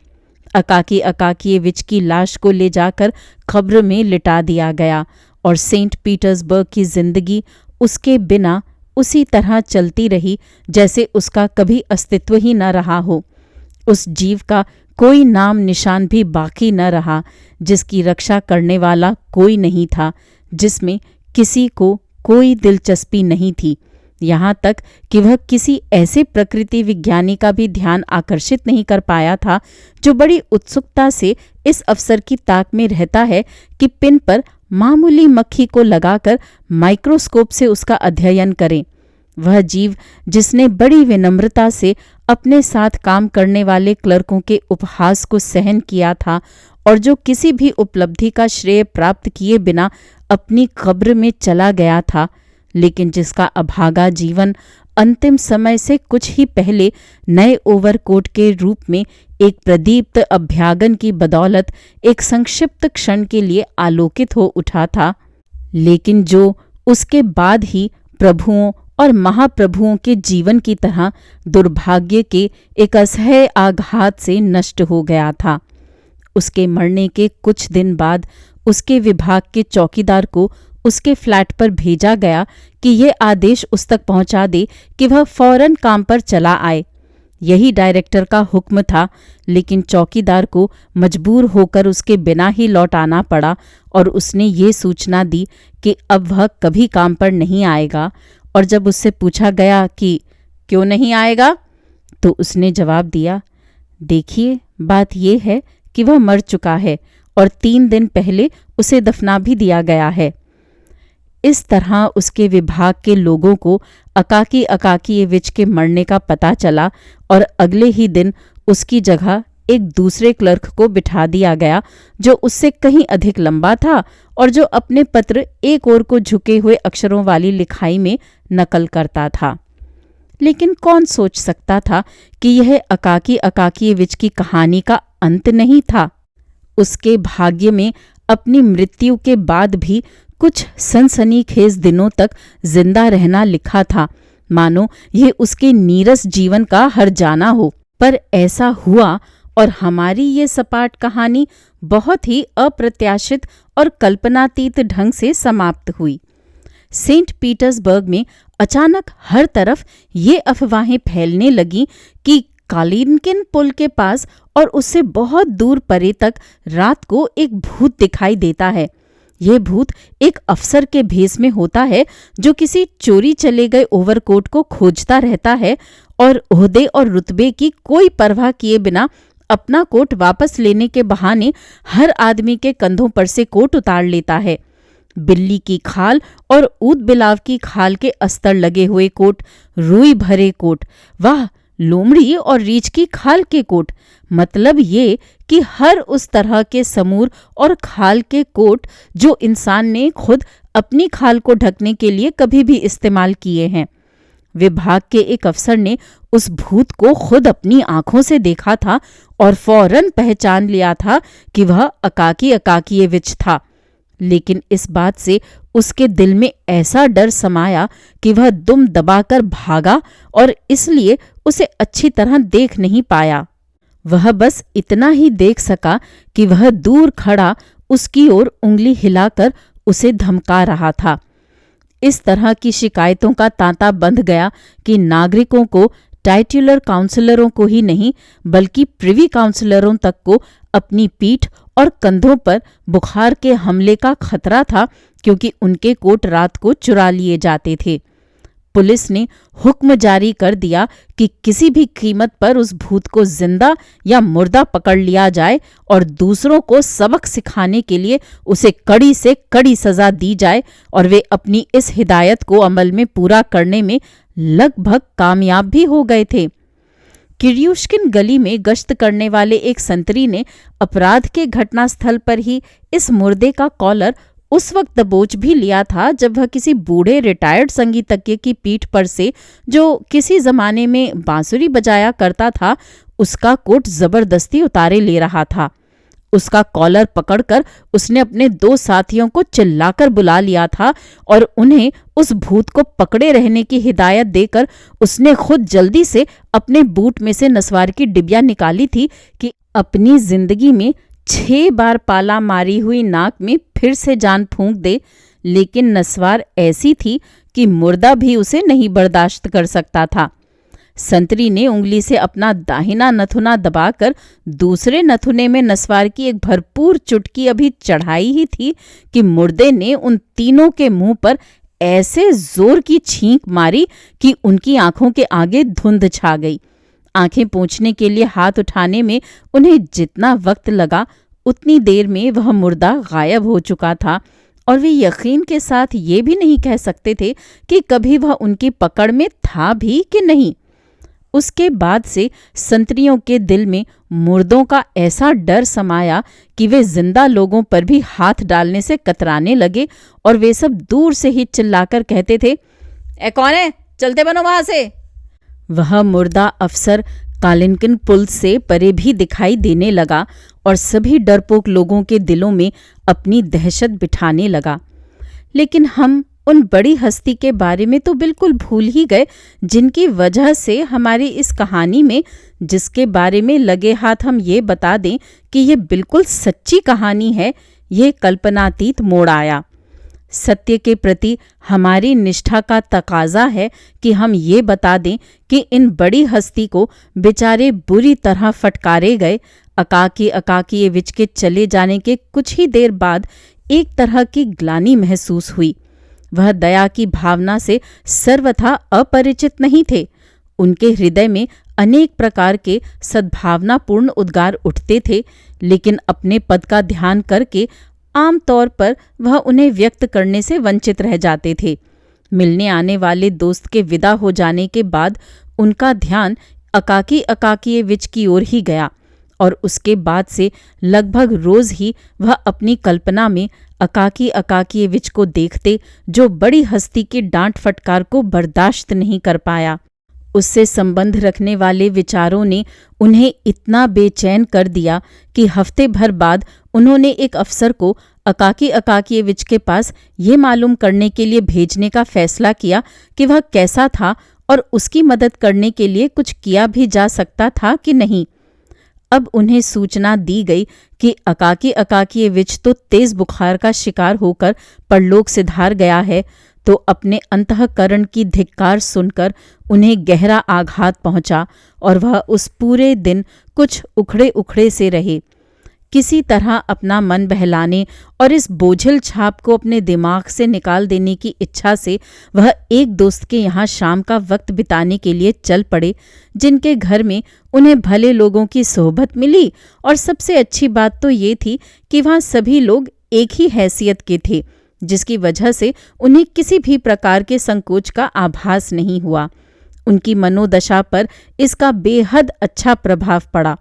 S1: अकाकी अकाकियेविच की लाश को ले जाकर कब्र में लिटा दिया गया और सेंट पीटर्सबर्ग की जिंदगी उसके बिना उसी तरह चलती रही जैसे उसका कभी अस्तित्व ही न रहा हो। उस जीव का कोई नाम निशान भी बाकी न रहा, जिसकी रक्षा करने वाला कोई नहीं था, जिसमें किसी को कोई दिलचस्पी नहीं थी, यहाँ तक कि वह किसी ऐसे प्रकृति विज्ञानी का भी ध्यान आकर्षित नहीं कर पाया था जो बड़ी उत्सुकता से इस अवसर की ताक में रहता है कि पिन पर मामूली मक्खी को लगाकर माइक्रोस्कोप से उसका अध्ययन करें। वह जीव जिसने बड़ी विनम्रता से अपने साथ काम करने वाले क्लर्कों के उपहास को सहन किया था और जो किसी भी उपलब्धि का श्रेय प्राप्त किए बिना अपनी कब्र में चला गया था, लेकिन जिसका अभागा जीवन अंतिम समय से कुछ ही पहले नए ओवरकोट के रूप में एक प्रदीप्त अभ्यागन की बदौलत एक संक्षिप्त क्षण के लिए आलोकित हो उठा था, लेकिन जो उसके बाद ही प्रभुओं और महाप्रभुओं के जीवन की तरह दुर्भाग्य के एक असह्य आघात से नष्ट हो गया था। उसके मरने के कुछ दिन बाद उसके विभाग के चौकीदार को उसके फ्लैट पर भेजा गया कि यह आदेश उस तक पहुंचा दे कि वह फौरन काम पर चला आए। यही डायरेक्टर का हुक्म था, लेकिन चौकीदार को मजबूर होकर उसके बिना ही लौट आना पड़ा और उसने ये सूचना दी कि अब वह कभी काम पर नहीं आएगा। और जब उससे पूछा गया कि क्यों नहीं आएगा, तो उसने जवाब दिया, देखिए बात यह है कि वह मर चुका है और 3 दिन पहले उसे दफना भी दिया गया है। इस तरह उसके विभाग के लोगों को अकाकी अकाकियेविच के मरने का पता चला और अगले ही दिन उसकी जगह एक दूसरे क्लर्क को बिठा दिया गया जो उससे कहीं अधिक लंबा था और जो अपने पत्र एक ओर को झुके हुए अक्षरों वाली लिखाई में नकल करता था। लेकिन कौन सोच सकता था कि यह अकाकी अकाकियेविच की कहानी का अंत नहीं था। उसके भाग्य में अपनी मृत्यु के बाद भी कुछ सनसनीखेज दिनों तक जिंदा रहना लिखा था, मानो यह उसके नीरस जीवन का हर्जाना हो। पर ऐसा हुआ और हमारी ये सपाट कहानी बहुत ही अप्रत्याशित और कल्पनातीत ढंग से समाप्त हुई। सेंट पीटर्सबर्ग में अचानक हर तरफ ये अफवाहें फैलने लगीं कि कालिनकिन पुल के पास और उससे बहुत दूर परे तक रात को एक भूत दिखाई देता है। यह भूत एक अफसर के भेष में होता है जो किसी चोरी चले गए ओवरकोट को खोजता रहता है और ओहदे और रुतबे की कोई परवाह किए बिना अपना कोट वापस लेने के बहाने हर आदमी के कंधों पर से कोट उतार लेता है। बिल्ली की खाल और ऊद बिलाव की खाल के अस्तर लगे हुए कोट, रुई भरे कोट, वाह लोमड़ी और रीछ की खाल के कोट, मतलब ये कि हर उस तरह के समूर और खाल के कोट जो इंसान ने खुद अपनी खाल को ढकने के लिए कभी भी इस्तेमाल किए हैं। विभाग के एक अफसर ने उस भूत को खुद अपनी आंखों से देखा था और फौरन पहचान लिया था कि वह अकाकी अकाकियेविच था। लेकिन इस बात से उसके दिल में ऐसा डर समाया कि वह दुम दबाकर भागा और इसलिए उसे अच्छी तरह देख नहीं पाया। वह बस इतना ही देख सका कि वह दूर खड़ा उसकी ओर उंगली हिलाकर उसे धमका रहा था। इस तरह की शिकायतों का तांता बंध गया कि नागरिकों को टाइटुलर काउंसलरों को ही नहीं बल्कि प्रिवी काउंसलरों तक को अपनी पीठ और कंधों पर बुखार के हमले का खतरा था, क्योंकि उनके कोट रात को चुरा लिए जाते थे। पुलिस ने हुक्म जारी कर दिया कि किसी भी कीमत पर उस भूत को जिंदा या मुर्दा पकड़ लिया जाए और दूसरों को सबक सिखाने के लिए उसे कड़ी से कड़ी सजा दी जाए, और वे अपनी इस हिदायत को अमल में पूरा करने में लगभग कामयाब भी हो गए थे। किर्यूश्किन गली में गश्त करने वाले एक संतरी ने अपराध के घटनास्थल पर ही इस मुर्दे का कॉलर उस वक्त दबोच भी लिया था जब वह किसी बूढ़े रिटायर्ड संगीतज्ञ की पीठ पर से, जो किसी जमाने में बांसुरी बजाया करता था, उसका कोट जबरदस्ती उतारे ले रहा था। उसका कॉलर पकड़कर उसने अपने 2 साथियों को चिल्लाकर बुला लिया था और उन्हें उस भूत को पकड़े रहने की हिदायत देकर उसने खुद जल्दी से अपने बूट में से नस्वार की डिबिया निकाली थी कि अपनी जिंदगी में 6 बार पाला मारी हुई नाक में फिर से जान फूंक दे। लेकिन नस्वार ऐसी थी कि मुर्दा भी उसे नहीं बर्दाश्त कर सकता था। संतरी ने उंगली से अपना दाहिना नथुना दबाकर दूसरे नथुने में नस्वार की एक भरपूर चुटकी अभी चढ़ाई ही थी कि मुर्दे ने उन तीनों के मुंह पर ऐसे जोर की छींक मारी कि उनकी आंखों के आगे धुंध छा गई। आंखें पोंछने के लिए हाथ उठाने में उन्हें जितना वक्त लगा, उतनी देर में वह मुर्दा गायब हो चुका था और वे यकीन के साथ ये भी नहीं कह सकते थे कि कभी वह उनकी पकड़ में था भी कि नहीं। उसके बाद से संतरियों के दिल में मुर्दों का ऐसा डर समाया कि वे जिंदा लोगों पर भी हाथ डालने से कतराने लगे और वे सब दूर से ही चिल्लाकर कहते थे, ए कौन है, चलते बनो वहां से। वह मुर्दा अफसर कालिंकन पुल से परे भी दिखाई देने लगा और सभी डरपोक लोगों के दिलों में अपनी दहशत बिठाने लगा। लेकिन हम उन बड़ी हस्ती के बारे में तो बिल्कुल भूल ही गए जिनकी वजह से हमारी इस कहानी में, जिसके बारे में लगे हाथ हम ये बता दें कि ये बिल्कुल सच्ची कहानी है, ये कल्पनातीत मोड़ आया। सत्य के प्रति हमारी निष्ठा का तकाजा है कि हम ये बता दें कि इन बड़ी हस्ती को बेचारे बुरी तरह फटकारे गए। अकाकी ये विच के चले जाने के कुछ ही देर बाद एक तरह की ग्लानि महसूस हुई। वह दया की भावना से सर्वथा अपरिचित नहीं थे। उनके हृदय में अनेक प्रकार के सद्भावनापूर्ण उद्गार उठते थे, लेकिन अपने पद का ध्यान करके आम तौर पर वह उन्हें व्यक्त करने से वंचित रह जाते थे। मिलने आने वाले दोस्त के विदा हो जाने के बाद उनका ध्यान अकाकी विच की ओर ही गया और उसके बाद से लगभग रोज ही वह अपनी कल्पना में अकाकी विच को देखते, जो बड़ी हस्ती की डांट फटकार को बर्दाश्त नहीं कर पाया। उससे संबंध रखने वाले विचारों ने उन्हें इतना बेचैन कर दिया कि हफ्ते भर बाद उन्होंने एक अफसर को अकाकी विच के पास ये मालूम करने के लिए भेजने का फैसला किया कि वह कैसा था और उसकी मदद करने के लिए कुछ किया भी जा सकता था कि नहीं। अब उन्हें सूचना दी गई कि अकाकी विच तो तेज बुखार का शिकार होकर परलोक सिधार गया है, तो अपने अंतःकरण की धिक्कार सुनकर उन्हें गहरा आघात पहुंचा और वह उस पूरे दिन कुछ उखड़े उखड़े से रहे। किसी तरह अपना मन बहलाने और इस बोझिल छाप को अपने दिमाग से निकाल देने की इच्छा से वह एक दोस्त के यहाँ शाम का वक्त बिताने के लिए चल पड़े, जिनके घर में उन्हें भले लोगों की सोहबत मिली और सबसे अच्छी बात तो ये थी कि वहाँ सभी लोग एक ही हैसियत के थे, जिसकी वजह से उन्हें किसी भी प्रकार के संकोच का आभास नहीं हुआ। उनकी मनोदशा पर इसका बेहद अच्छा प्रभाव पड़ा।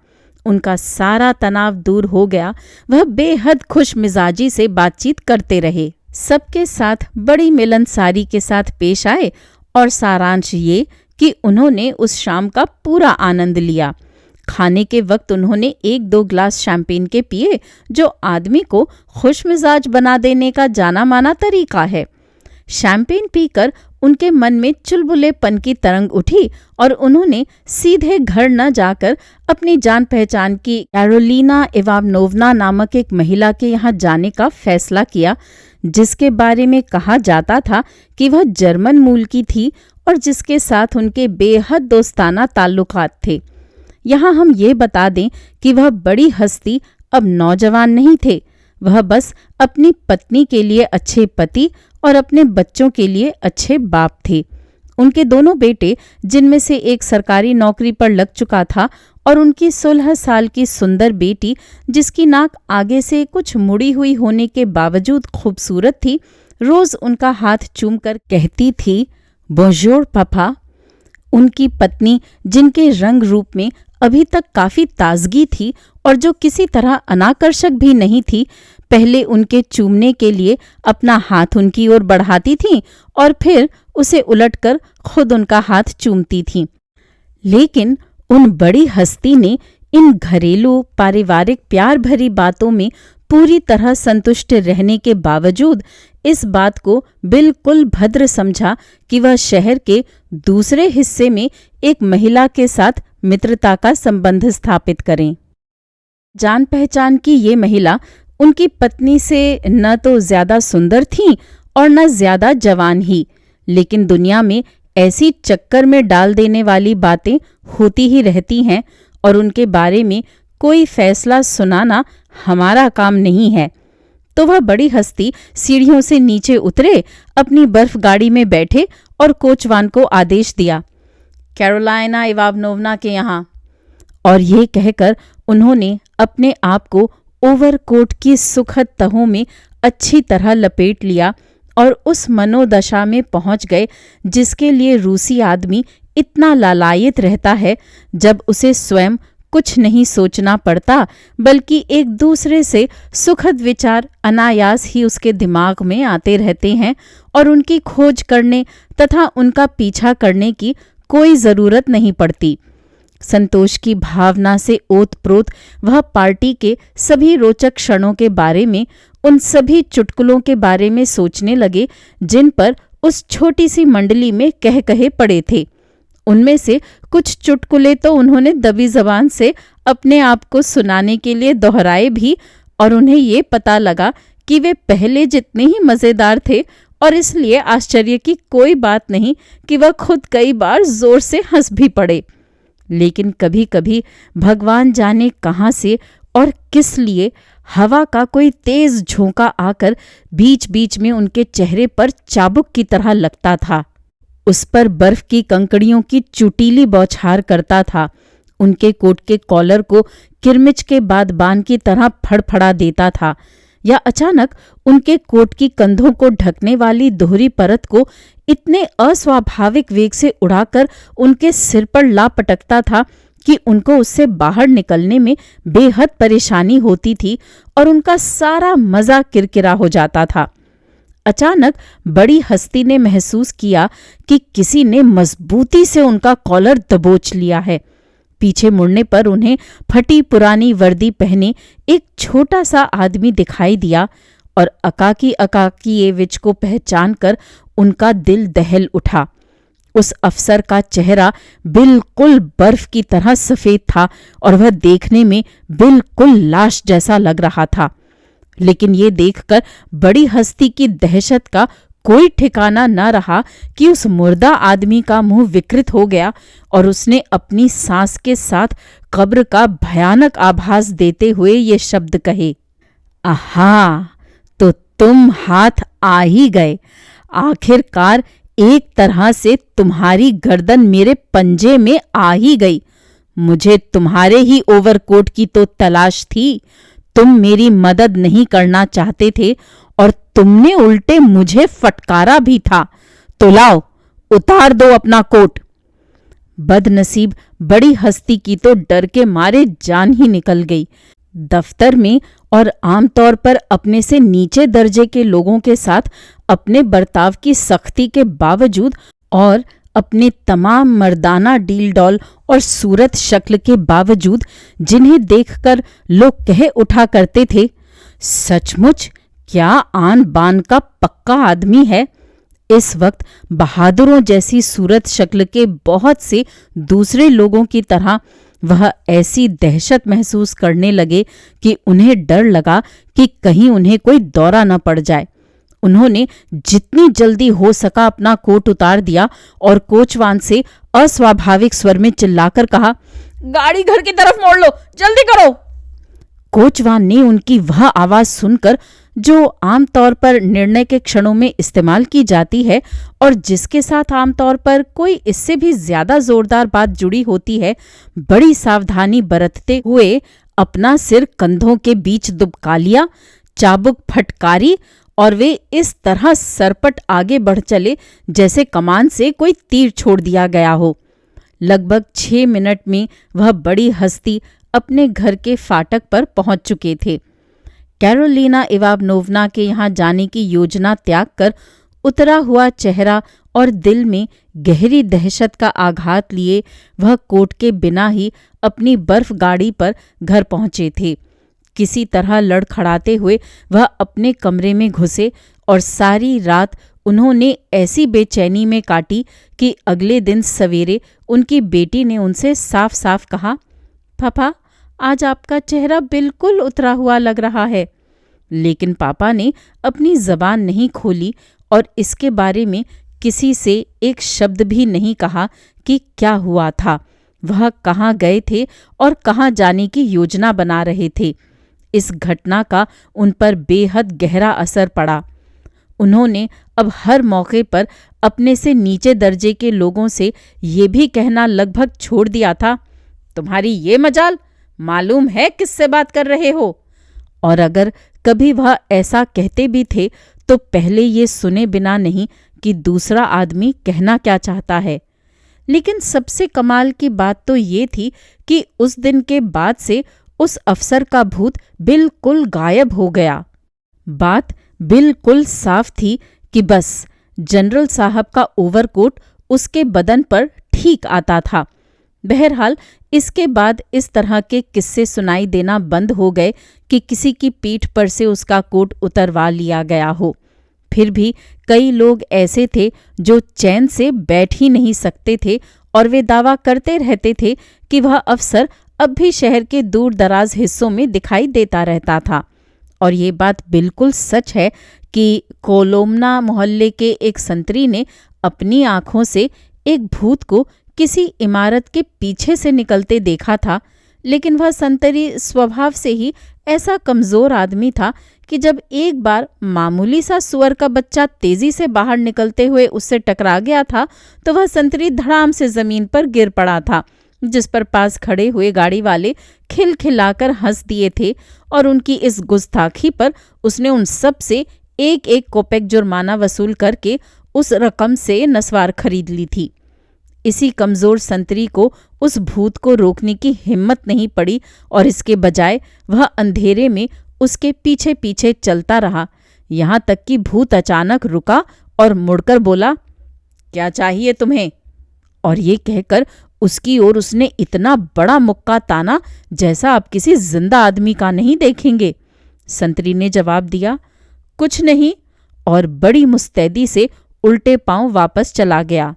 S1: उनका सारा तनाव दूर हो गया। वह बेहद खुश मिजाजी से बातचीत करते रहे, सबके साथ बड़ी मिलनसारी के साथ पेश आए और सारांश ये कि उन्होंने उस शाम का पूरा आनंद लिया। खाने के वक्त उन्होंने 1-2 ग्लास शैंपेन के पिए, जो आदमी को खुशमिजाज बना देने का जाना माना तरीका है। शैंपेन पीकर उनके मन में चुलबुलेपन की तरंग उठी और उन्होंने सीधे घर न जाकर अपनी जान पहचान की कैरोलिना इवानोव्ना नामक एक महिला के यहाँ जाने का फैसला किया, जिसके बारे में कहा जाता था कि वह जर्मन मूल की थी और जिसके साथ उनके बेहद दोस्ताना ताल्लुकात थे। यहाँ हम ये बता दें कि वह बड़ी हस्ती अब नौजवान नहीं थे, वह बस अपनी पत्नी के लिए अच्छे पति और अपने बच्चों के लिए अच्छे बाप थे। उनके दोनों बेटे, जिनमें से एक सरकारी नौकरी पर लग चुका था, और उनकी 16 साल की सुंदर बेटी, जिसकी नाक आगे से कुछ मुड़ी हुई होने के बावजूद खूबसूरत थी, रोज उनका हाथ चूमकर कहती थी, बोंजोर पापा। उनकी पत्नी, जिनके रंग रूप में अभी तक काफी ताजगी थी और जो किसी तरह अनाकर्षक भी नहीं थी, पहले उनके चूमने के लिए अपना हाथ उनकी ओर बढ़ाती थी और फिर उसे उलटकर खुद उनका हाथ चूमती थी। लेकिन उन बड़ी हस्ती ने इन घरेलू पारिवारिक प्यार भरी बातों में पूरी तरह संतुष्ट रहने के बावजूद इस बात को बिल्कुल भद्र समझा कि वह शहर के दूसरे हिस्से में एक महिला के साथ मित्रता का संबंध स्थापित करें। जान पहचान की ये महिला उनकी पत्नी से न तो ज्यादा सुंदर थी और न ज्यादा जवान ही, लेकिन दुनिया में ऐसी चक्कर में डाल देने वाली बातें होती ही रहती हैं और उनके बारे में कोई फैसला सुनाना हमारा काम नहीं है। तो वह बड़ी हस्ती सीढ़ियों से नीचे उतरे, अपनी बर्फ गाड़ी में बैठे और कोचवान को आदेश दिया, कैरोलिना इवानोव्ना के यहाँ। और ये कहकर उन्होंने अपने आप को ओवरकोट की सुखद तहों में अच्छी तरह लपेट लिया और उस मनोदशा में पहुंच गए जिसके लिए रूसी आदमी इतना लालायित रहता है, जब उसे स्वयं कुछ नहीं सोचना पड़ता, बल्कि एक दूसरे से सुखद विचार अनायास ही उसके दिमाग में आते रहते हैं और उनकी खोज करने तथा उनका पीछा करने की कोई जरूरत नहीं पड़ती। संतोष की भावना से ओतप्रोत वह पार्टी के सभी रोचक क्षणों के बारे में, उन सभी चुटकुलों के बारे में सोचने लगे जिन पर उस छोटी सी मंडली में कह कहे पड़े थे। उनमें से कुछ चुटकुले तो उन्होंने दबी जबान से अपने आप को सुनाने के लिए दोहराए भी, और उन्हें ये पता लगा कि वे पहले जितने ही मजेदार थे, और इसलिए आश्चर्य की कोई बात नहीं कि वह खुद कई बार जोर से हंस भी पड़े। लेकिन कभी कभी भगवान जाने कहाँ से और किस लिए हवा का कोई तेज झोंका आकर बीच बीच में उनके चेहरे पर चाबुक की तरह लगता था। उस पर बर्फ की कंकड़ियों की चुटीली बौछार करता था, उनके कोट के कॉलर को किरमिच के बादबान की तरह फड़फड़ा देता था, या अचानक उनके कोट की कंधों को ढकने वाली दोहरी परत को इतने अस्वाभाविक वेग से उड़ाकर उनके सिर पर ला पटकता था कि उनको उससे बाहर निकलने में बेहद परेशानी होती थी और उनका सारा मजा किरकिरा हो जाता था। अचानक बड़ी हस्ती ने महसूस किया कि किसी ने मजबूती से उनका कॉलर दबोच लिया है। पीछे मुड़ने पर उन्हें फटी पुरानी वर्दी पहने एक छोटा सा आदमी दिखाई दिया और अकाकी अकाकीएविच को पहचानकर उनका दिल दहल उठा। उस अफसर का चेहरा बिल्कुल बर्फ की तरह सफेद था और वह देखने में बिल्कुल लाश जैसा लग रहा था। लेकिन ये देखकर बड़ी हस्ती की दहशत का कोई ठिकाना न रहा कि उस मुर्दा आदमी का मुंह विकृत हो गया और उसने अपनी सांस के साथ कब्र का भयानक आभास देते हुए ये शब्द कहे, आहा, तो तुम हाथ आ ही गए। आखिरकार एक तरह से तुम्हारी गर्दन मेरे पंजे में आ ही गई। मुझे तुम्हारे ही ओवरकोट की तो तलाश थी। तुम मेरी मदद नहीं करना चाहते थे और तुमने उल्टे मुझे फटकारा भी था। तो लाओ, उतार दो अपना कोट। बदनसीब बड़ी हस्ती की तो डर के मारे जान ही निकल गई। दफ्तर में और आमतौर पर अपने से नीचे दर्जे के लोगों के साथ अपने बर्ताव की सख्ती के बावजूद और अपने तमाम मर्दाना डील डॉल और सूरत शक्ल के बावजूद जिन्हें देखकर लोग कह उठा करते थे, सचमुच क्या आन बान का पक्का आदमी है। इस वक्त बहादुरों जैसी सूरत शक्ल के बहुत से दूसरे लोगों की तरह वह ऐसी दहशत महसूस करने लगे कि उन्हें डर लगा कि कहीं उन्हें कोई दौरा न पड़ जाए। उन्होंने जितनी जल्दी हो सका अपना कोट उतार दिया और कोचवान से अस्वाभाविक स्वर में चिल्लाकर कहा, गाड़ी घर की तरफ मोड़ लो, जल्दी करो। कोचवान ने उनकी वह आवाज सुनकर, जो आमतौर पर निर्णय के क्षणों में इस्तेमाल की जाती है और जिसके साथ आमतौर पर कोई इससे भी ज्यादा जोरदार बात जुड़ी होती है, बड़ी सावधानी बरतते हुए अपना सिर कंधों के बीच दुबका लिया, चाबुक फटकारी और वे इस तरह सरपट आगे बढ़ चले जैसे कमान से कोई तीर छोड़ दिया गया हो। लगभग 6 मिनट में वह बड़ी हस्ती अपने घर के फाटक पर पहुंच चुके थे। कैरोलिना इवानोव्ना के यहाँ जाने की योजना त्याग कर उतरा हुआ चेहरा और दिल में गहरी दहशत का आघात लिए वह कोट के बिना ही अपनी बर्फ गाड़ी पर घर पहुंचे थे। किसी तरह लड़खड़ाते हुए वह अपने कमरे में घुसे और सारी रात उन्होंने ऐसी बेचैनी में काटी कि अगले दिन सवेरे उनकी बेटी ने उनसे साफ साफ कहा, पापा, आज आपका चेहरा बिल्कुल उतरा हुआ लग रहा है। लेकिन पापा ने अपनी जबान नहीं खोली और इसके बारे में किसी से एक शब्द भी नहीं कहा कि क्या हुआ था, वह कहाँ गए थे और कहाँ जाने की योजना बना रहे थे। इस घटना का उन पर बेहद गहरा असर पड़ा। उन्होंने अब हर मौके पर अपने से नीचे दर्जे के लोगों से ये भी कहना लगभग छोड़ दिया था, तुम्हारी ये मजाल, मालूम है किससे बात कर रहे हो। और अगर कभी वह ऐसा कहते भी थे तो पहले ये सुने बिना नहीं कि दूसरा आदमी कहना क्या चाहता है। लेकिन सबसे कमाल की बात तो ये थी कि उस दिन के बाद से उस अफसर का भूत बिल्कुल गायब हो गया। बात बिल्कुल साफ थी कि बस जनरल साहब का ओवरकोट उसके बदन पर ठीक आता था। बहरहाल इसके बाद इस तरह के किस्से सुनाई देना बंद हो गए कि किसी की पीठ पर से उसका कोट उतरवा लिया गया हो। फिर भी कई लोग ऐसे थे जो चैन से बैठ ही नहीं सकते थे और वे दावा करते रहते थे कि वह अफसर अब भी शहर के दूर दराज हिस्सों में दिखाई देता रहता था। और ये बात बिल्कुल सच है कि कोलोमना मोहल्ले के एक संतरी ने अपनी आंखों से एक भूत को किसी इमारत के पीछे से निकलते देखा था। लेकिन वह संतरी स्वभाव से ही ऐसा कमजोर आदमी था कि जब एक बार मामूली सा सुअर का बच्चा तेजी से बाहर निकलते हुए उससे टकरा गया था तो वह संतरी धड़ाम से जमीन पर गिर पड़ा था, जिस पर पास खड़े हुए गाड़ी वाले खिलखिलाकर हंस दिए थे और उनकी इस गुस्ताखी पर उसने उन सब से एक एक कोपेक जुर्माना वसूल करके उस रकम से नस्वार खरीद ली थी। इसी कमजोर संतरी को उस भूत को रोकने की हिम्मत नहीं पड़ी और इसके बजाय वह अंधेरे में उसके पीछे पीछे चलता रहा, यहाँ तक कि भूत अचानक रुका और मुड़कर बोला, क्या चाहिए तुम्हें? और ये कहकर उसकी ओर उसने इतना बड़ा मुक्का ताना जैसा आप किसी जिंदा आदमी का नहीं देखेंगे। संतरी ने जवाब दिया, कुछ नहीं, और बड़ी मुस्तैदी से उल्टे पांव वापस चला गया।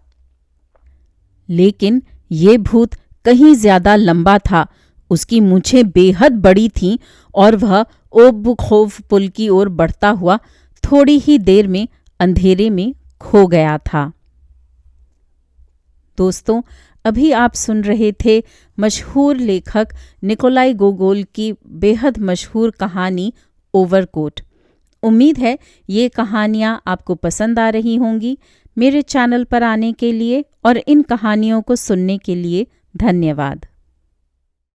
S1: लेकिन ये भूत कहीं ज्यादा लंबा था, उसकी मूछें बेहद बड़ी थीं और वह ओबुखोव पुल की ओर बढ़ता हुआ थोड़ी ही देर में अंधेरे में खो गया था। दोस्तों, अभी आप सुन रहे थे मशहूर लेखक निकोलाई गोगोल की बेहद मशहूर कहानी ओवरकोट। उम्मीद है ये कहानियाँ आपको पसंद आ रही होंगी। मेरे चैनल पर आने के लिए और इन कहानियों को सुनने के लिए धन्यवाद।